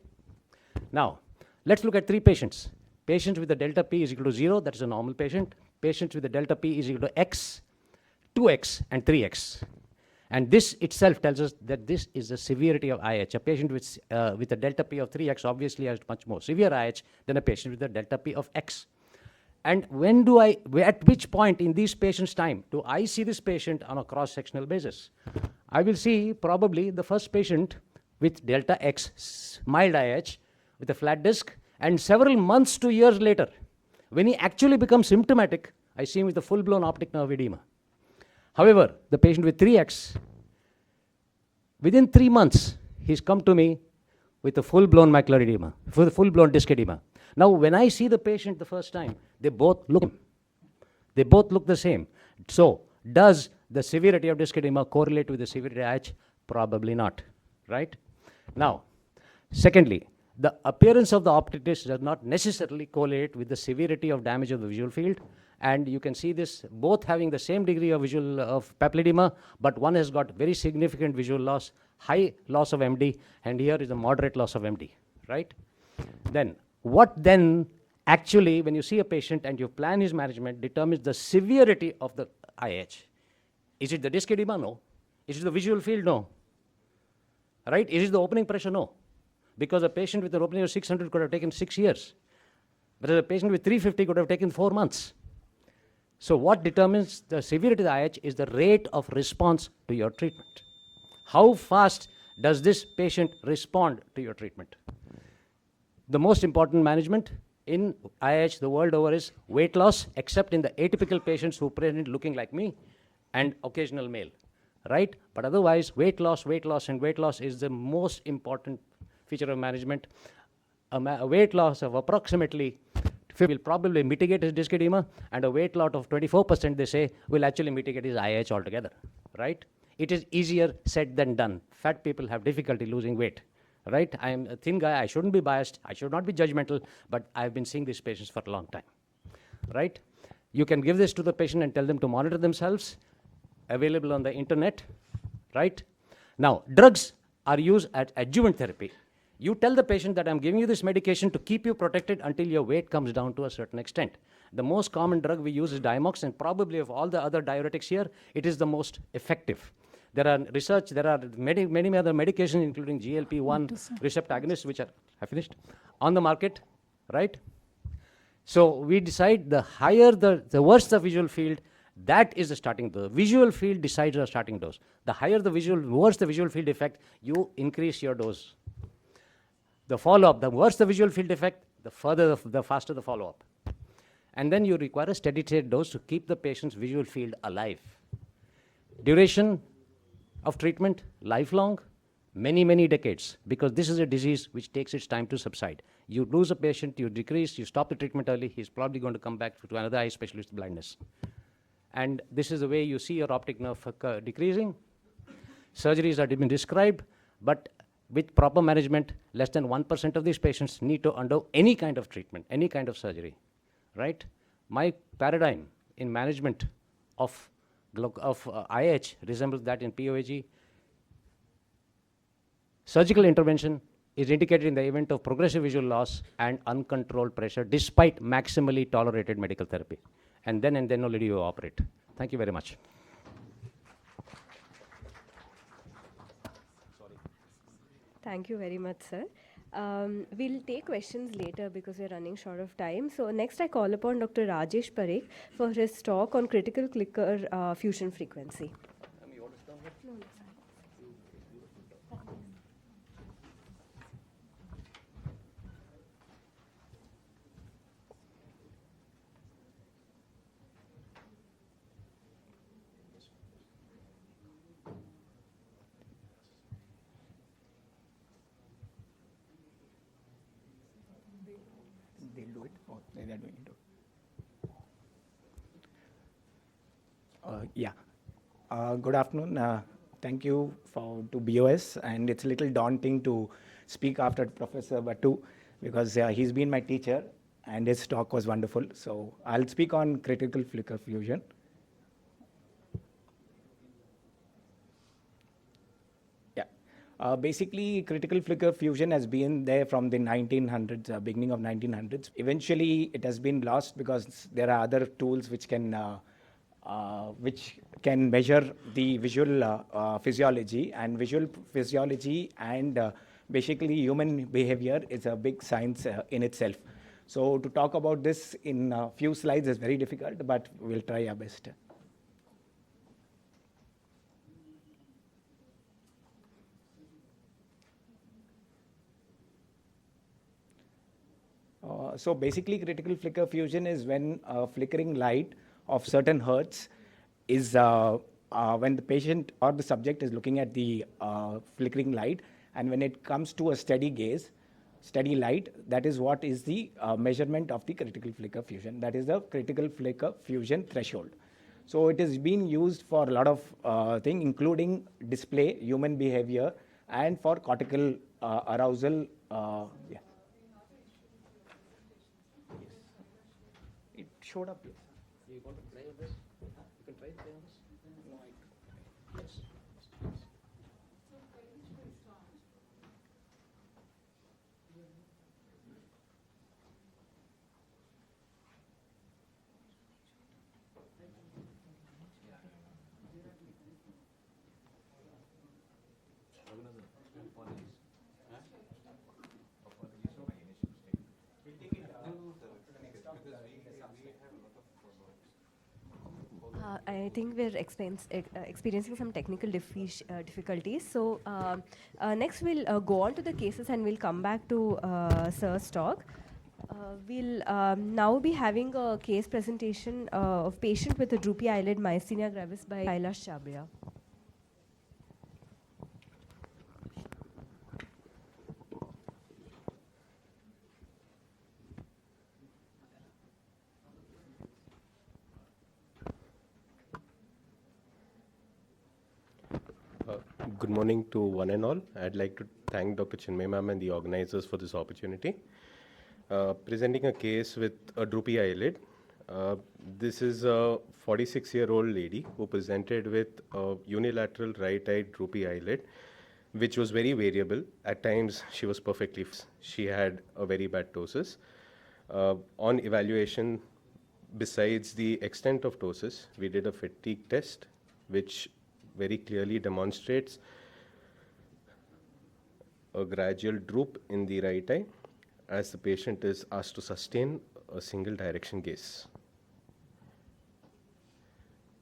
Now, let's look at 3 patients. Patients with a delta P is equal to 0, that is a normal patient. Patients with a delta P is equal to X, 2X, and 3X. And this itself tells us that this is the severity of IH. A patient with a delta P of 3X obviously has much more severe IH than a patient with a delta P of X. And at which point in these patients' time do I see this patient on a cross-sectional basis? I will see probably the first patient with delta X, mild IH, with a flat disc, and several months to years later, when he actually becomes symptomatic, I see him with a full-blown optic nerve edema. However, the patient with 3X, within 3 months, he's come to me with a full-blown macular edema, full-blown disc edema. Now, when I see the patient the first time, they both look the same. So, does the severity of disc edema correlate with the severity of IH? Probably not, right? Now, secondly, the appearance of the optic disc does not necessarily correlate with the severity of damage of the visual field. And you can see this both having the same degree of papilledema, but one has got very significant visual loss, high loss of MD, and here is a moderate loss of MD, right? Then, what then actually, when you see a patient and you plan his management, determines the severity of the IH? Is it the disc edema? No. Is it the visual field? No. Right? Is it the opening pressure? No. Because a patient with an opening of 600 could have taken 6 years, but a patient with 350 could have taken 4 months. So what determines the severity of the IH is the rate of response to your treatment. How fast does this patient respond to your treatment? The most important management in IH the world over is weight loss, except in the atypical patients who present looking like me and occasional male, right? But otherwise, weight loss is the most important feature of management. A weight loss of approximately will probably mitigate his disc edema, and a weight loss of 24%, they say, will actually mitigate his IH altogether, right? It is easier said than done. Fat people have difficulty losing weight, right? I am a thin guy. I shouldn't be biased. I should not be judgmental, but I've been seeing these patients for a long time, right? You can give this to the patient and tell them to monitor themselves, available on the internet, right? Now, drugs are used as adjuvant therapy. You tell the patient that I'm giving you this medication to keep you protected until your weight comes down to a certain extent. The most common drug we use is Diamox, and probably of all the other diuretics here, it is the most effective. There are many other medications, including GLP-1 receptor agonists, which are on the market, right? So we decide the higher the worse the visual field, that is the starting dose. Visual field decides the starting dose. The higher the worse the visual field effect, you increase your dose. The follow-up, the worse the visual field effect, the faster the follow-up. And then you require a steady state dose to keep the patient's visual field alive. Duration of treatment, lifelong. many, many decades, because this is a disease which takes its time to subside. You lose a patient, you decrease, you stop the treatment early, he's probably going to come back to another eye specialist blindness. And this is the way you see your optic nerve decreasing. Surgeries have been described, but with proper management, less than 1% of these patients need to undergo any kind of treatment, any kind of surgery, right? My paradigm in management of IH resembles that in POAG. Surgical intervention is indicated in the event of progressive visual loss and uncontrolled pressure despite maximally tolerated medical therapy. And then only do you operate. Thank you very much. Thank you very much, sir. We'll take questions later because we're running short of time. So next I call upon Dr. Rajesh Parekh for his talk on critical flicker fusion frequency. They'll do it, or they are doing it. Yeah. Good afternoon. Thank you to BOS, and it's a little daunting to speak after Professor Bhattu because he's been my teacher and his talk was wonderful. So I'll speak on critical flicker fusion. Basically, critical flicker fusion has been there from the 1900s, beginning of 1900s. Eventually, it has been lost because there are other tools which can measure the visual physiology, and visual physiology and basically human behavior is a big science in itself. So to talk about this in a few slides is very difficult, but we'll try our best. So basically, critical flicker fusion is when flickering light of certain hertz is when the patient or the subject is looking at the flickering light, and when it comes to a steady gaze, steady light, that is what is the measurement of the critical flicker fusion. That is the critical flicker fusion threshold. So it is being used for a lot of things, including display, human behavior, and for cortical arousal. Yeah. It showed up, yes. You want to play on this? You can try to play on this? No, yes. I think we're experiencing some technical difficulties. So next we'll go on to the cases and we'll come back to Sir's talk. We'll now be having a case presentation of patient with a droopy eyelid myasthenia gravis by Kailash Chabria. Good morning to one and all. I'd like to thank Dr. Chinmay ma'am and the organizers for this opportunity. Presenting a case with a droopy eyelid. This is a 46-year-old lady who presented with a unilateral right-eyed droopy eyelid, which was very variable. At times, she was perfectly she had a very bad ptosis. On evaluation, besides the extent of ptosis, we did a fatigue test, which very clearly demonstrates a gradual droop in the right eye as the patient is asked to sustain a single direction gaze.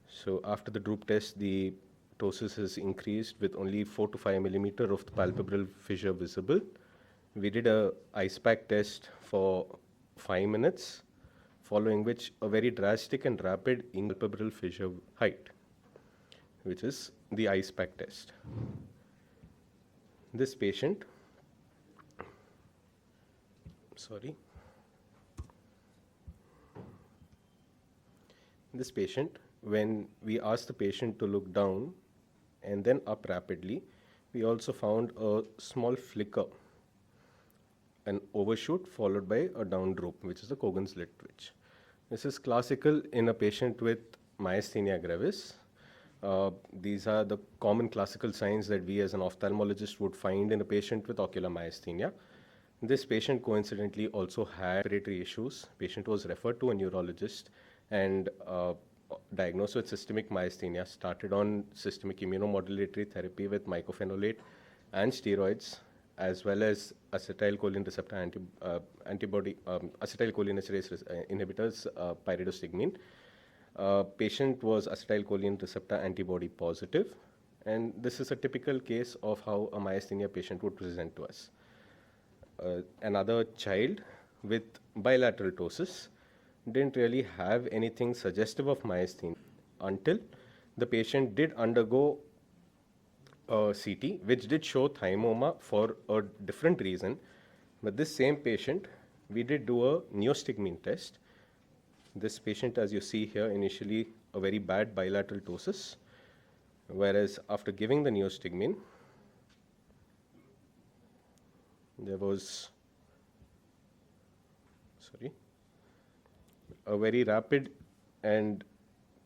So after the droop test, the ptosis is increased with only 4 to 5 millimeter of the palpebral fissure visible. We did a ice pack test for 5 minutes, following which a very drastic and rapid palpebral fissure height, which is the ice pack test. this patient, sorry, this patient, when we asked the patient to look down and then up rapidly, we also found a small flicker, an overshoot followed by a down droop, which is the Cogan slit twitch. This is classical in a patient with myasthenia gravis. These are the common classical signs that we as an ophthalmologist would find in a patient with ocular myasthenia. This patient coincidentally also had respiratory issues. Patient was referred to a neurologist and diagnosed with systemic myasthenia, started on systemic immunomodulatory therapy with mycophenolate and steroids, as well as acetylcholine receptor acetylcholinesterase inhibitors, pyridostigmine. Patient was acetylcholine receptor antibody positive, and this is a typical case of how a myasthenia patient would present to us. Another child with bilateral ptosis didn't really have anything suggestive of myasthenia until the patient did undergo CT, which did show thymoma for a different reason. But this same patient, we did do a neostigmine test. This patient, as you see here, initially a very bad bilateral ptosis, whereas after giving the neostigmine, there was, a very rapid and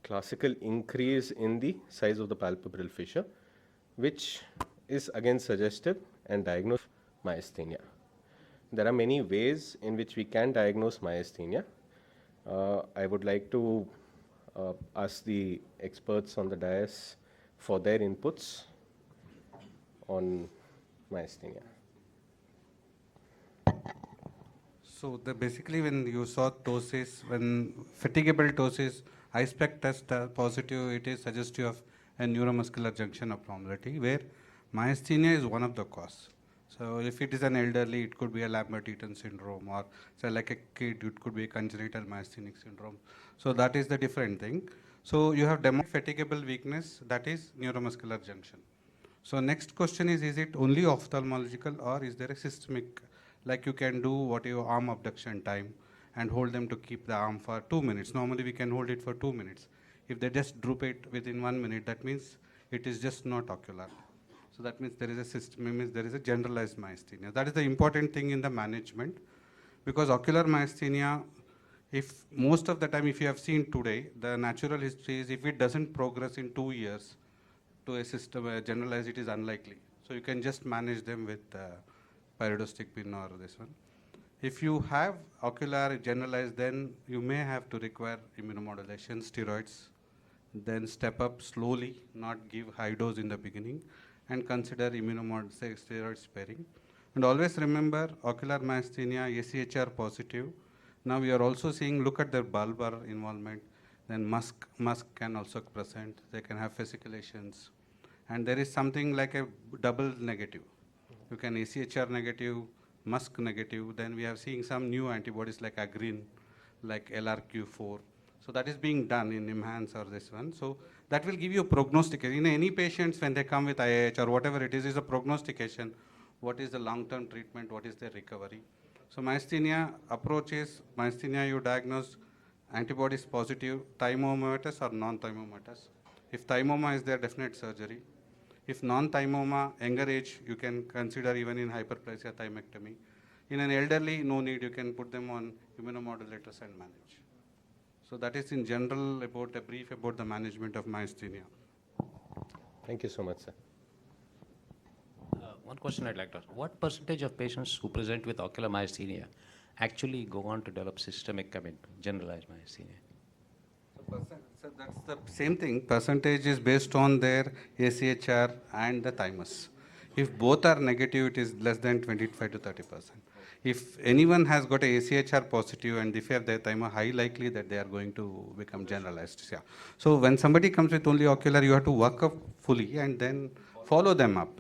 classical increase in the size of the palpebral fissure, which is again suggestive and diagnose myasthenia. There are many ways in which we can diagnose myasthenia. I would like to ask the experts on the dais for their inputs on myasthenia. So basically when you saw ptosis, when fatigable ptosis, I-SPEC test positive, it is suggestive of a neuromuscular junction abnormality where myasthenia is one of the cause. So if it is an elderly, it could be a Lambert-Eaton syndrome, or say like a kid, it could be a congenital myasthenic syndrome. So that is the different thing. So you have demonstrated fatigable weakness, that is neuromuscular junction. So next question is it only ophthalmological or is there a systemic, like you can do what your arm abduction time and hold them to keep the arm for 2 minutes. Normally we can hold it for 2 minutes. If they just droop it within 1 minute, that means it is just not ocular. So that means there is a system, means there is a generalized myasthenia. That is the important thing in the management, because ocular myasthenia, if most of the time, if you have seen today, the natural history is if it doesn't progress in 2 years to a system generalized, it is unlikely. So you can just manage them with pyridostigmine or this one. If you have ocular generalized, then you may have to require immunomodulation, steroids, then step up slowly, not give high dose in the beginning, and consider steroid sparing. And always remember, ocular myasthenia, ACHR positive. Now we are also seeing, look at their bulbar involvement, then musk can also present, they can have fasciculations. And there is something like a double negative. You can ACHR negative, musk negative, then we are seeing some new antibodies like agrin, like LRQ4. So that is being done in IMHANS or this one. So that will give you a prognostication. In any patients, when they come with IIH or whatever it is a prognostication. What is the long-term treatment? What is their recovery? So myasthenia approach is, myasthenia you diagnose antibodies positive, thymomatous or non-thymomatous. If thymoma is there, definite surgery. If non-thymoma, younger age, you can consider even in hyperplasia thymectomy. In an elderly, no need, you can put them on immunomodulators and manage. So that is in general about a brief about the management of myasthenia. Thank you so much, sir. One question I'd like to ask. What percentage of patients who present with ocular myasthenia actually go on to develop systemic, generalized myasthenia? So that's the same thing. Percentage is based on their ACHR and the thymus. If both are negative, it is less than 25 to 30%. If anyone has got a ACHR positive and if they have their thymus, high likely that they are going to become generalized. Yeah. So when somebody comes with only ocular, you have to work up fully and then follow them up.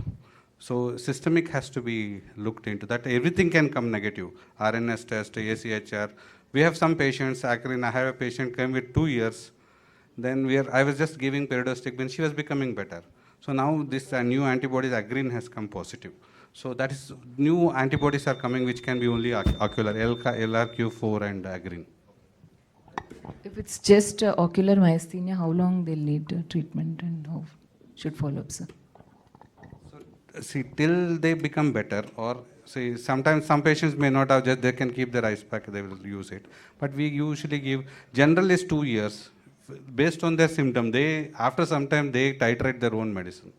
So systemic has to be looked into that. Everything can come negative. RNS test, ACHR. We have some patients, I have a patient came with 2 years. Then I was just giving pyridostigmine, she was becoming better. So now this new antibodies, agrin has come positive. So that is new antibodies are coming which can be only ocular, LRQ4 and green. If it's just ocular myasthenia, how long they'll need treatment and how should follow up, sir? See, till they become better, or see, sometimes some patients may not have, just they can keep their ice pack, they will use it. But we usually give, general is 2 years. Based on their symptom, they, after some time, they titrate their own medicine.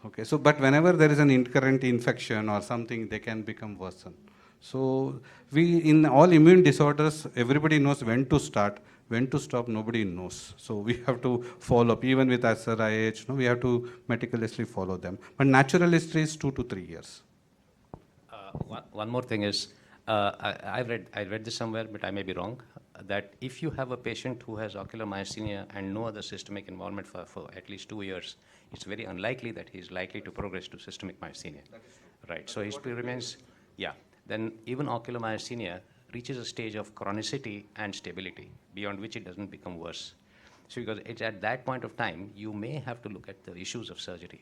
Okay, so, but whenever there is an intercurrent infection or something, they can become worsen. So, we, in all immune disorders, everybody knows when to start, when to stop, nobody knows. So, we have to follow up, even with ASR, IH, we have to meticulously follow them. But natural history is 2 to 3 years. One more thing is, I read this somewhere, but I may be wrong, that if you have a patient who has ocular myasthenia and no other systemic involvement for at least 2 years, it's very unlikely that he's likely to progress to systemic myasthenia. Right, so history remains, yeah. Then even ocular myasthenia reaches a stage of chronicity and stability, beyond which it doesn't become worse. So because it's at that point of time, you may have to look at the issues of surgery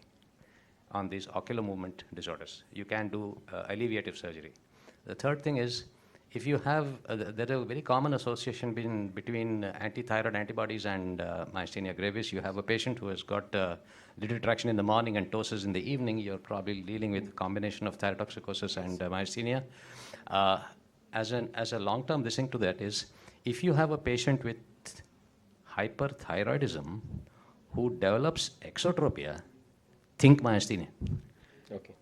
on these ocular movement disorders. You can do alleviative surgery. The third thing is, if you have, there is a very common association between anti-thyroid antibodies and myasthenia gravis. You have a patient who has got little traction in the morning and ptosis in the evening. You're probably dealing with a combination of thyrotoxicosis and myasthenia. As a long-term thing to that is, if you have a patient with hyperthyroidism who develops exotropia, think myasthenia. Okay.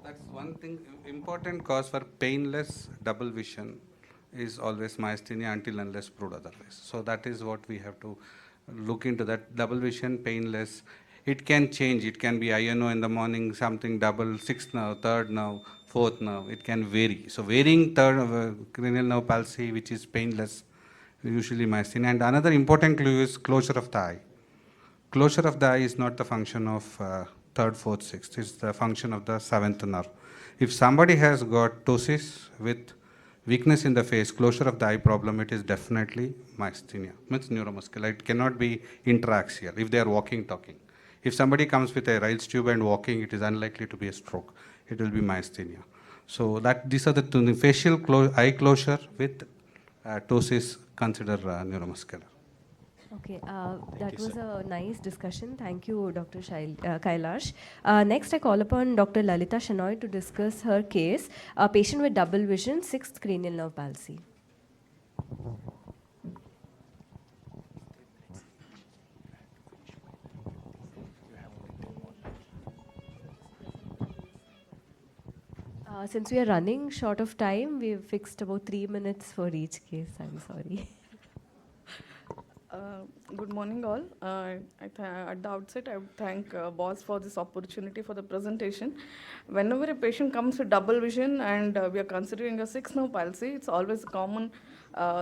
That's one thing, important cause for painless double vision is always myasthenia until unless proved otherwise. So that is what we have to look into, that double vision, painless. It can change, it can be INO in the morning, something double, sixth nerve, third nerve, fourth nerve, it can vary. So varying third cranial nerve palsy, which is painless, usually myasthenia. And another important clue is closure of the eye. Closure of the eye is not the function of third, fourth, sixth, it's the function of the seventh nerve. If somebody has got ptosis with weakness in the face, closure of the eye problem, it is definitely myasthenia, means neuromuscular. It cannot be intraaxial if they are walking, talking. If somebody comes with a Rayleigh tube and walking, it is unlikely to be a stroke. It will be myasthenia. So that these are the two, facial eye closure with ptosis, consider neuromuscular. Okay, that was a nice discussion. Thank you, Dr. Kailash. Next, I call upon Dr. Lalita Shenoy to discuss her case, a patient with double vision, 6th cranial nerve palsy. Since we are running short of time, we've fixed about 3 minutes for each case. I'm sorry. Good morning, all. At the outset, I would thank boss for this opportunity for the presentation. Whenever a patient comes with double vision and we are considering a 6th nerve palsy, it's always a common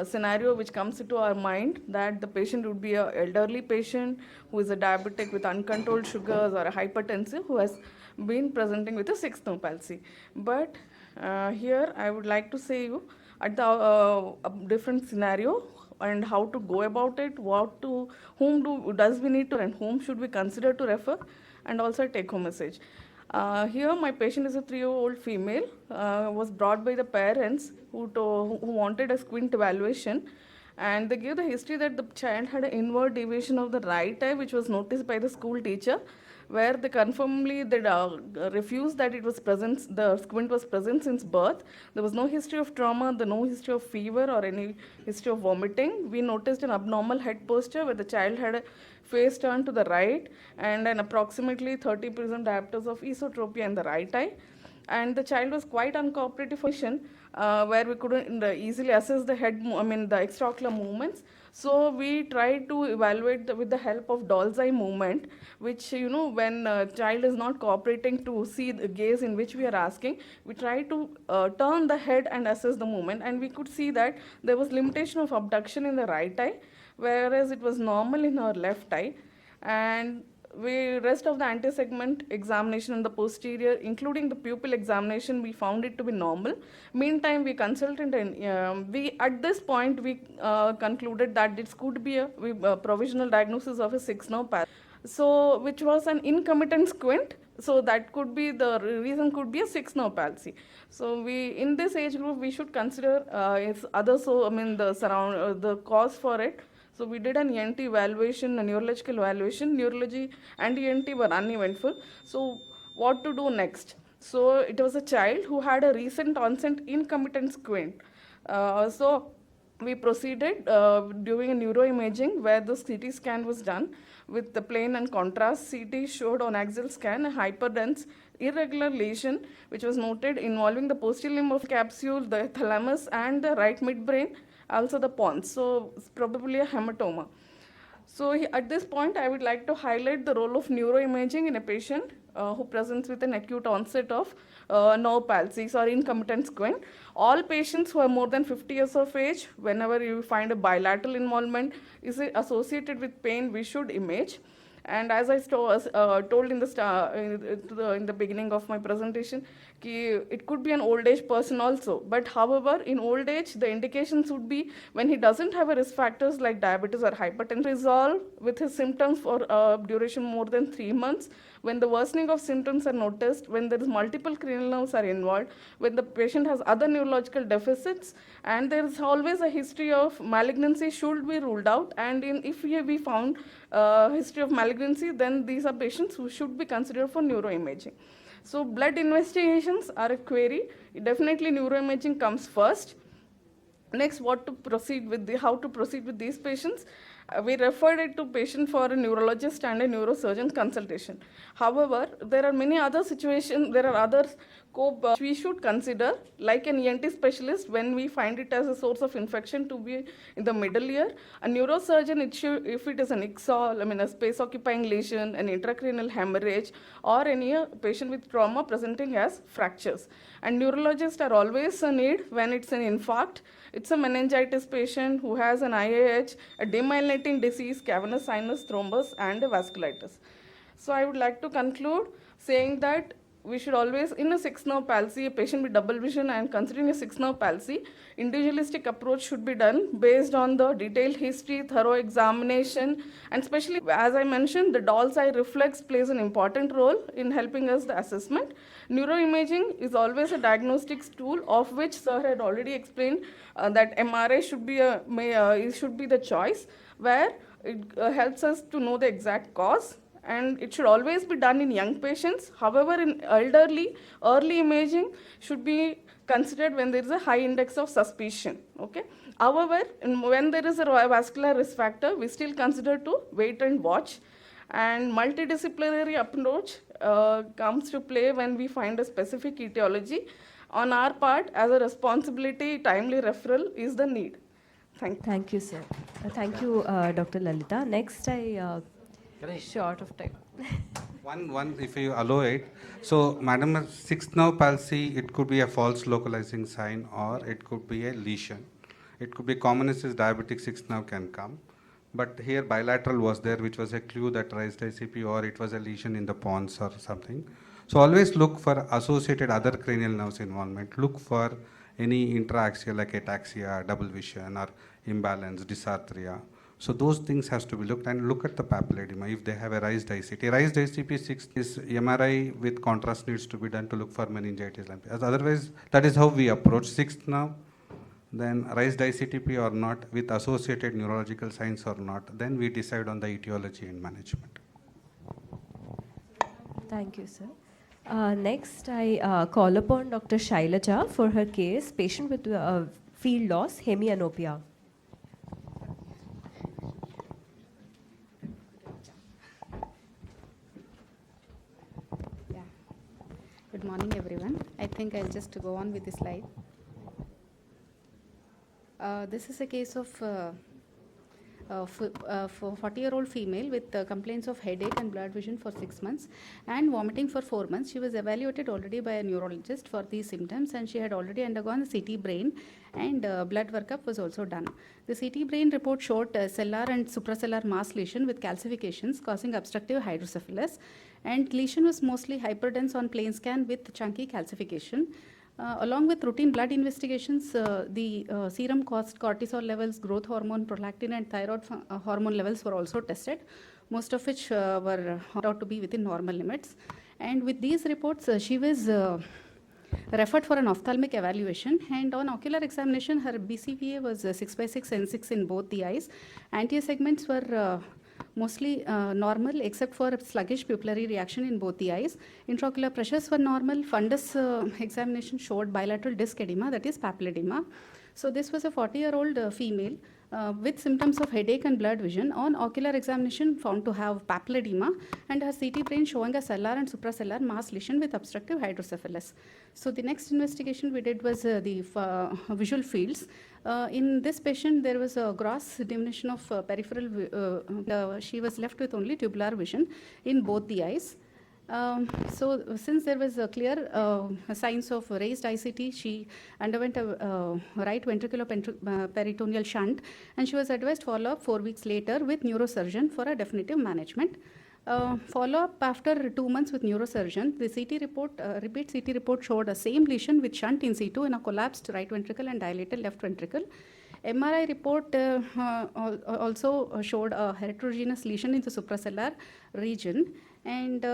scenario which comes into our mind that the patient would be an elderly patient who is a diabetic with uncontrolled sugars or a hypertensive who has been presenting with a 6th nerve palsy. But here I would like to say you at the a different scenario and how to go about it, whom does we need to and whom should we consider to refer, and also a take-home message. Here my patient is a 3-year-old female, was brought by the parents who wanted a squint evaluation, and they gave the history that the child had an inward deviation of the right eye, which was noticed by the school teacher, where they confirmly refused that it was present, the squint was present since birth. There was no history of trauma, no history of fever or any history of vomiting. We noticed an abnormal head posture where the child had a face turned to the right and an approximately 30% diopters of esotropia in the right eye. And the child was quite uncooperative where we couldn't easily assess the the extraocular movements. So we tried to evaluate with the help of doll's eye movement, which, when a child is not cooperating to see the gaze in which we are asking, we try to turn the head and assess the movement. And we could see that there was limitation of abduction in the right eye, whereas it was normal in our left eye. And rest of the anti-segment examination in the posterior, including the pupil examination, we found it to be normal. Meantime, we consulted and at this point we concluded that this could be a provisional diagnosis of a 6th nerve palsy. So, which was an incomitant squint, So that could be the reason, could be a sixth nerve palsy. So we, in this age group, we should consider if other, so I mean the cause for it. So we did an ENT evaluation, a neurological evaluation. Neurology and ENT were uneventful. So what to do next? So it was a child who had a recent onset incompetence squint. So we proceeded doing a neuroimaging where the CT scan was done with the plain and contrast. CT showed on axial scan a hyperdense irregular lesion which was noted involving the posterior limb of capsule, the thalamus and the right midbrain, also the pons. So it's probably a hematoma. So at this point, I would like to highlight the role of neuroimaging in a patient who presents with an acute onset of nerve palsies or incompetence squint. All patients who are more than 50 years of age, whenever you find a bilateral involvement is associated with pain, we should image. And as I told in the beginning of my presentation, it could be an old age person also. But however, in old age, the indications would be when he doesn't have a risk factors like diabetes or hypertension, resolve with his symptoms for a duration more than 3 months, when the worsening of symptoms are noticed, when there is multiple cranial nerves are involved, when the patient has other neurological deficits, and there is always a history of malignancy should be ruled out. And if we found history of malignancy, then these are patients who should be considered for neuroimaging. So blood investigations are a query. Definitely neuroimaging comes first. Next, how to proceed with these patients? We referred it to patient for a neurologist and a neurosurgeon consultation. However, there are many other situations, there are other scope we should consider, like an ENT specialist when we find it as a source of infection to be in the middle ear. A neurosurgeon, if it is an ICSOL, I mean a space occupying lesion, an intracranial hemorrhage, or any patient with trauma presenting as fractures. And neurologists are always a need when it's an infarct. It's a meningitis patient who has an IAH, a demyelinating disease, cavernous sinus thrombus, and a vasculitis. So I would like to conclude saying that we should always, in a sixth nerve palsy, a patient with double vision and considering a sixth nerve palsy, individualistic approach should be done based on the detailed history, thorough examination, and especially, as I mentioned, the doll's eye reflex plays an important role in helping us the assessment. Neuroimaging is always a diagnostics tool, of which Sir had already explained that MRI should be the choice, where it helps us to know the exact cause. And it should always be done in young patients. However, in elderly, early imaging should be considered when there is a high index of suspicion. Okay. However, when there is a vascular risk factor, we still consider to wait and watch. And multidisciplinary approach comes to play when we find a specific etiology. On our part, as a responsibility, timely referral is the need. Thank you. Thank you, sir. Thank you, Dr. Lalita. Next, short of time. One, if you allow it. So, madam, sixth nerve palsy, it could be a false localizing sign or it could be a lesion. It could be commonest is diabetic sixth nerve can come. But here bilateral was there, which was a clue that raised ICP or it was a lesion in the pons or something. So always look for associated other cranial nerves involvement. Look for any intraaxial like ataxia, double vision or imbalance, dysarthria. So those things has to be looked, and look at the papilledema if they have a raised ICT. Raised ICP 6 is MRI with contrast needs to be done to look for meningitis. As otherwise, that is how we approach sixth nerve. Then raised ICTP or not with associated neurological signs or not. Then we decide on the etiology and management. Thank you, sir. Next, I call upon Dr. Shailaja for her case, patient with field loss, hemianopia. Good morning, everyone. I think I'll just go on with the slide. This is a case of for 40-year-old female with complaints of headache and blurred vision for 6 months and vomiting for 4 months. She was evaluated already by a neurologist for these symptoms, and she had already undergone the CT brain, and blood workup was also done. The CT brain report showed cellular and supracellular mass lesion with calcifications causing obstructive hydrocephalus, and lesion was mostly hyperdense on plain scan with chunky calcification. Along with routine blood investigations, the serum cortisol levels, growth hormone, prolactin, and thyroid hormone levels were also tested, most of which were found out to be within normal limits. And with these reports, she was referred for an ophthalmic evaluation, and on ocular examination, her BCVA was 6/6 and 6 in both the eyes. Anterior segments were mostly normal except for sluggish pupillary reaction in both the eyes. Intraocular pressures were normal. Fundus examination showed bilateral disc edema, that is papilledema. So this was a 40-year-old female with symptoms of headache and blurred vision. On ocular examination, found to have papilledema, and her CT brain showing a cellular and supracellular mass lesion with obstructive hydrocephalus. So the next investigation we did was the visual fields. In this patient, there was a gross diminution of peripheral. She was left with only tubular vision in both the eyes. So since there was a clear signs of raised ICT, she underwent a right ventricular peritoneal shunt, and she was advised follow-up 4 weeks later with neurosurgeon for a definitive management. Follow-up after 2 months with neurosurgeon, the CT report, repeat CT report showed a same lesion with shunt in situ in a collapsed right ventricle and dilated left ventricle. MRI report also showed a heterogeneous lesion in the supracellular region. And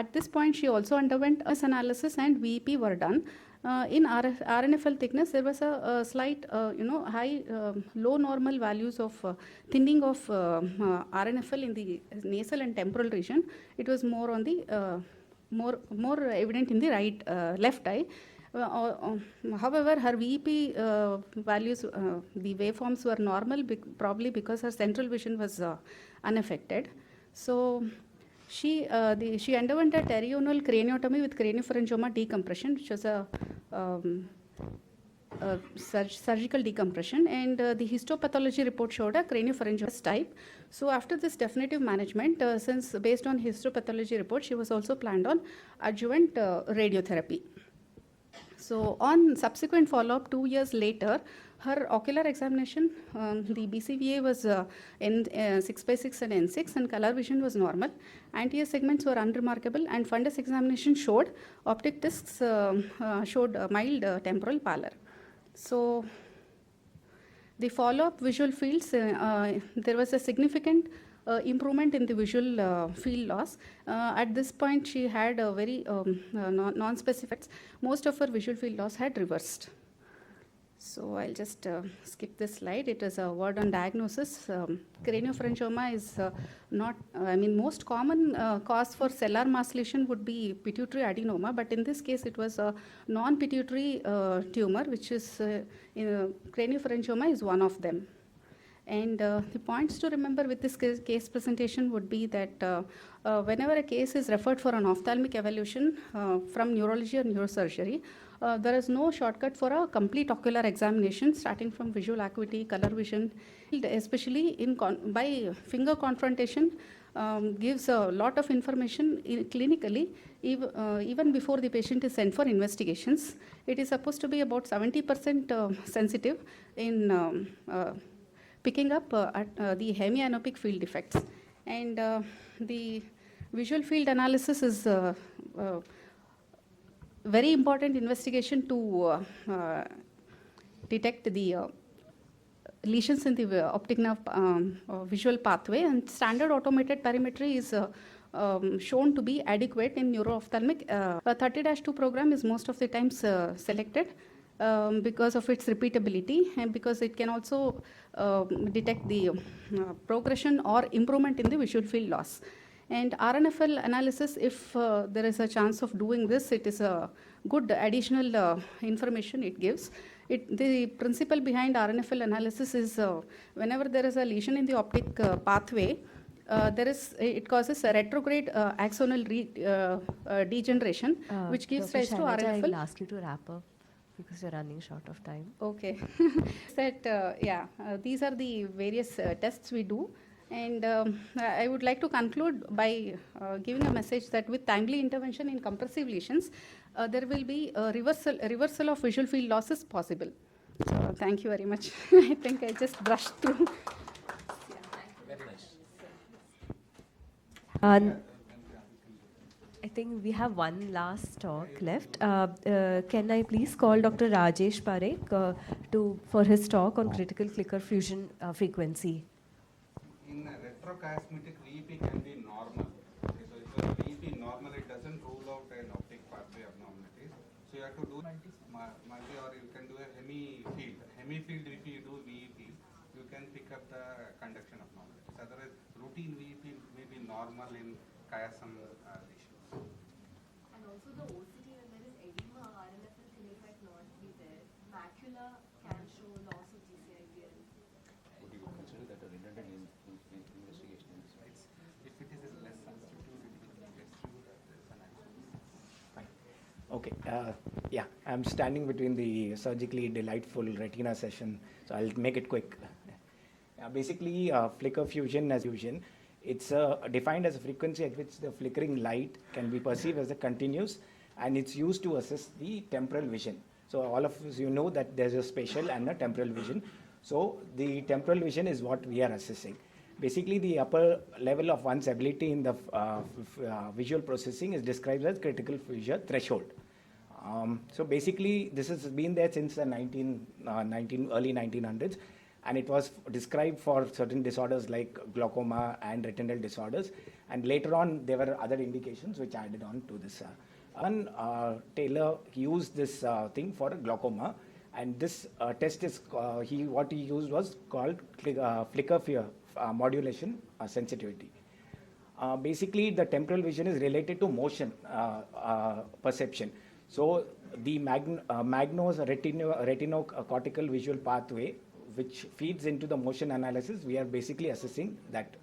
at this point, she also underwent a analysis and VEP were done. In RNFL thickness, there was a slight, high, low normal values of thinning of RNFL in the nasal and temporal region. It was more on the more evident in the left eye. However, her VEP values, the waveforms were normal, probably because her central vision was unaffected. So she underwent a terional craniotomy with craniopharyngioma decompression, which was a surgical decompression, and the histopathology report showed a craniopharyngioma type. So after this definitive management, since based on histopathology report, she was also planned on adjuvant radiotherapy. So on subsequent follow-up 2 years later, her ocular examination, the BCVA was in 6/6 and N6, and color vision was normal. Anterior segments were unremarkable, and fundus examination showed optic discs showed mild temporal pallor. So the follow-up visual fields, there was a significant improvement in the visual field loss. At this point, she had a very non-specific. Most of her visual field loss had reversed. So I'll just skip this slide. It is a word on diagnosis. Craniopharyngioma is not, most common cause for cellular mass lesion would be pituitary adenoma, but in this case it was a non-pituitary tumor, which is craniopharyngioma is one of them. And the points to remember with this case presentation would be that whenever a case is referred for an ophthalmic evaluation from neurology or neurosurgery, there is no shortcut for a complete ocular examination, starting from visual acuity, color vision, especially by finger confrontation. Gives a lot of information clinically, even before the patient is sent for investigations. It is supposed to be about 70% sensitive in picking up the hemianopic field defects. And the visual field analysis is very important investigation to detect the lesions in the optic nerve visual pathway, and standard automated perimetry is shown to be adequate in neuroophthalmic. A 30-2 program is most of the times selected because of its repeatability, and because it can also detect the progression or improvement in the visual field loss. And RNFL analysis, if there is a chance of doing this, it is a good additional information it gives. The principle behind RNFL analysis is whenever there is a lesion in the optic pathway, it causes a retrograde axonal degeneration, which gives Dr. rise to Shailaja, I RNFL. will ask you to wrap up because you're running short of time. Okay. These are the various tests we do. And I would like to conclude by giving a message that with timely intervention in compressive lesions, there will be a reversal of visual field losses possible. So thank you very much. I think I just brushed through. Very nice. I think we have one last talk left. Can I please call Dr. Rajesh Parekh for his talk on critical clicker fusion frequency? In a retrochiasmatic VEP can be normal. So if a VEP normal, it doesn't ME field, if you do VEP, you can pick up the conduction of knowledge. Otherwise, routine VEP may be normal in chiasm lesions. And also the OCT, when there is edema, RNFL clinic might not be there. Macula can show loss of GCIBL. Would you consider that a redundant investigation? If it is a less sensitive, it will be less true that there is an Fine. Okay. Yeah, I'm standing between the surgically delightful retina session, so I'll make it quick. Basically, flicker fusion as fusion, it's defined as a frequency at which the flickering light can be perceived as a continuous, and it's used to assess the temporal vision. So all of us, you know that there's a spatial and a temporal vision. So the temporal vision is what we are assessing. Basically, the upper level of one's ability in the visual processing is described as critical visual threshold. So basically, this has been there since the early 1900s, and it was described for certain disorders like glaucoma and retinal disorders. And later on, there were other indications which added on to this. Taylor used this thing for glaucoma, and this test is what he used was called flicker modulation sensitivity. Basically, the temporal vision is related to motion perception. So the retinocortical visual pathway, which feeds into the motion analysis, we are basically assessing that.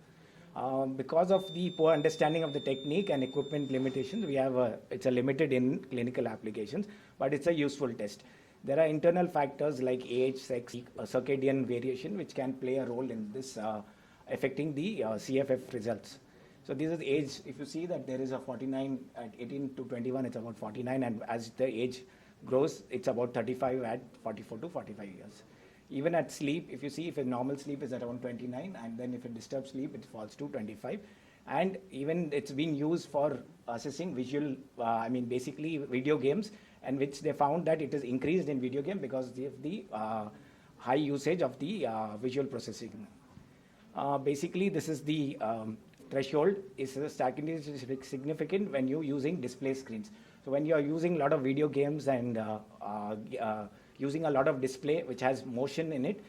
Because of the poor understanding of the technique and equipment limitations, we have it's a limited in clinical applications, but it's a useful test. There are internal factors like age, sex, circadian variation, which can play a role in this affecting the CFF results. So this is age. If you see that there is a 49 at 18 to 21, it's about 49, and as the age grows, it's about 35 at 44 to 45 years. Even at sleep, if you see, if a normal sleep is around 29, and then if it disturbs sleep, it falls to 25. And even it's being used for assessing visual, basically video games, and which they found that it is increased in video game because of the high usage of the visual processing. Basically, this is the threshold is significant when you're using display screens. So when you are using a lot of video games and using a lot of display which has motion in it,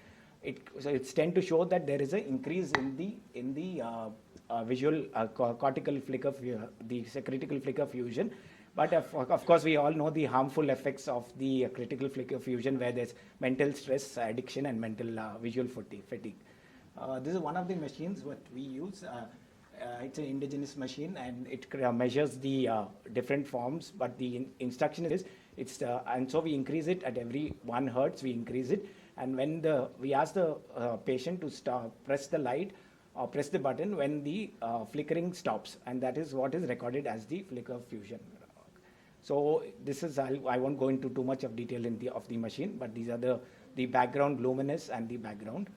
it's tend to show that there is an increase in the visual cortical flicker, the critical flicker fusion. But of course, we all know the harmful effects of the critical flicker fusion, where there's mental stress, addiction, and mental visual fatigue. This is one of the machines what we use. It's an indigenous machine, and it measures the different forms, but the instruction is and so we increase it at every 1 hertz, we increase it, and when we ask the patient to press the light or press the button when the flickering stops, and that is what is recorded as the flicker fusion. So this is, I won't go into too much of detail of the machine, but these are the background luminous and the background.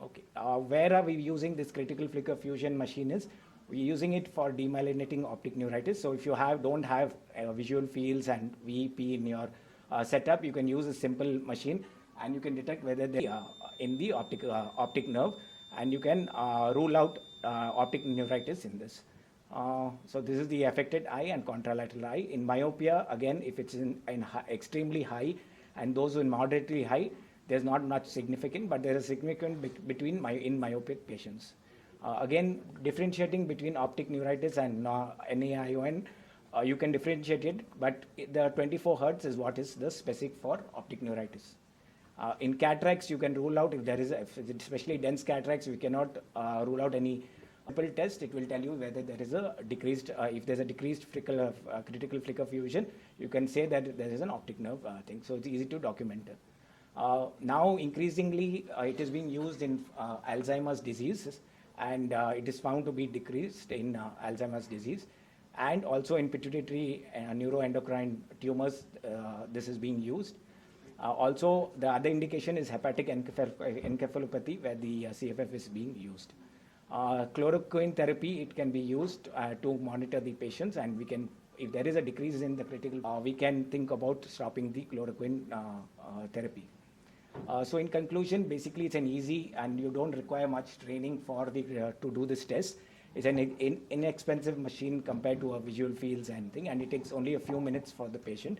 Okay, where are we using this critical flicker fusion machine is, we're using it for demyelinating optic neuritis. So if you don't have visual fields and VEP in your setup, you can use a simple machine, and you can detect whether they are in the optic nerve, and you can rule out optic neuritis in this. So this is the affected eye and contralateral eye. In myopia, again, if it's in extremely high, and those in moderately high, there's not much significant, but there is significant in myopic patients. Again, differentiating between optic neuritis and NAION, you can differentiate it, but the 24 hertz is what is the specific for optic neuritis. In cataracts, you can rule out if there is, especially dense cataracts, we cannot rule out any simple test. It will tell you whether there is a decreased, if there's a decreased critical flicker fusion, you can say that there is an optic nerve thing. So it's easy to document. Now, increasingly, it is being used in Alzheimer's disease, and it is found to be decreased in Alzheimer's disease, and also in pituitary neuroendocrine tumors, this is being used. Also, the other indication is hepatic encephalopathy, where the CFF is being used. Chloroquine therapy, it can be used to monitor the patients, and we can, if there is a decrease in the critical, we can think about stopping the chloroquine therapy. So in conclusion, basically it's an easy, and you don't require much training for to do this test. It's an inexpensive machine compared to our visual fields and thing, and it takes only a few minutes for the patient.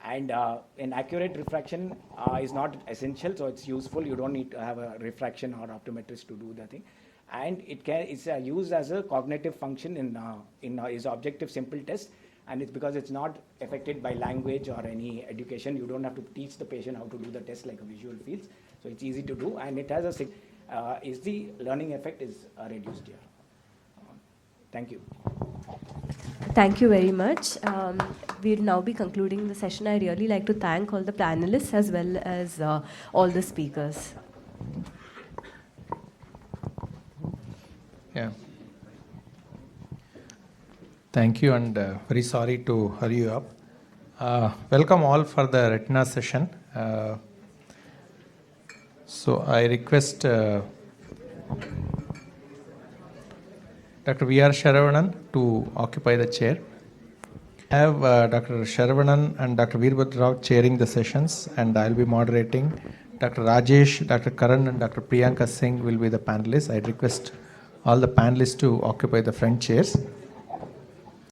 And an accurate refraction is not essential, so it's useful. You don't need to have a refraction or optometrist to do the thing. And it's used as a cognitive function in is objective simple test. And it's because it's not affected by language or any education. You don't have to teach the patient how to do the test like a visual fields. So it's easy to do, and it has is the learning effect is reduced here. Thank you. Thank you very much. We'll now be concluding the session. I really like to thank all the panelists as well as all the speakers. Yeah. Thank you, and very sorry to hurry you up. Welcome all for the retina session. So I request Dr. V.R. Sharavanan to occupy the chair. I have Dr. Sharavanan and Dr. Veerbhadra Rao chairing the sessions, and I'll be moderating. Dr. Rajesh, Dr. Karan, and Dr. Priyanka Singh will be the panelists. I request all the panelists to occupy the front chairs.